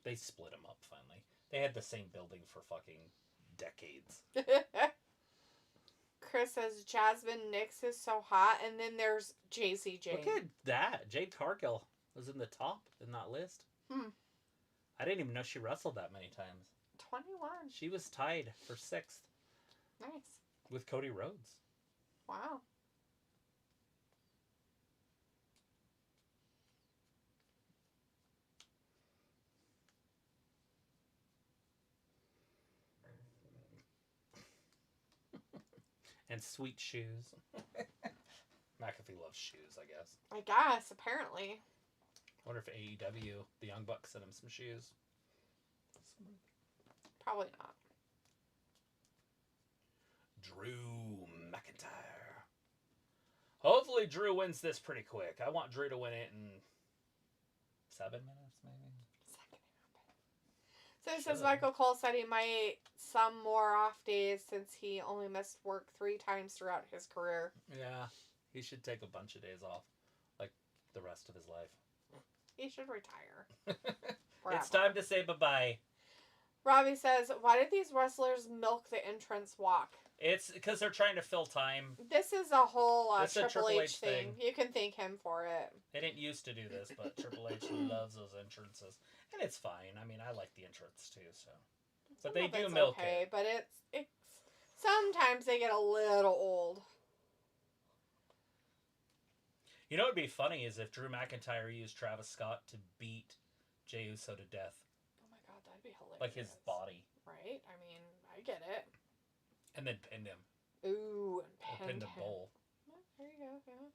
They split them up finally. They had the same building for fucking decades. Chris says Jasmine Nix is so hot, and then there's JC Jane. Look at that. Jade Cargill was in the top in that list. I didn't even know she wrestled that many times. 21. She was tied for 6th. Nice. With Cody Rhodes. Wow. And sweet shoes. McAfee loves shoes, I guess. I guess, apparently. I wonder if AEW, the Young Bucks, sent him some shoes. Probably not. Drew McIntyre. Hopefully Drew wins this pretty quick. I want Drew to win it in 7 minutes, maybe. So it says Michael Cole said he might some more off days since he only missed work 3 times throughout his career. Yeah, he should take a bunch of days off, like the rest of his life. He should retire. It's time to say bye-bye. Robbie says, why did these wrestlers milk the entrance walk? It's because they're trying to fill time. This is a whole Triple H thing. You can thank him for it. They didn't used to do this, but Triple H loves those entrances. And it's fine. I mean, I like the entrance too, so. But they do milk it. But it's sometimes they get a little old. You know what would be funny is if Drew McIntyre used Travis Scott to beat Jey Uso to death. Oh my god, that'd be hilarious. Like his body. Right? I mean, I get it. And then pinned him. Ooh, and pinned a him. bowl. Oh, there you go, yeah.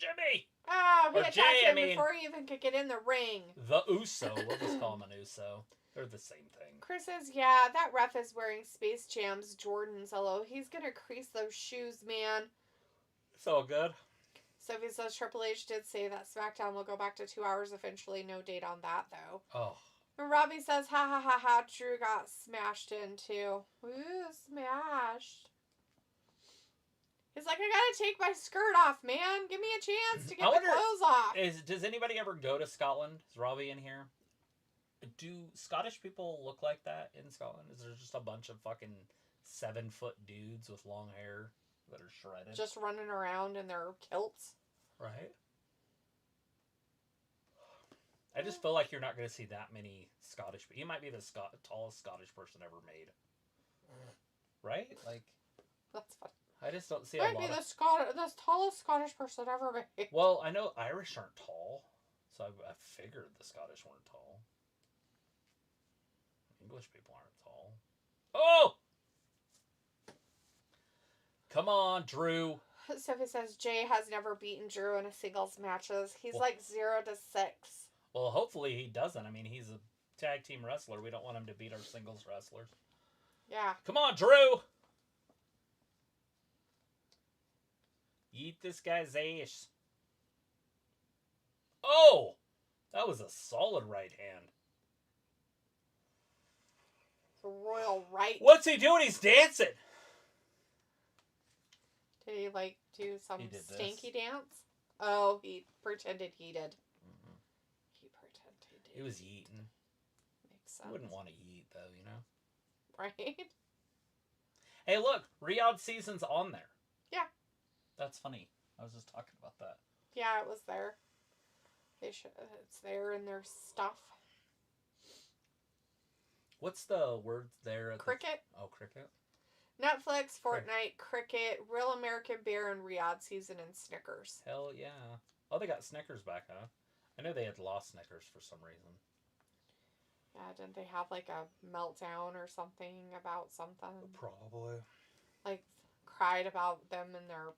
Jimmy! Oh, he Or attacked Jay, him before he even could get in the ring. The Uso. We'll just call him an Uso. They're the same thing. Chris says, yeah, that ref is wearing Space Jam's Jordans. Hello. He's going to crease those shoes, man. It's all good. Sophie says Triple H did say that SmackDown will go back to 2 hours eventually. No date on that, though. Oh. And Robbie says, ha ha ha ha, Drew got smashed into. Ooh, smashed. He's like, I gotta take my skirt off, man. Give me a chance to get my clothes off. Does anybody ever go to Scotland? Is Robbie in here? Do Scottish people look like that in Scotland? Is there just a bunch of fucking 7-foot dudes with long hair that are shredded? Just running around in their kilts. Right? I just feel like you're not going to see that many Scottish people. He might be the tallest Scottish person ever made. Right? Like... That's funny. I just don't see a lot of... Might be the tallest Scottish person ever made. Well, I know Irish aren't tall, so I figured the Scottish weren't tall. English people aren't tall. Oh! Come on, Drew. Sophie says Jay has never beaten Drew in a singles matches. He's like 0-6. Well, hopefully he doesn't. I mean, he's a tag team wrestler. We don't want him to beat our singles wrestlers. Yeah. Come on, Drew! Eat this guy's ass. Oh! That was a solid right hand. The royal right. What's he doing? He's dancing. Did he like do some stanky dance? Oh, he pretended he did. Mm-hmm. He pretended he did. He was eating. Makes sense. I wouldn't want to eat though, you know. Right. Hey, look, Riyadh season's on there. Yeah. That's funny. I was just talking about that. Yeah, it was there. It's there in their stuff. What's the word there? Cricket. Cricket. Netflix, Fortnite, Cricket, Real American Beer, and Riyadh season and Snickers. Hell yeah. Oh, they got Snickers back, huh? I know they had lost Snickers for some reason. Yeah, didn't they have like a meltdown or something about something? Probably. Like, cried about them and their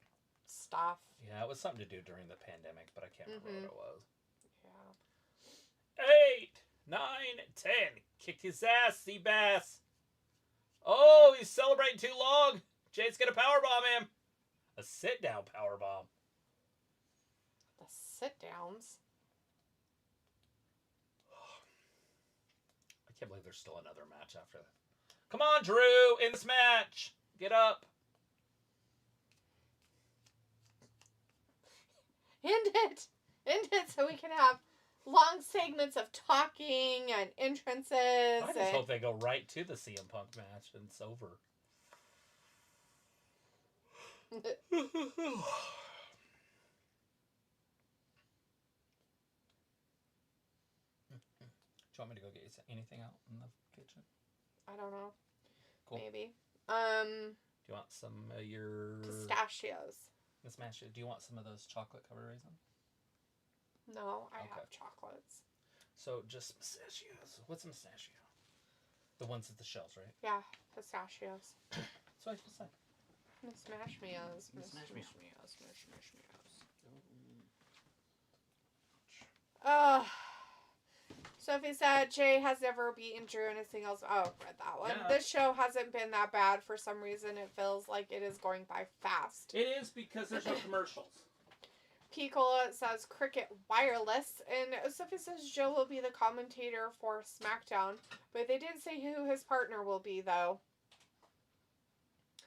stuff. Yeah, it was something to do during the pandemic, but I can't remember what it was. Yeah. 8, 9, 10. Kicked his ass, Seabass. Oh, he's celebrating too long. Jay's gonna powerbomb him. A sit-down powerbomb. The sit-downs? I can't believe there's still another match after that. Come on, Drew, in this match. Get up. End it so we can have long segments of talking and entrances. I just hope they go right to the CM Punk match and it's over. Do you want me to go get you anything out in the kitchen? I don't know. Cool. Maybe. Do you want some of your... Pistachios. Do you want some of those chocolate covered raisins? No, I have chocolates. So just pistachios. What's a pistachio? The ones with the shells, right? Yeah, pistachios. So I just said. Smashmios. Sophie said Jay has never beaten Drew in a singles. Oh, I've read that one. Yeah. This show hasn't been that bad for some reason. It feels like it is going by fast. It is because there's no commercials. Picola says Cricket Wireless, and Sophie says Joe will be the commentator for SmackDown, but they didn't say who his partner will be, though.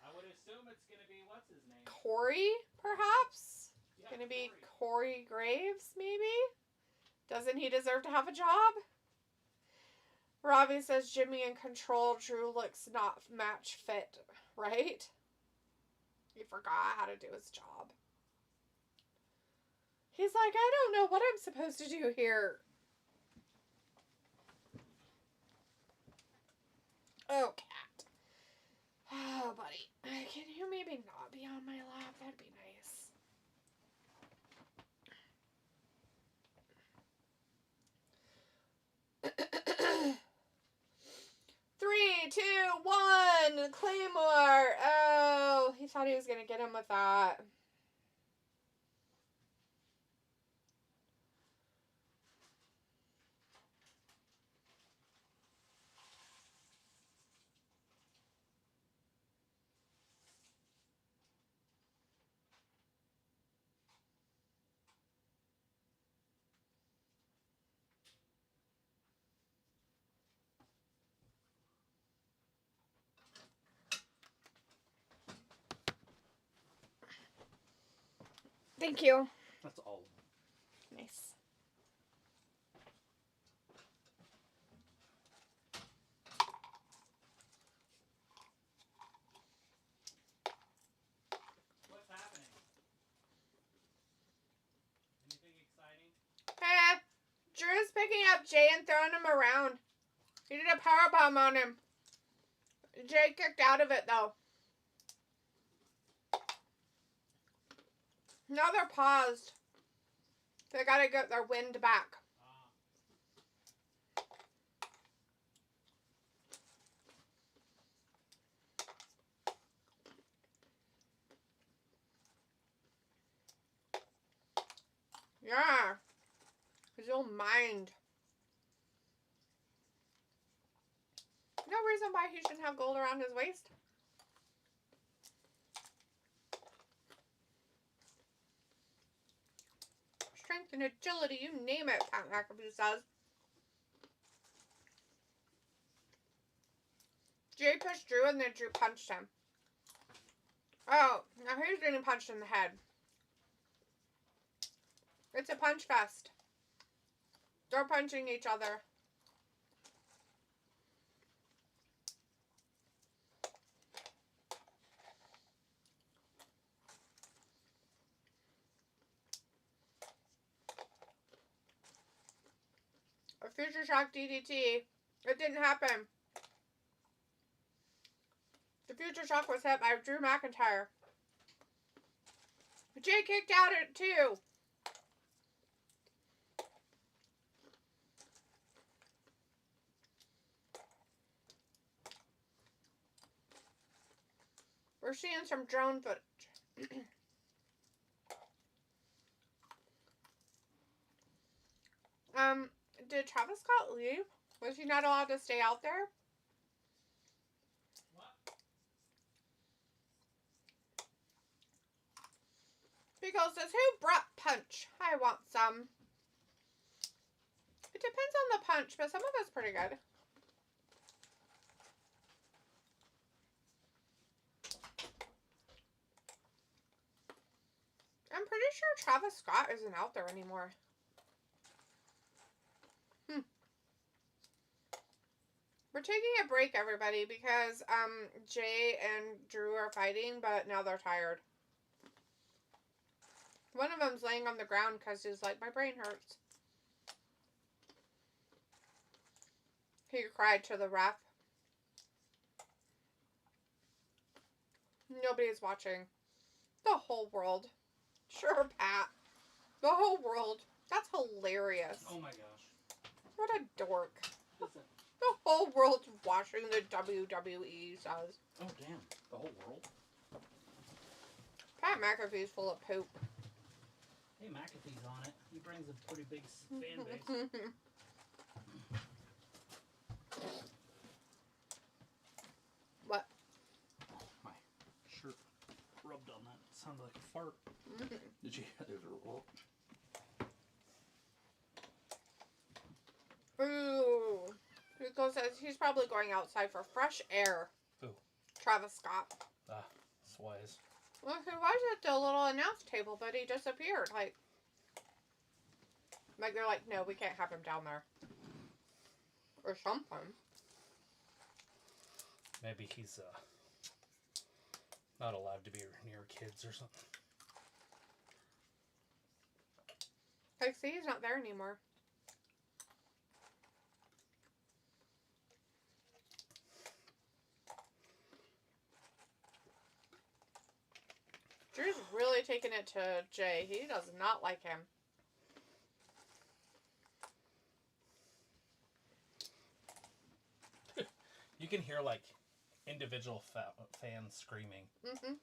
I would assume it's going to be, what's his name? Corey, perhaps? Yeah, going to be Corey Graves, maybe? Doesn't he deserve to have a job? Robbie says Jimmy in control. Drew looks not match fit, right? He forgot how to do his job. He's like, I don't know what I'm supposed to do here. Oh, cat. Oh, buddy. Can you maybe not be on my lap? That'd be nice. Three, 2, 1. Claymore. Oh, he thought he was going to get him with that. Thank you. That's all. Nice. What's happening? Anything exciting? Hey, Drew's picking up Jay and throwing him around. He did a powerbomb on him. Jay kicked out of it, though. Now they're paused. They gotta get their wind back. Yeah. His own mind. No reason why he shouldn't have gold around his waist. Strength and agility, you name it, Pat McAfee says. Jay pushed Drew and then Drew punched him. Oh, now he's getting punched in the head. It's a punch fest. They're punching each other. A Future Shock DDT. It didn't happen. The Future Shock was hit by Drew McIntyre. Jay kicked out at 2. We're seeing some drone footage. Did Travis Scott leave? Was he not allowed to stay out there? What? Pickle says, who brought punch? I want some. It depends on the punch, but some of it's pretty good. I'm pretty sure Travis Scott isn't out there anymore. We're taking a break, everybody, because Jay and Drew are fighting, but now they're tired. One of them's laying on the ground because he's like, my brain hurts. He cried to the ref. Nobody's watching. The whole world. Sure, Pat. The whole world. That's hilarious. Oh my gosh. What a dork. Listen. The whole world's watching the WWE, says. Oh, damn. The whole world? Pat McAfee's full of poop. Hey, McAfee's on it. He brings a pretty big fan base. What? Oh, my shirt rubbed on that. It sounded like a fart. Did you? There's a roll. Ooh. Rico says he's probably going outside for fresh air. Who? Travis Scott. Ah, that's wise. Well, he was at the little announce table, but he disappeared. Like they're like, no, we can't have him down there. Or something. Maybe he's not allowed to be near kids or something. Like, see, he's not there anymore. Drew's really taking it to Jay. He does not like him. You can hear, like, individual fans screaming. Mm-hmm.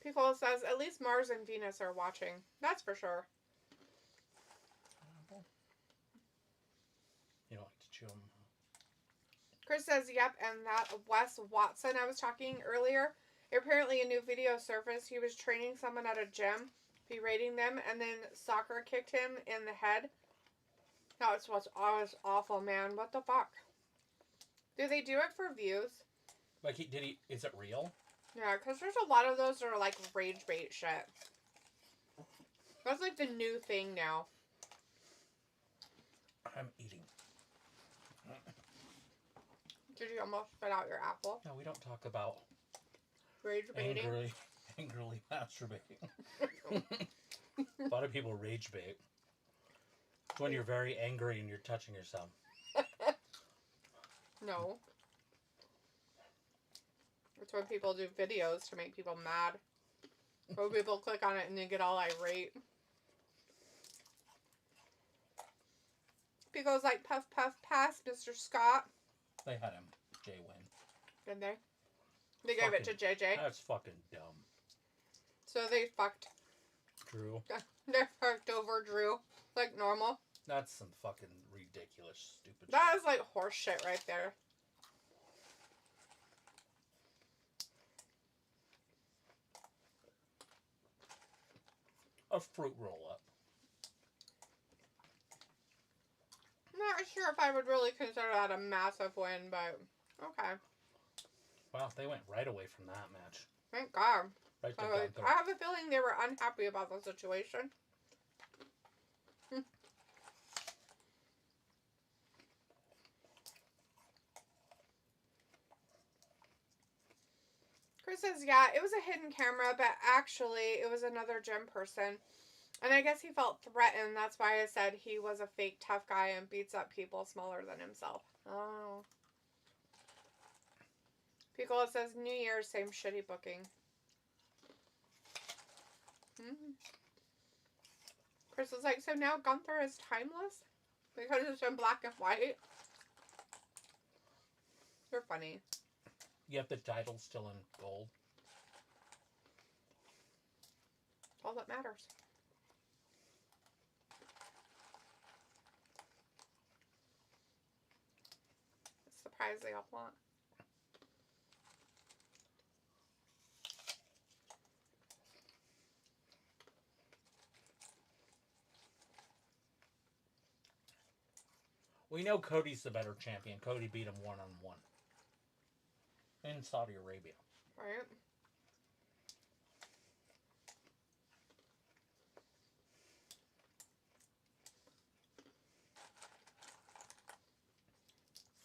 Pickle says, at least Mars and Venus are watching. That's for sure. You don't like to chew them. Chris says, yep, and that Wes Watson I was talking earlier, apparently a new video surfaced. He was training someone at a gym, berating them, and then soccer kicked him in the head. That was what's always awful, man. What the fuck? Do they do it for views? Like, is it real? Yeah, because there's a lot of those that are like rage bait shit. That's like the new thing now. I'm eating. Did you almost spit out your apple? No, we don't talk about Rage baiting? angrily masturbating. A lot of people rage bait. It's when you're very angry and you're touching yourself. No. It's when people do videos to make people mad. Or people click on it and they get all irate. People's like, puff, puff, pass, Mr. Scott. They had him, Jay win. Did they? They gave it to JJ. That's fucking dumb. So they fucked. Drew. They fucked over Drew. Like normal. That's some fucking ridiculous, stupid shit. That is like horse shit right there. A fruit roll-up. I'm not sure if I would really consider that a massive win, but okay. Wow, they went right away from that match. Thank God. Right to I have a feeling they were unhappy about the situation. Chris says, yeah, it was a hidden camera, but actually it was another gym person. And I guess he felt threatened. That's why I said he was a fake tough guy and beats up people smaller than himself. Oh. Picola says, New Year's, same shitty booking. Chris is like, so now Gunther is timeless? Because it's in black and white? You're funny. Yep, the title's still in gold. All that matters. It's the prize they all want. We know Cody's the better champion. Cody beat him one-on-one. In Saudi Arabia. Right.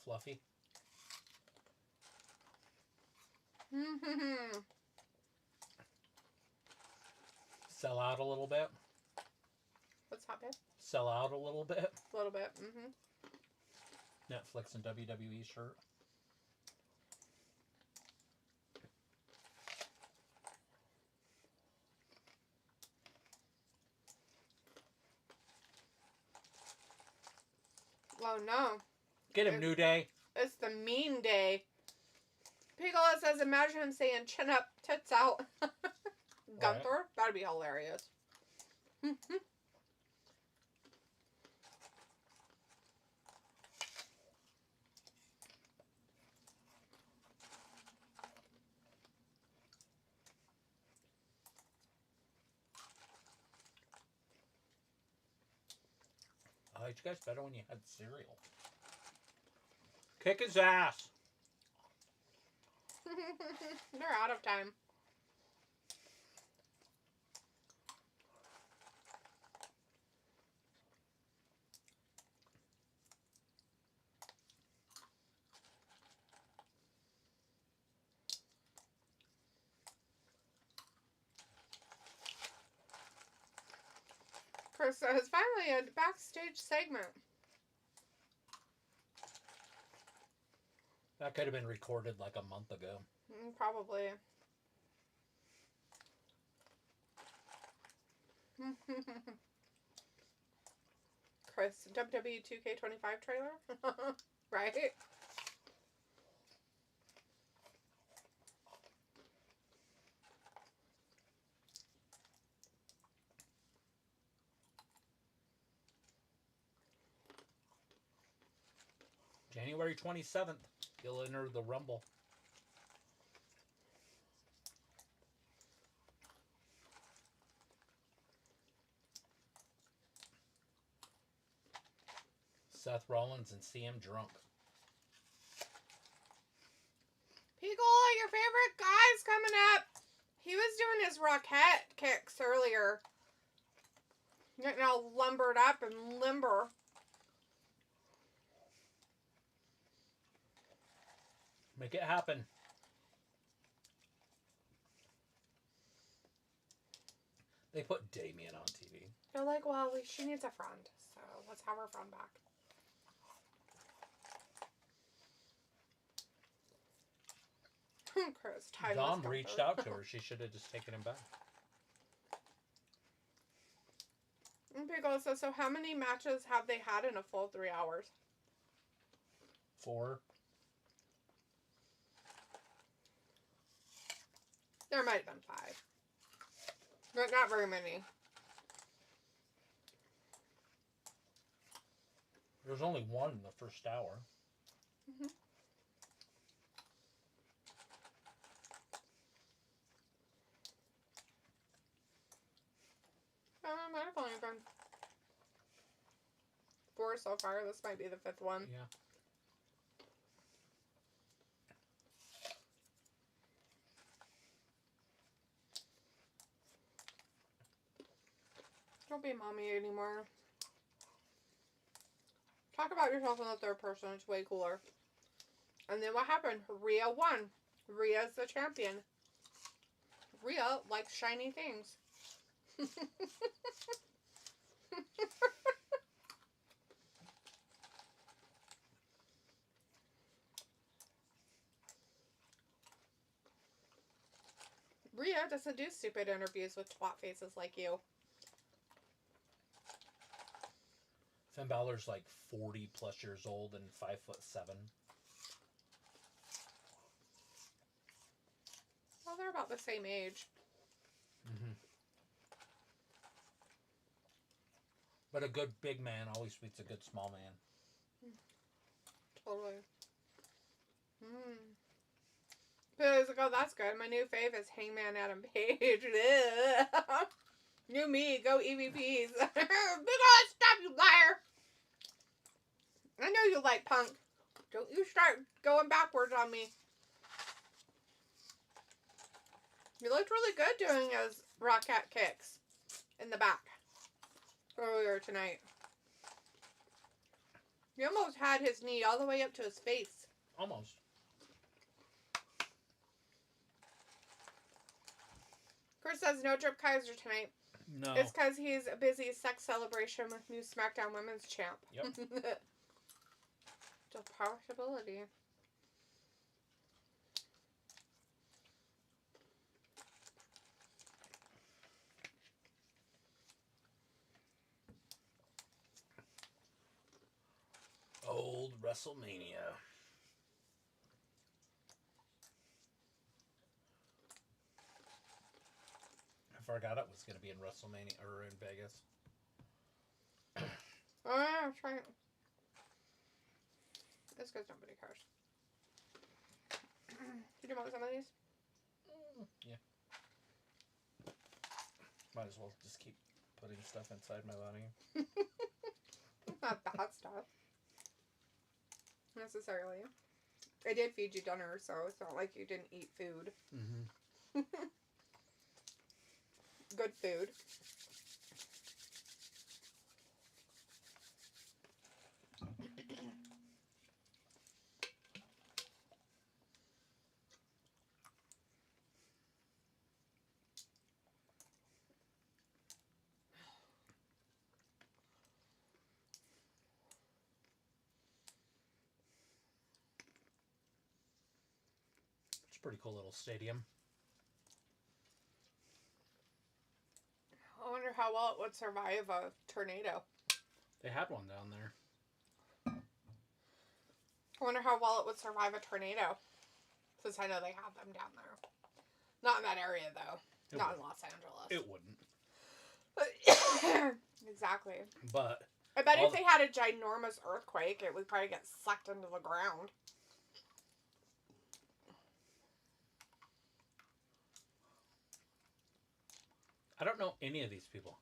Fluffy. Sell out a little bit. What's that, babe? Sell out a little bit. A little bit. Netflix and WWE shirt. Oh no. Get him, New Day. It's the mean day. Picola says, imagine him saying chin up, tits out. Gunther? Right. That'd be hilarious. I liked you guys better when you had cereal. Kick his ass. They're out of time. Chris says, finally a backstage segment. That could have been recorded like a month ago. Probably. Chris, WWE 2K25 trailer? Right? January 27th, he'll enter the Rumble. Seth Rollins and CM drunk. People He was doing his rocket kicks earlier. Getting all lumbered up and limber. Make it happen. They put Damien on TV. They're like, well, she needs a friend, so let's have her friend back. Chris, Dom reached out to her. She should have just taken him back. Pickle says, so how many matches have they had in a full 3 hours? 4. There might have been 5. But not very many. There's only one in the first hour. Mm-hmm. Might have only been 4 so far. This might be the 5th one. Yeah. Don't be mommy anymore. Talk about yourself in the third person. It's way cooler. And then what happened? Rhea won. Rhea's the champion. Rhea likes shiny things. Rhea doesn't do stupid interviews with twat faces like you. Finn Balor's like 40 plus years old and 5'7". Well, they're about the same age. Mm-hmm. But a good big man always beats a good small man. Totally. Because, oh, that's good. My new fave is Hangman Adam Page. New me, go EVPs. Big old stuff, you liar. I know you like Punk. Don't you start going backwards on me. You looked really good doing his rocket kicks in the back earlier tonight. You almost had his knee all the way up to his face. Almost. Chris says no Drip Kaiser tonight. No. It's because he's a busy sex celebration with new SmackDown Women's Champ. Yep. The possibility. Old WrestleMania. I forgot it was going to be in WrestleMania or in Vegas. Oh, yeah, that's right. It's because nobody cares. Did you want some of these? Yeah. Might as well just keep putting stuff inside my body. Not bad stuff. Necessarily. I did feed you dinner, so it's not like you didn't eat food. Mm-hmm. Good food. It's a pretty cool little stadium. I wonder how well it would survive a tornado. They had one down there. I wonder how well it would survive a tornado. Since I know they have them down there. Not in that area, though. Not in Los Angeles. It wouldn't. Exactly. But I bet if they had a ginormous earthquake, it would probably get sucked into the ground. I don't know any of these people.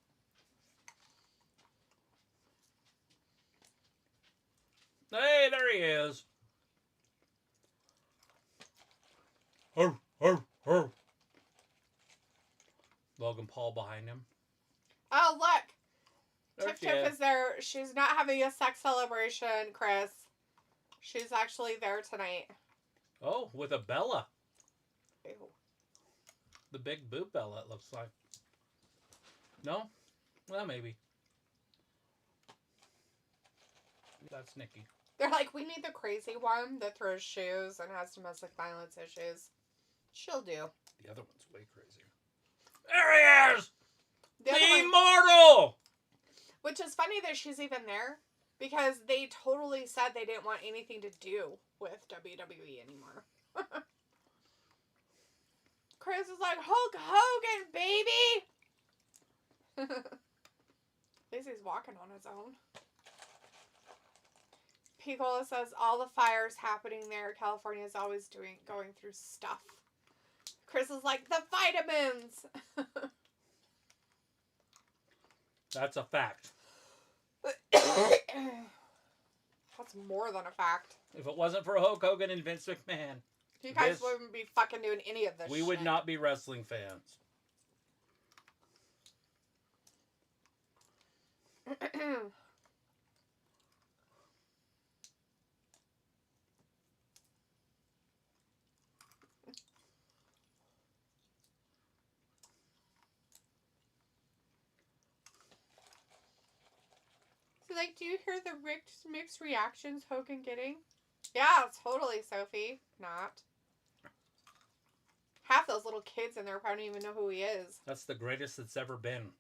Hey, there he is. Arr, arr, arr. Logan Paul behind him. Oh, look. There Tiff Tiff is there. She's not having a sex celebration, Chris. She's actually there tonight. Oh, with a Bella. Ew. The big boob Bella, it looks like. No? Well, maybe. That's Nikki. They're like, we need the crazy one that throws shoes and has domestic violence issues. She'll do. The other one's way crazier. There he is! The Immortal! Which is funny that she's even there, because they totally said they didn't want anything to do with WWE anymore. Chris is like, Hulk Hogan, baby! At least he's walking on his own. Picola says all the fires happening there, California is always going through stuff. Chris is like, the vitamins! That's a fact. That's more than a fact. If it wasn't for Hulk Hogan and Vince McMahon, you guys wouldn't be fucking doing any of this we would not be wrestling fans. So, like, do you hear the mixed reactions Hogan getting? Yeah, totally, Sophie. Not. Half those little kids in there probably don't even know who he is. That's the greatest that's ever been.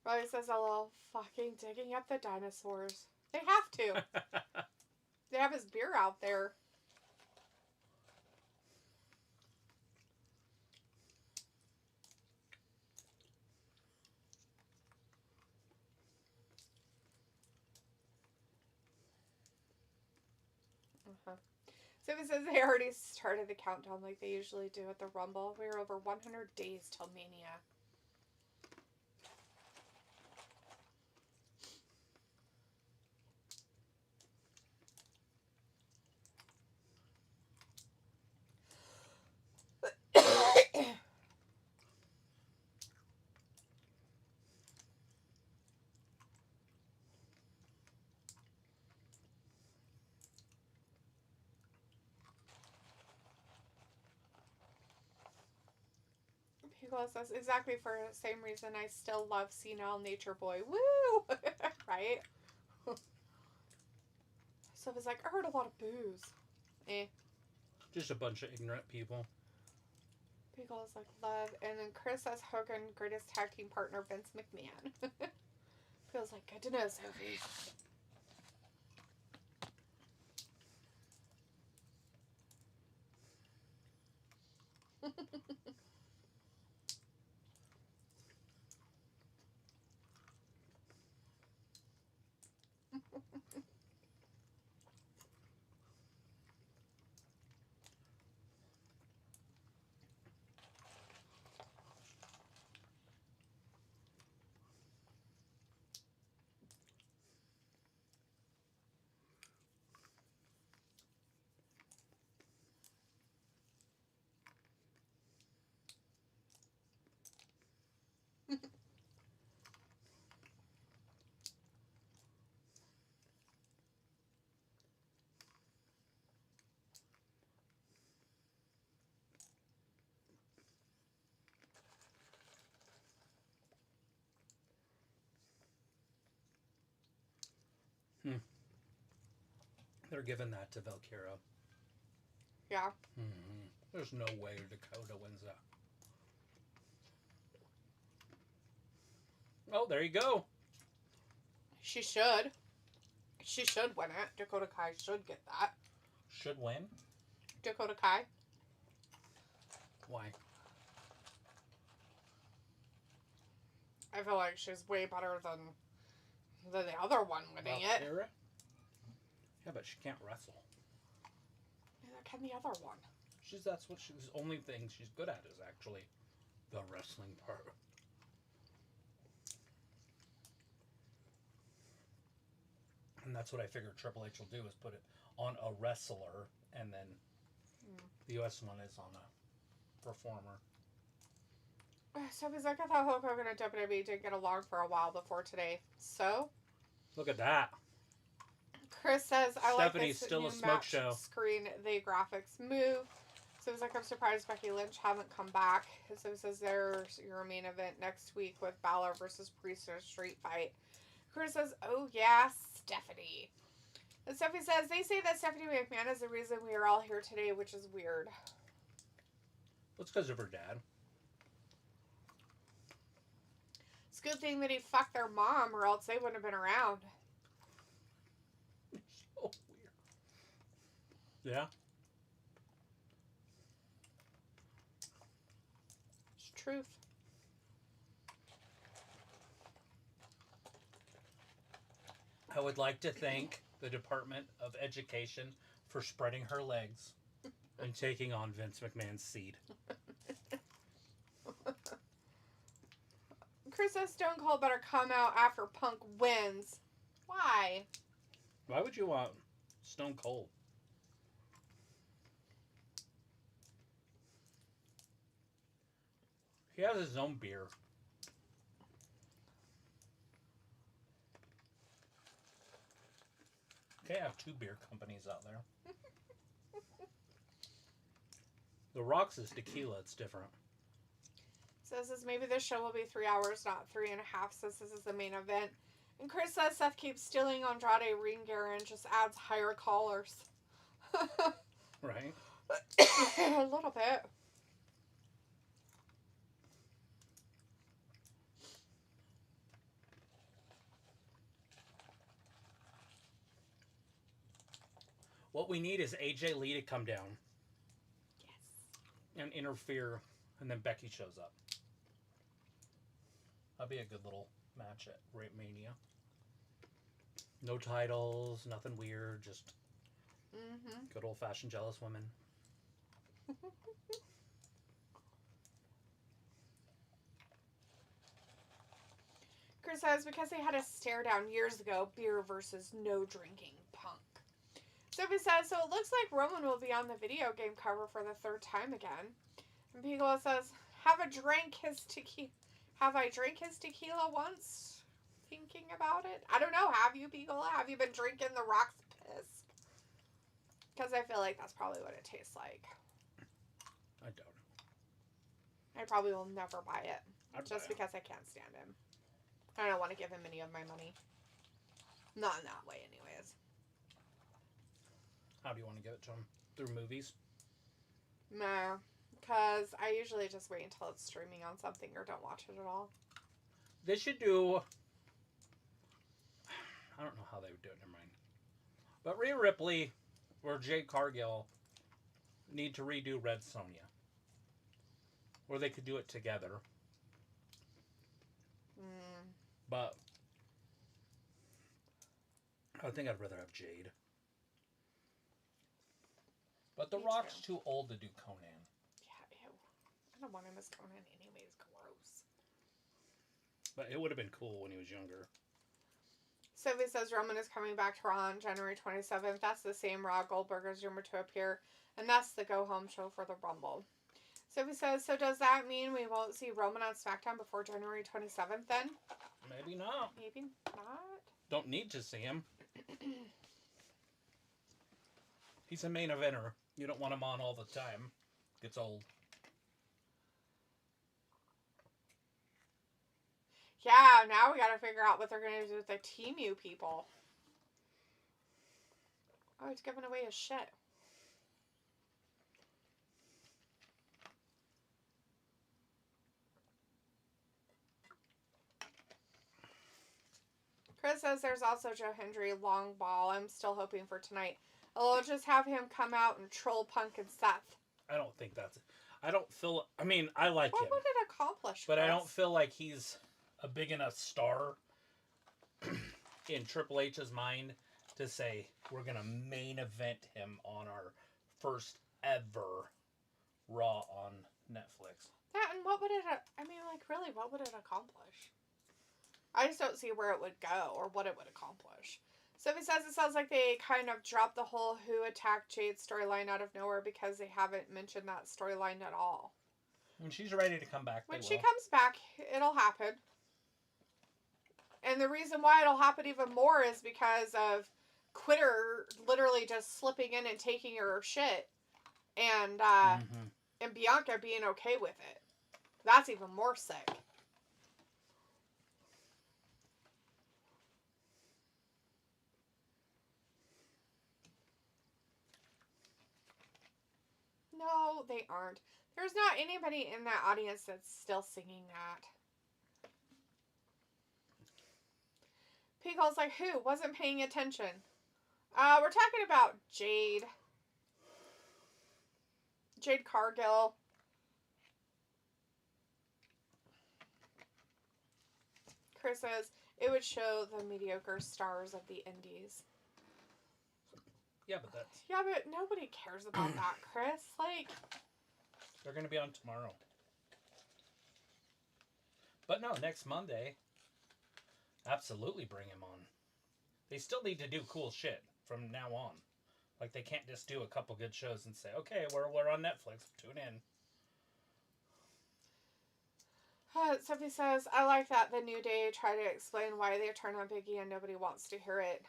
Roy says, a little fucking digging up the dinosaurs. They have to. They have his beer out there. So it says they already started the countdown like they usually do at the Rumble. We're over 100 days till Mania. Picola says, exactly for the same reason I still love Senile Nature Boy. Woo! Right? So it's like, I heard a lot of boos. Just a bunch of ignorant people. Picola's like, love. And then Chris says, Hogan, greatest tag team partner, Vince McMahon. Feels like, good to know, Sophie. They're giving that to Valkyra. Yeah. Mm-hmm. There's no way Dakota wins that. Oh, there you go. She should. She should win it. Dakota Kai should get that. Should win? Dakota Kai. Why? I feel like she's way better than the other one winning Valkyra? it. Yeah, but she can't wrestle. Neither can the other one. That's what she's the only thing she's good at is actually the wrestling part. And that's what I figure Triple H will do is put it on a wrestler, and then the US one is on a performer. Sophie's like, I thought Hulk Hogan and WWE didn't get along for a while before today. So? Look at that. Chris says, I Stephanie's like this still new a smoke match show. screen. The graphics move. So he's like, I'm surprised Becky Lynch haven't come back. So he says, there's your main event next week with Balor versus Priest in a street fight. Chris says, oh yeah, Stephanie. And Stephanie says, they say that Stephanie McMahon is the reason we are all here today, which is weird. It's because of her dad. It's a good thing that he fucked their mom, or else they wouldn't have been around. So weird. Yeah. It's truth. I would like to thank the Department of Education for spreading her legs and taking on Vince McMahon's seed. Chris says Stone Cold better come out after Punk wins. Why? Why would you want Stone Cold? He has his own beer. Okay, I have 2 beer companies out there. The Rock's is tequila, it's different. Says maybe this show will be 3 hours, not 3.5, since this is the main event. And Chris says Seth keeps stealing Andrade ring gear and just adds higher collars. Right? A little bit. What we need is AJ Lee to come down. Yes. And interfere, and then Becky shows up. That'd be a good little match at Mania. No titles, nothing weird, just good old-fashioned jealous women. Chris says because they had a stare down years ago, beer versus no drinking Punk. Sophie says, so it looks like Roman will be on the video game cover for the 3rd time again. And Piccolo says, have I drank his tequila once? Thinking about it? I don't know. Have you, Piccolo? Have you been drinking the Rock's piss? Because I feel like that's probably what it tastes like. I doubt it. I probably will never buy it. Just because I can't stand him. I don't want to give him any of my money. Not in that way, anyways. How do you want to give it to him? Through movies? Nah. Because I usually just wait until it's streaming on something or don't watch it at all. They should do... I don't know how they would do it, never mind. But Rhea Ripley or Jade Cargill need to redo Red Sonja. Or they could do it together. But I think I'd rather have Jade. But The Rock's too old to do Conan. Yeah, ew. I don't want him as Conan anyways. Gross. But it would have been cool when he was younger. Sylvie says Roman is coming back to Raw on January 27th. That's the same Raw Goldberg is rumored to appear. And that's the go-home show for the Rumble. Sylvie says, so does that mean we won't see Roman on SmackDown before January 27th then? Maybe not. Maybe not. Don't need to see him. He's a main eventer. You don't want him on all the time. Gets old. Yeah, now we gotta figure out what they're gonna do with the Temu people. Oh, he's giving away his shit. Chris says there's also Joe Hendry long ball. I'm still hoping for tonight. I'll just have him come out and troll Punk and Seth. I don't think that's... I don't feel... I mean, I like him. What would it accomplish, But Chris? I don't feel like he's a big enough star in Triple H's mind to say, we're going to main event him on our first ever Raw on Netflix. That, and what would it... I mean, like, really, what would it accomplish? I just don't see where it would go or what it would accomplish. Sophie says it sounds like they kind of dropped the whole Who Attacked Jade storyline out of nowhere because they haven't mentioned that storyline at all. When she's ready to come back, when she comes back, it'll happen. And the reason why it'll happen even more is because of Quitter literally just slipping in and taking her shit. And, and Bianca being okay with it. That's even more sick. No, they aren't. There's not anybody in that audience that's still singing that. Pico's like, who? Wasn't paying attention. We're talking about Jade. Jade Cargill. Chris says, it would show the mediocre stars of the indies. Yeah, but that's... Yeah, but nobody cares about that, Chris. Like... They're going to be on tomorrow. But no, next Monday, absolutely bring him on. They still need to do cool shit from now on. Like, they can't just do a couple good shows and say, okay, we're on Netflix, tune in. Sophie says, I like that the New Day try to explain why they turn on Big E and nobody wants to hear it.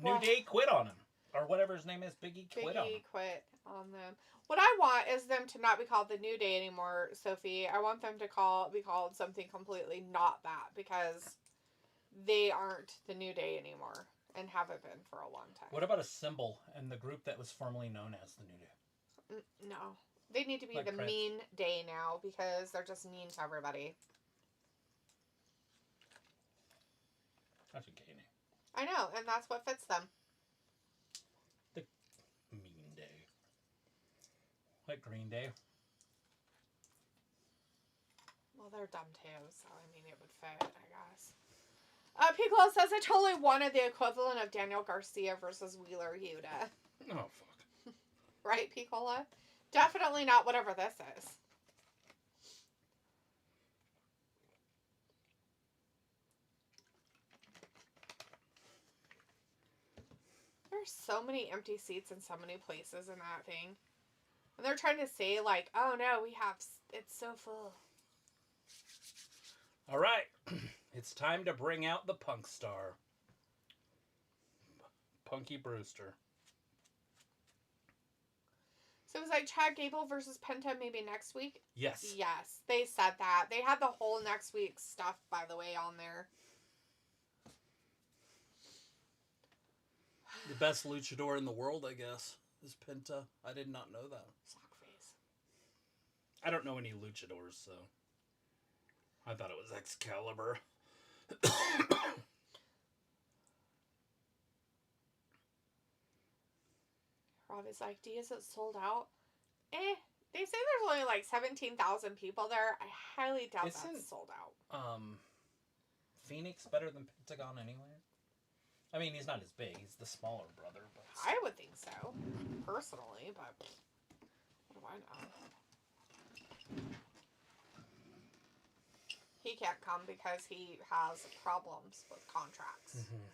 New Day quit on him. Or whatever his name is, Big E quit on him. Big E quit on them. What I want is them to not be called the New Day anymore, Sophie. I want them to be called something completely not that, because they aren't the New Day anymore and haven't been for a long time. What about a symbol and the group that was formerly known as the New Day? No. They need to be like the Prince. Mean Day now, because they're just mean to everybody. That's a gay name. I know, and that's what fits them. The Mean Day. Like Green Day. Well, they're dumb too, so I mean, it would fit, I guess. Piccolo says, I totally wanted the equivalent of Daniel Garcia versus Wheeler Yuta. Oh, fuck. Right, Piccolo? Definitely not whatever this is. There's so many empty seats in so many places in that thing. And they're trying to say, like, oh no, it's so full. All right. It's time to bring out the Punk Star. Punky Brewster. So it was like Chad Gable versus Penta maybe next week? Yes. Yes, they said that. They had the whole next week's stuff, by the way, on there. The best luchador in the world, I guess, is Penta. I did not know that. Sockface. I don't know any luchadors, so I thought it was Excalibur. Rob is like, D, is it sold out? They say there's only like 17,000 people there. I highly doubt that's sold out. Phoenix better than Pentagon anyway? I mean, he's not as big. He's the smaller brother. But I would think so, personally, but what do I know? He can't come because he has problems with contracts. Mm-hmm.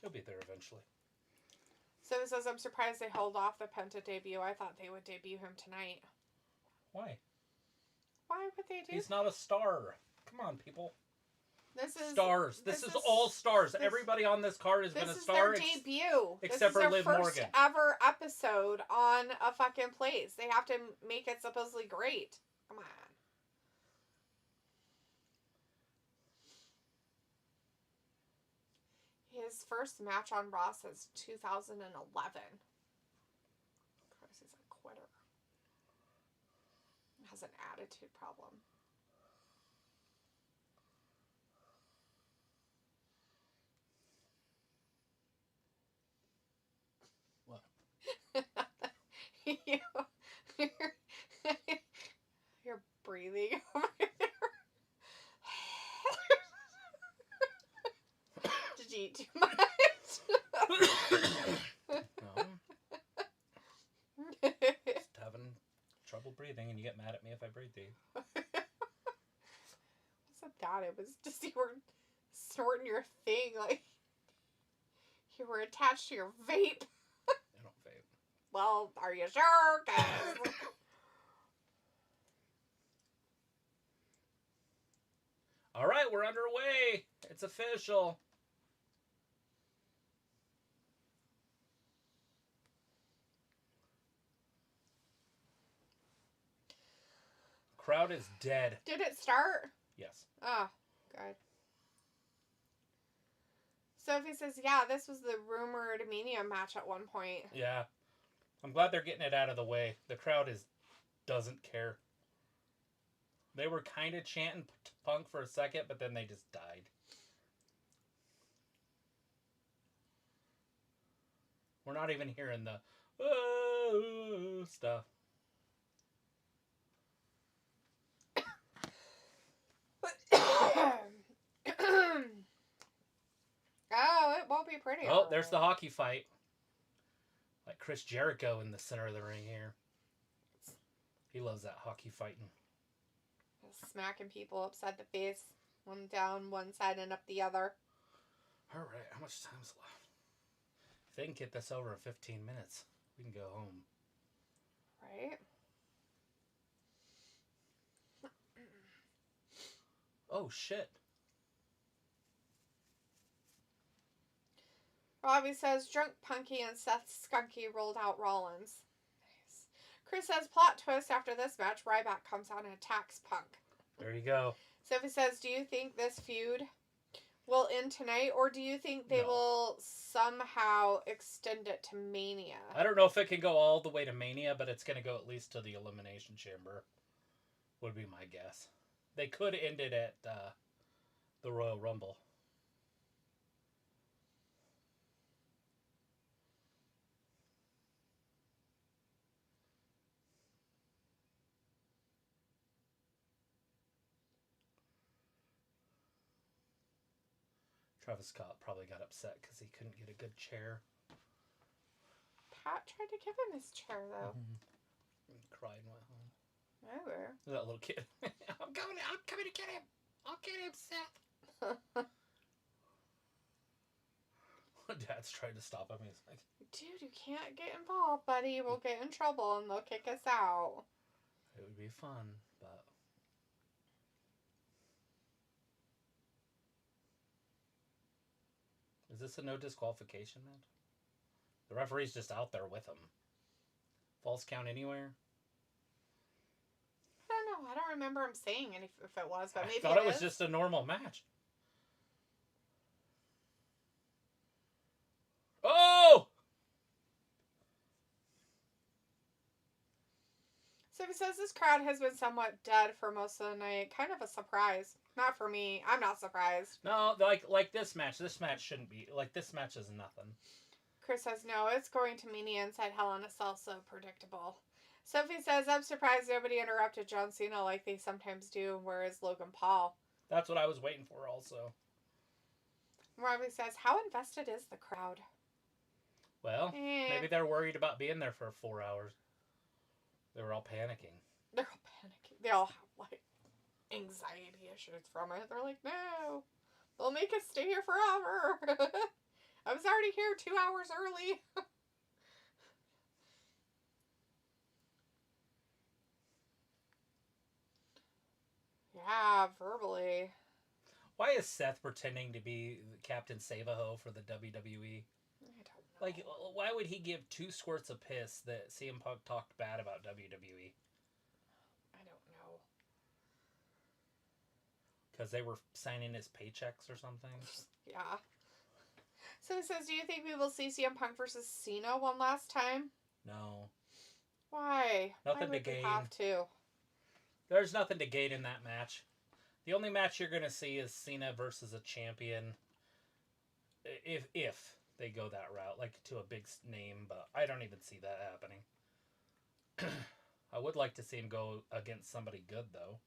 He'll be there eventually. So it says, I'm surprised they hold off the Penta debut. I thought they would debut him tonight. Why? Why would they do? He's not a star. Come on, people. This is stars. This is all stars. Everybody on this card has been a star. This is their debut. Except for Liv Morgan. This is their first ever episode on a fucking place. They have to make it supposedly great. Come on. His first match on Raw says 2011. Of course, he's a quitter. Has an attitude problem. You're breathing over there. Did you eat too much? No. Just having trouble breathing, and you get mad at me if I breathe deep. What's up, Dad? It was just you were snorting your thing like you were attached to your vape. I don't vape. Well, are you sure? 'Cause All right, we're underway. It's official. Crowd is dead. Did it start? Yes. Oh, good. Sophie says, yeah, this was the rumored Mania match at one point. Yeah. I'm glad they're getting it out of the way. The crowd doesn't care. They were kind of chanting Punk for a second, but then they just died. We're not even hearing the stuff. Oh, it won't be pretty. Oh, there's the hockey fight. Like Chris Jericho in the center of the ring here. He loves that hockey fighting. Smacking people upside the face. One down one side and up the other. Alright, how much time's left? If they can get this over in 15 minutes, we can go home. Right? Oh, shit. Robbie says, Drunk Punky and Seth Skunky rolled out Rollins. Nice. Chris says, plot twist after this match, Ryback comes out and attacks Punk. There you go. Sophie says, do you think this feud will end tonight, or do you think they will somehow extend it to Mania? I don't know if it can go all the way to Mania, but it's going to go at least to the Elimination Chamber, would be my guess. They could end it at the Royal Rumble. Travis Scott probably got upset because he couldn't get a good chair. Pat tried to give him his chair, though. He cried and went home. Never. That little kid. I'm coming to get him. I'll get him, Seth. Dad's trying to stop him. He's like, dude, you can't get involved, buddy. We'll get in trouble and they'll kick us out. It would be fun, but... Is this a no disqualification match? The referee's just out there with him. False count anywhere? I don't know. I don't remember him saying if it was, but maybe I thought it was just a normal match. Oh! So he says this crowd has been somewhat dead for most of the night. Kind of a surprise. Not for me. I'm not surprised. No, like this match. This match shouldn't be. Like, this match is nothing. Chris says, no, it's going to Mania inside Hell in a Cell, so predictable. Sophie says, I'm surprised nobody interrupted John Cena like they sometimes do. Where is Logan Paul? That's what I was waiting for also. Robbie says, how invested is the crowd? Well, maybe they're worried about being there for 4 hours. They were all panicking. They're all panicking. They all have, like, anxiety issues from it. They're like, no, they'll make us stay here forever. I was already here 2 hours early. Yeah, verbally. Why is Seth pretending to be Captain Save-A-Ho for the WWE? I don't know. Like, why would he give 2 squirts of piss that CM Punk talked bad about WWE? I don't know. Because they were signing his paychecks or something? Yeah. So it says, do you think we will see CM Punk versus Cena one last time? No. Why? Nothing Why to would we gain. have to? There's nothing to gain in that match. The only match you're going to see is Cena versus a champion. If they go that route, like to a big name, but I don't even see that happening. I would like to see him go against somebody good, though.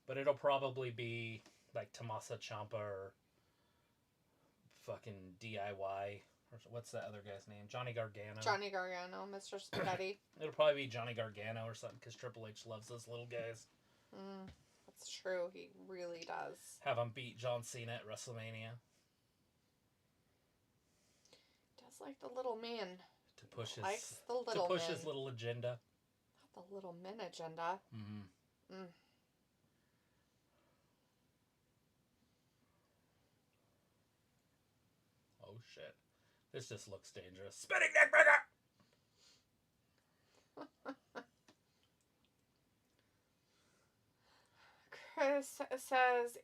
But it'll probably be like Tommaso Ciampa or fucking DIY. Or what's that other guy's name? Johnny Gargano. Johnny Gargano, Mr. Spaghetti. It'll probably be Johnny Gargano or something, because Triple H loves those little guys. That's true. He really does. Have him beat John Cena at WrestleMania. Does like the little man. To push his, Likes the little his little agenda. Not the little men agenda. shit. This just looks dangerous. Spinning neck breaker! Chris says,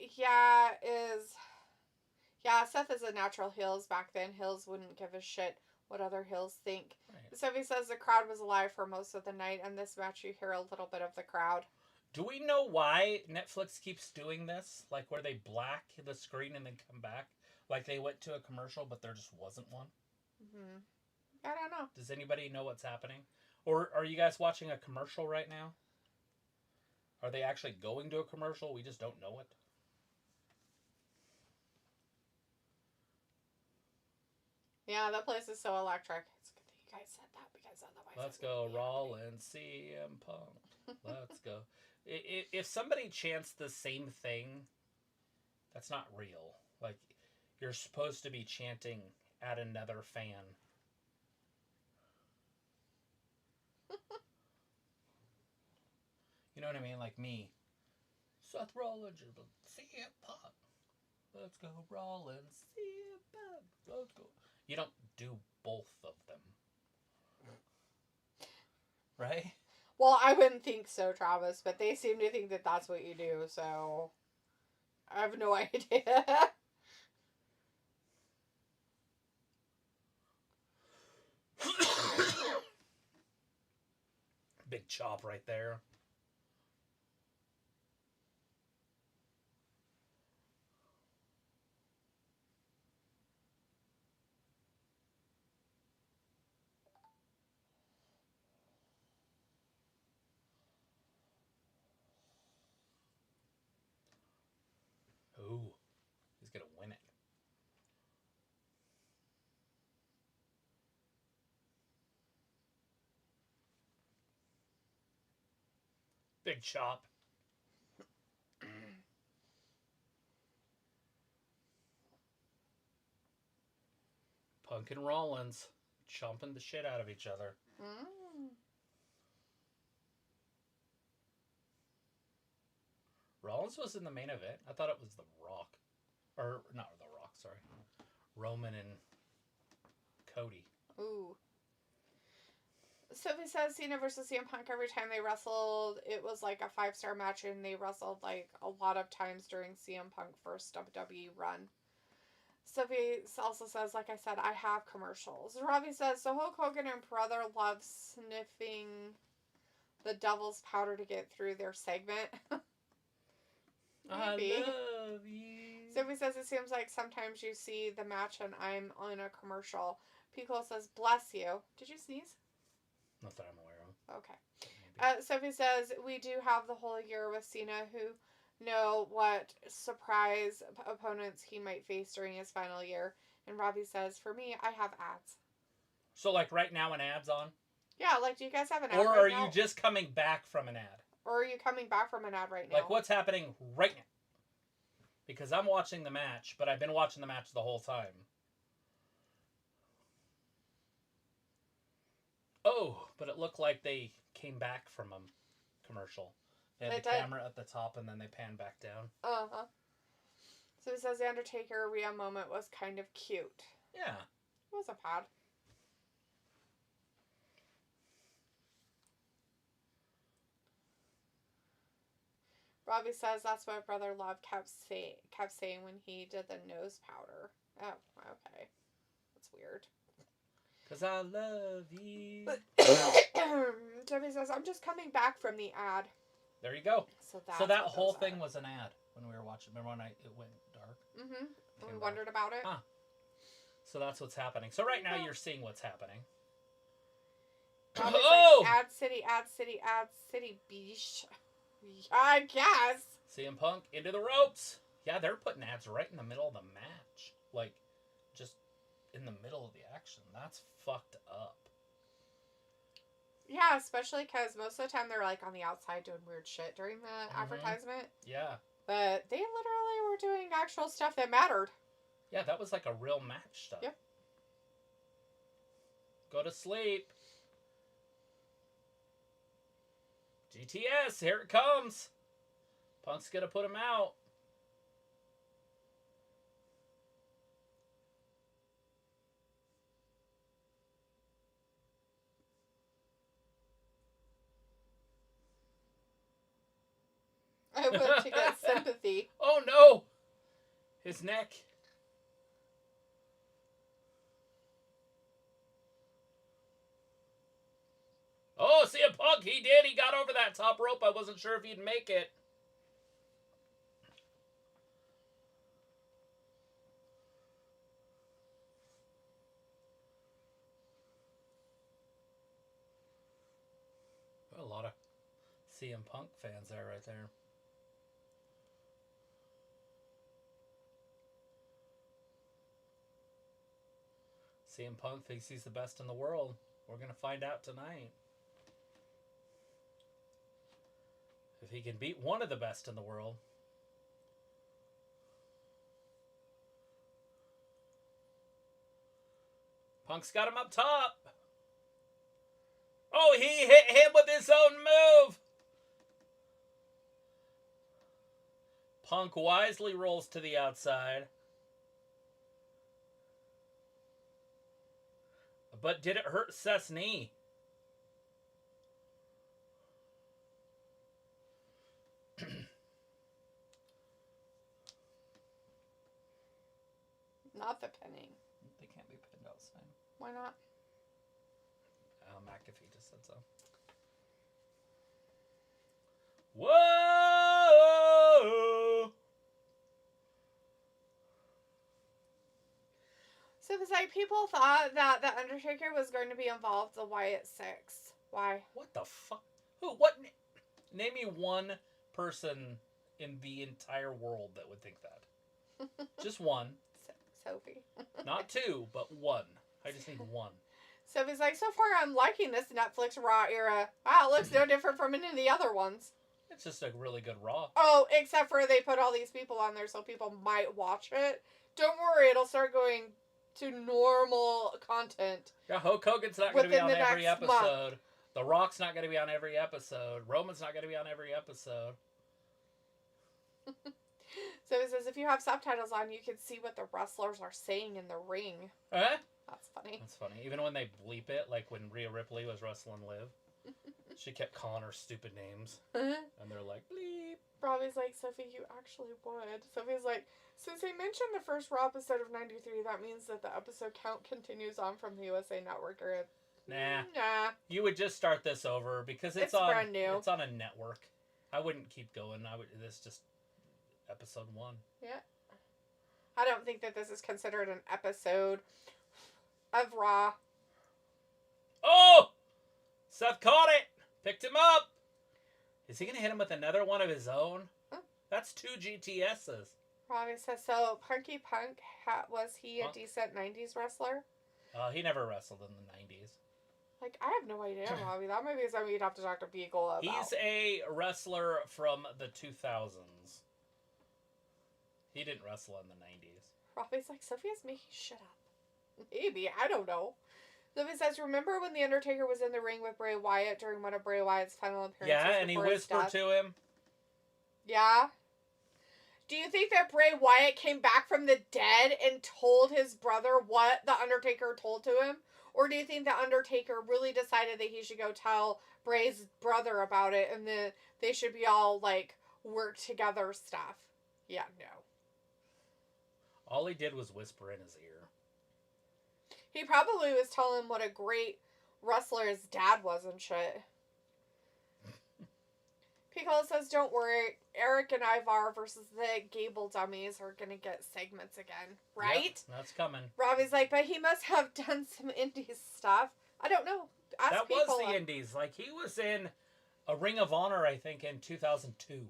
Seth is a natural heels. Back then, heels wouldn't give a shit what other heels think. Right. Sophie says the crowd was alive for most of the night, and this match you hear a little bit of the crowd. Do we know why Netflix keeps doing this? Like where they black the screen and then come back? Like they went to a commercial, but there just wasn't one? Mm-hmm. I don't know. Does anybody know what's happening? Or are you guys watching a commercial right now? Are they actually going to a commercial? We just don't know it. Yeah, that place is so electric. It's good that you guys said that because otherwise... Let's go, Rollins, CM Punk. Let's go. If somebody chants the same thing, that's not real. Like, you're supposed to be chanting at another fan. You know what I mean? Like me. Seth Rollins, CM Punk. Let's go, Rollins, CM Punk. Let's go. You don't do both of them. Right? Well, I wouldn't think so, Travis, but they seem to think that that's what you do, so I have no idea. Big chop right there. Ooh, he's gonna win it. Big chop. Punk and Rollins chomping the shit out of each other. Mm. Rollins was in the main event. I thought it was The Rock. Or, not The Rock, sorry. Roman and Cody. Ooh. Sophie says Cena versus CM Punk every time they wrestled, it was like a 5-star match, and they wrestled like a lot of times during CM Punk first WWE run. Sophie also says, like I said, I have commercials. Robbie says, so Hulk Hogan and Brother love sniffing the devil's powder to get through their segment. Maybe. I love you. Sophie says, it seems like sometimes you see the match and I'm on a commercial. Pico says, bless you. Did you sneeze? Not that I'm aware of. Okay. Sophie says, we do have the whole year with Cena who know what surprise opponents he might face during his final year. And Robbie says, for me, I have ads. So, like, right now an ad's on? Yeah, like, do you guys have an ad or right now? are you just coming back from an ad? Or are you coming back from an ad right now? Like, what's happening right now? Because I'm watching the match, but I've been watching the match the whole time. Oh, but it looked like they came back from a commercial. They had the camera at the top, and then they pan back down. Uh-huh. So it says the Undertaker Rhea moment was kind of cute. Yeah. It wasn't bad. Robbie says that's what Brother Love kept saying when he did the nose powder. Oh, okay. That's weird. Because I love you. Debbie says, I'm just coming back from the ad. There you go. So that whole thing was an ad when we were watching. Remember when it went dark? Mm-hmm. And we wondered about it. Huh. So that's what's happening. So right now you're seeing what's happening. Oh! Like, ad city, bish. I guess. CM Punk into the ropes. Yeah, they're putting ads right in the middle of the match. Like, just in the middle of the action. That's fucked up. Yeah, especially because most of the time they're like on the outside doing weird shit during the advertisement. Yeah. But they literally were doing actual stuff that mattered. Yeah, that was like a real match stuff. Yep. Go to sleep. GTS, here it comes. Punk's gonna put him out. I went to get sympathy. Oh no! His neck. Oh, CM Punk, he did. He got over that top rope. I wasn't sure if he'd make it. A lot of CM Punk fans there right there. CM Punk thinks he's the best in the world. We're going to find out tonight. If he can beat one of the best in the world. Punk's got him up top. Oh, he hit him with his own move. Punk wisely rolls to the outside. But did it hurt Seth's knee? Not the pinning. They can't be pinned outside. Why not? McAfee just said so. Whoa! So it was like people thought that the Undertaker was going to be involved in Wyatt 6. Why? What the fuck? Who? What? Name me one person in the entire world that would think that. Just one. Sophie. Not two, but one. I just need one. So he's like, so far I'm liking this Netflix Raw era. Wow, it looks no different from any of the other ones. It's just a really good Raw. Oh, except for they put all these people on there so people might watch it. Don't worry, it'll start going to normal content. Yeah, Hulk Hogan's not going to be on every episode. Month. The Rock's not going to be on every episode. Roman's not going to be on every episode. So it says if you have subtitles on, you can see what the wrestlers are saying in the ring. Huh? That's funny. That's funny. Even when they bleep it, like when Rhea Ripley was wrestling Liv, she kept calling her stupid names. And they're like, bleep. Robbie's like, Sophie, you actually would. Sophie's like, since they mentioned the first Raw episode of 93, that means that the episode count continues on from the USA Network. Or Nah. You You would just start this over because it's on brand new. It's on a network. I wouldn't keep going. This just episode 1. Yeah. I don't think that this is considered an episode of Raw. Oh! Seth caught it! Picked him up! Is he going to hit him with another one of his own? Huh? That's 2 GTSs. Robbie says, so Punky Punk, was he a decent 90s wrestler? He never wrestled in the 90s. Like, I have no idea, Robbie. That might be something you'd have to talk to Beagle about. He's a wrestler from the 2000s. He didn't wrestle in the 90s. Robbie's like, Sophia's making shit up. Maybe. I don't know. Sophie says, remember when The Undertaker was in the ring with Bray Wyatt during one of Bray Wyatt's final appearances? Yeah, and he whispered to him. Yeah? Do you think that Bray Wyatt came back from the dead and told his brother what The Undertaker told to him? Or do you think The Undertaker really decided that he should go tell Bray's brother about it and then they should be all, like, work together stuff? Yeah, no. All he did was whisper in his ear. He probably was telling him what a great wrestler his dad was and shit. Piccolo says, don't worry, Eric and Ivar versus the Gable dummies are going to get segments again, right? Yep, that's coming. Robbie's like, but he must have done some indies stuff. I don't know. Ask that people. was the indies. Like, he was in a Ring of Honor, I think, in 2002.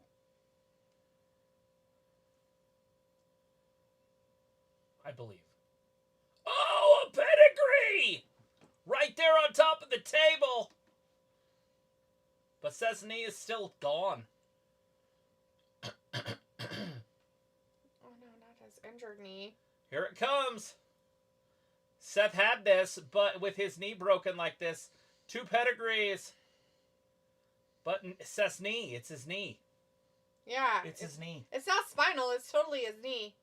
I believe. Oh, a pedigree! Right there on top of the table. But Seth's knee is still gone. Oh no, not his injured knee. Here it comes. Seth had this, but with his knee broken like this, 2 pedigrees. But Seth's knee, it's his knee. Yeah. It's his knee. It's not spinal, it's totally his knee.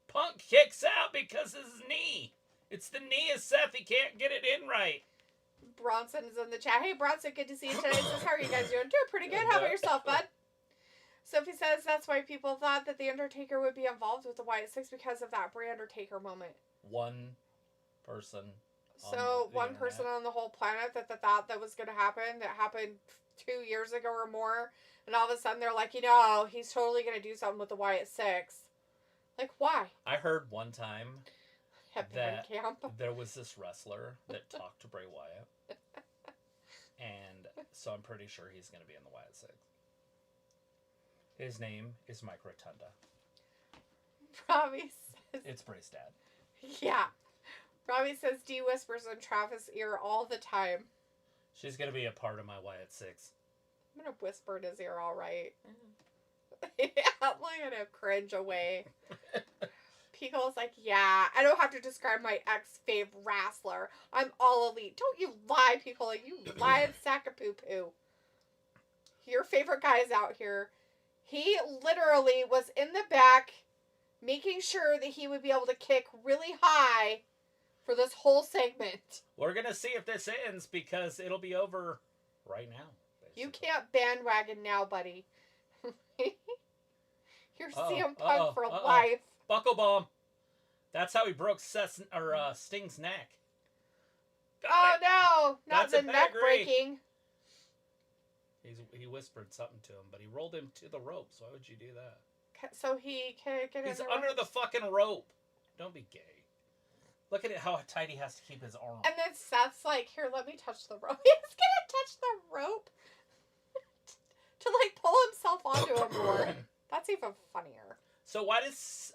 Punk kicks out because of his knee. It's the knee of Seth. He can't get it in right. Bronson is in the chat. Hey, Bronson, good to see you today. Says, how are you guys doing? Doing pretty good. How about yourself, bud? Sophie says that's why people thought that The Undertaker would be involved with the Wyatt Six because of that Bray Undertaker moment. One person. So, one person on the whole planet that thought that was going to happen, that happened 2 years ago or more, and all of a sudden they're like, he's totally going to do something with the Wyatt Six. Like, why? I heard one time that camp. there was this wrestler that talked to Bray Wyatt. And so I'm pretty sure he's going to be in the Wyatt Six. His name is Mike Rotunda. Robbie says... It's Bray's dad. Yeah. Robbie says Dee whispers in Travis' ear all the time. She's going to be a part of my Wyatt Six. I'm going to whisper in his ear, all right. Yeah, look at him cringe away. Pico's like, yeah, I don't have to describe my ex-fave wrestler. I'm all elite. Don't you lie, Pico. You lying sack of poo-poo. Your favorite guy is out here. He literally was in the back making sure that he would be able to kick really high for this whole segment. We're going to see if this ends because it'll be over right now. Basically. You can't bandwagon now, buddy. You're CM Punk for life. Buckle bomb. That's how he broke Sting's neck. No, not the neck breaking. He whispered something to him, but he rolled him to the ropes. Why would you do that? So he can get He's under the fucking rope. Don't be gay. Look at it, how tight he has to keep his arm. And then Seth's like, here, let me touch the rope. He's gonna touch the rope to like pull himself onto him more. That's even funnier. So why does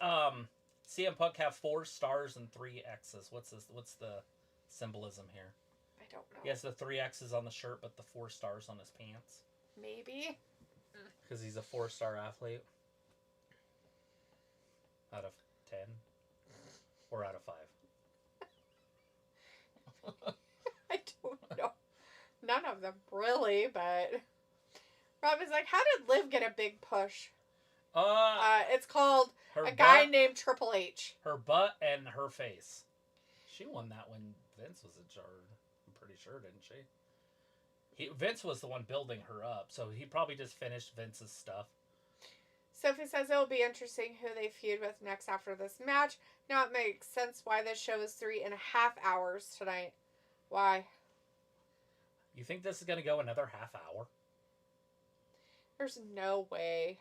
CM Punk have 4 stars and 3 X's? What's the symbolism here? I don't know. He has the 3 X's on the shirt, but the 4 stars on his pants. Maybe. Because he's a 4-star athlete. Out of 10? Or out of 5? I don't know. None of them really, but Rob is like, how did Liv get a big push? It's called a guy named Triple H. Her butt and her face. She won that when Vince was in charge. I'm pretty sure, didn't she? Vince was the one building her up, so he probably just finished Vince's stuff. Sophie says it'll be interesting who they feud with next after this match. Now it makes sense why this show is 3.5 hours tonight. Why? You think this is going to go another half hour? There's no way.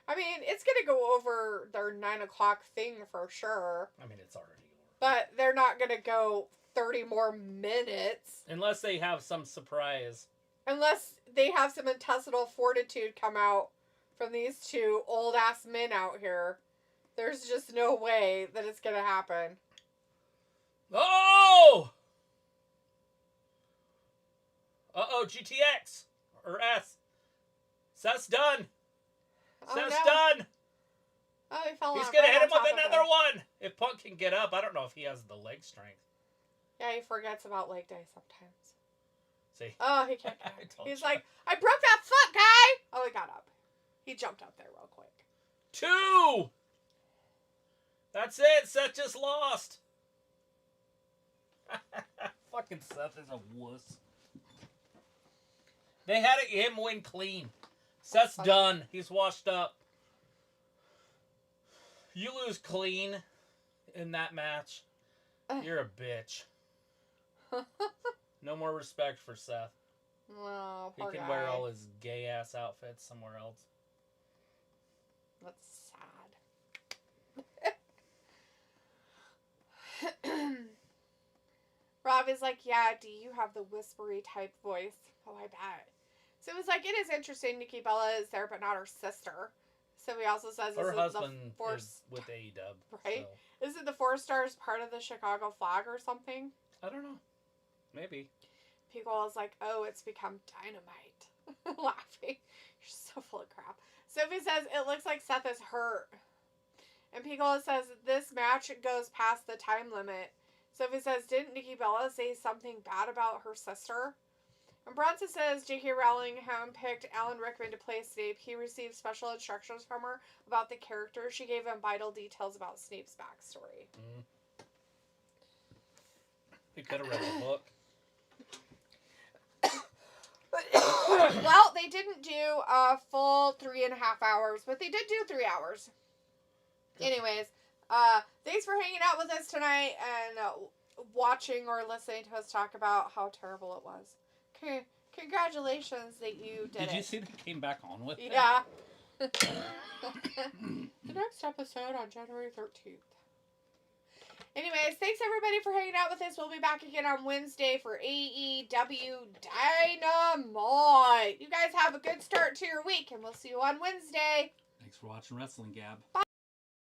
I mean, it's going to go over their 9 o'clock thing for sure. I mean, it's already over. But they're not going to go 30 more minutes. Unless they have some surprise. Unless they have some intestinal fortitude come out from these 2 old-ass men out here. There's just no way that it's going to happen. Oh! Uh-oh, GTX. Or S. Seth's done. Seth's done. Oh, he fell He's going to hit him with another one. If Punk can get up, I don't know if he has the leg strength. Yeah, he forgets about leg day sometimes. See? Oh, he can't get up. He's like, I broke that foot, guy! Oh, he got up. He jumped up there real quick. 2! That's it. Seth just lost. Fucking Seth is a wuss. They had him win clean. Seth's done. He's washed up. You lose clean in that match. You're a bitch. No more respect for Seth. Oh, poor He can guy. wear all his gay ass outfits somewhere else. That's sad. Rob is like, yeah, do you have the whispery type voice? Oh, I bet. So it was like, it is interesting Nikki Bella is there, but not her sister. So he also says Her this husband is the is with AEW. right? So. Isn't the 4 stars part of the Chicago flag or something? I don't know. Maybe. People is like, oh, it's become dynamite. Laughing. You're so full of crap. Sophie says, it looks like Seth is hurt. And Piccolo says, this match goes past the time limit. Sophie says, didn't Nikki Bella say something bad about her sister? And Bronson says, J.K. Rowling handpicked Alan Rickman to play Snape. He received special instructions from her about the character. She gave him vital details about Snape's backstory. He could have read the book. Well, they didn't do a full 3.5 hours, but they did do 3 hours. Anyways, thanks for hanging out with us tonight and watching or listening to us talk about how terrible it was. Okay, congratulations that you did it. Did you see they came back on with it? Yeah. The next episode on January 13th. Anyways, thanks everybody for hanging out with us. We'll be back again on Wednesday for AEW Dynamite. You guys have a good start to your week, and we'll see you on Wednesday. Thanks for watching Wrestling Gab. Bye.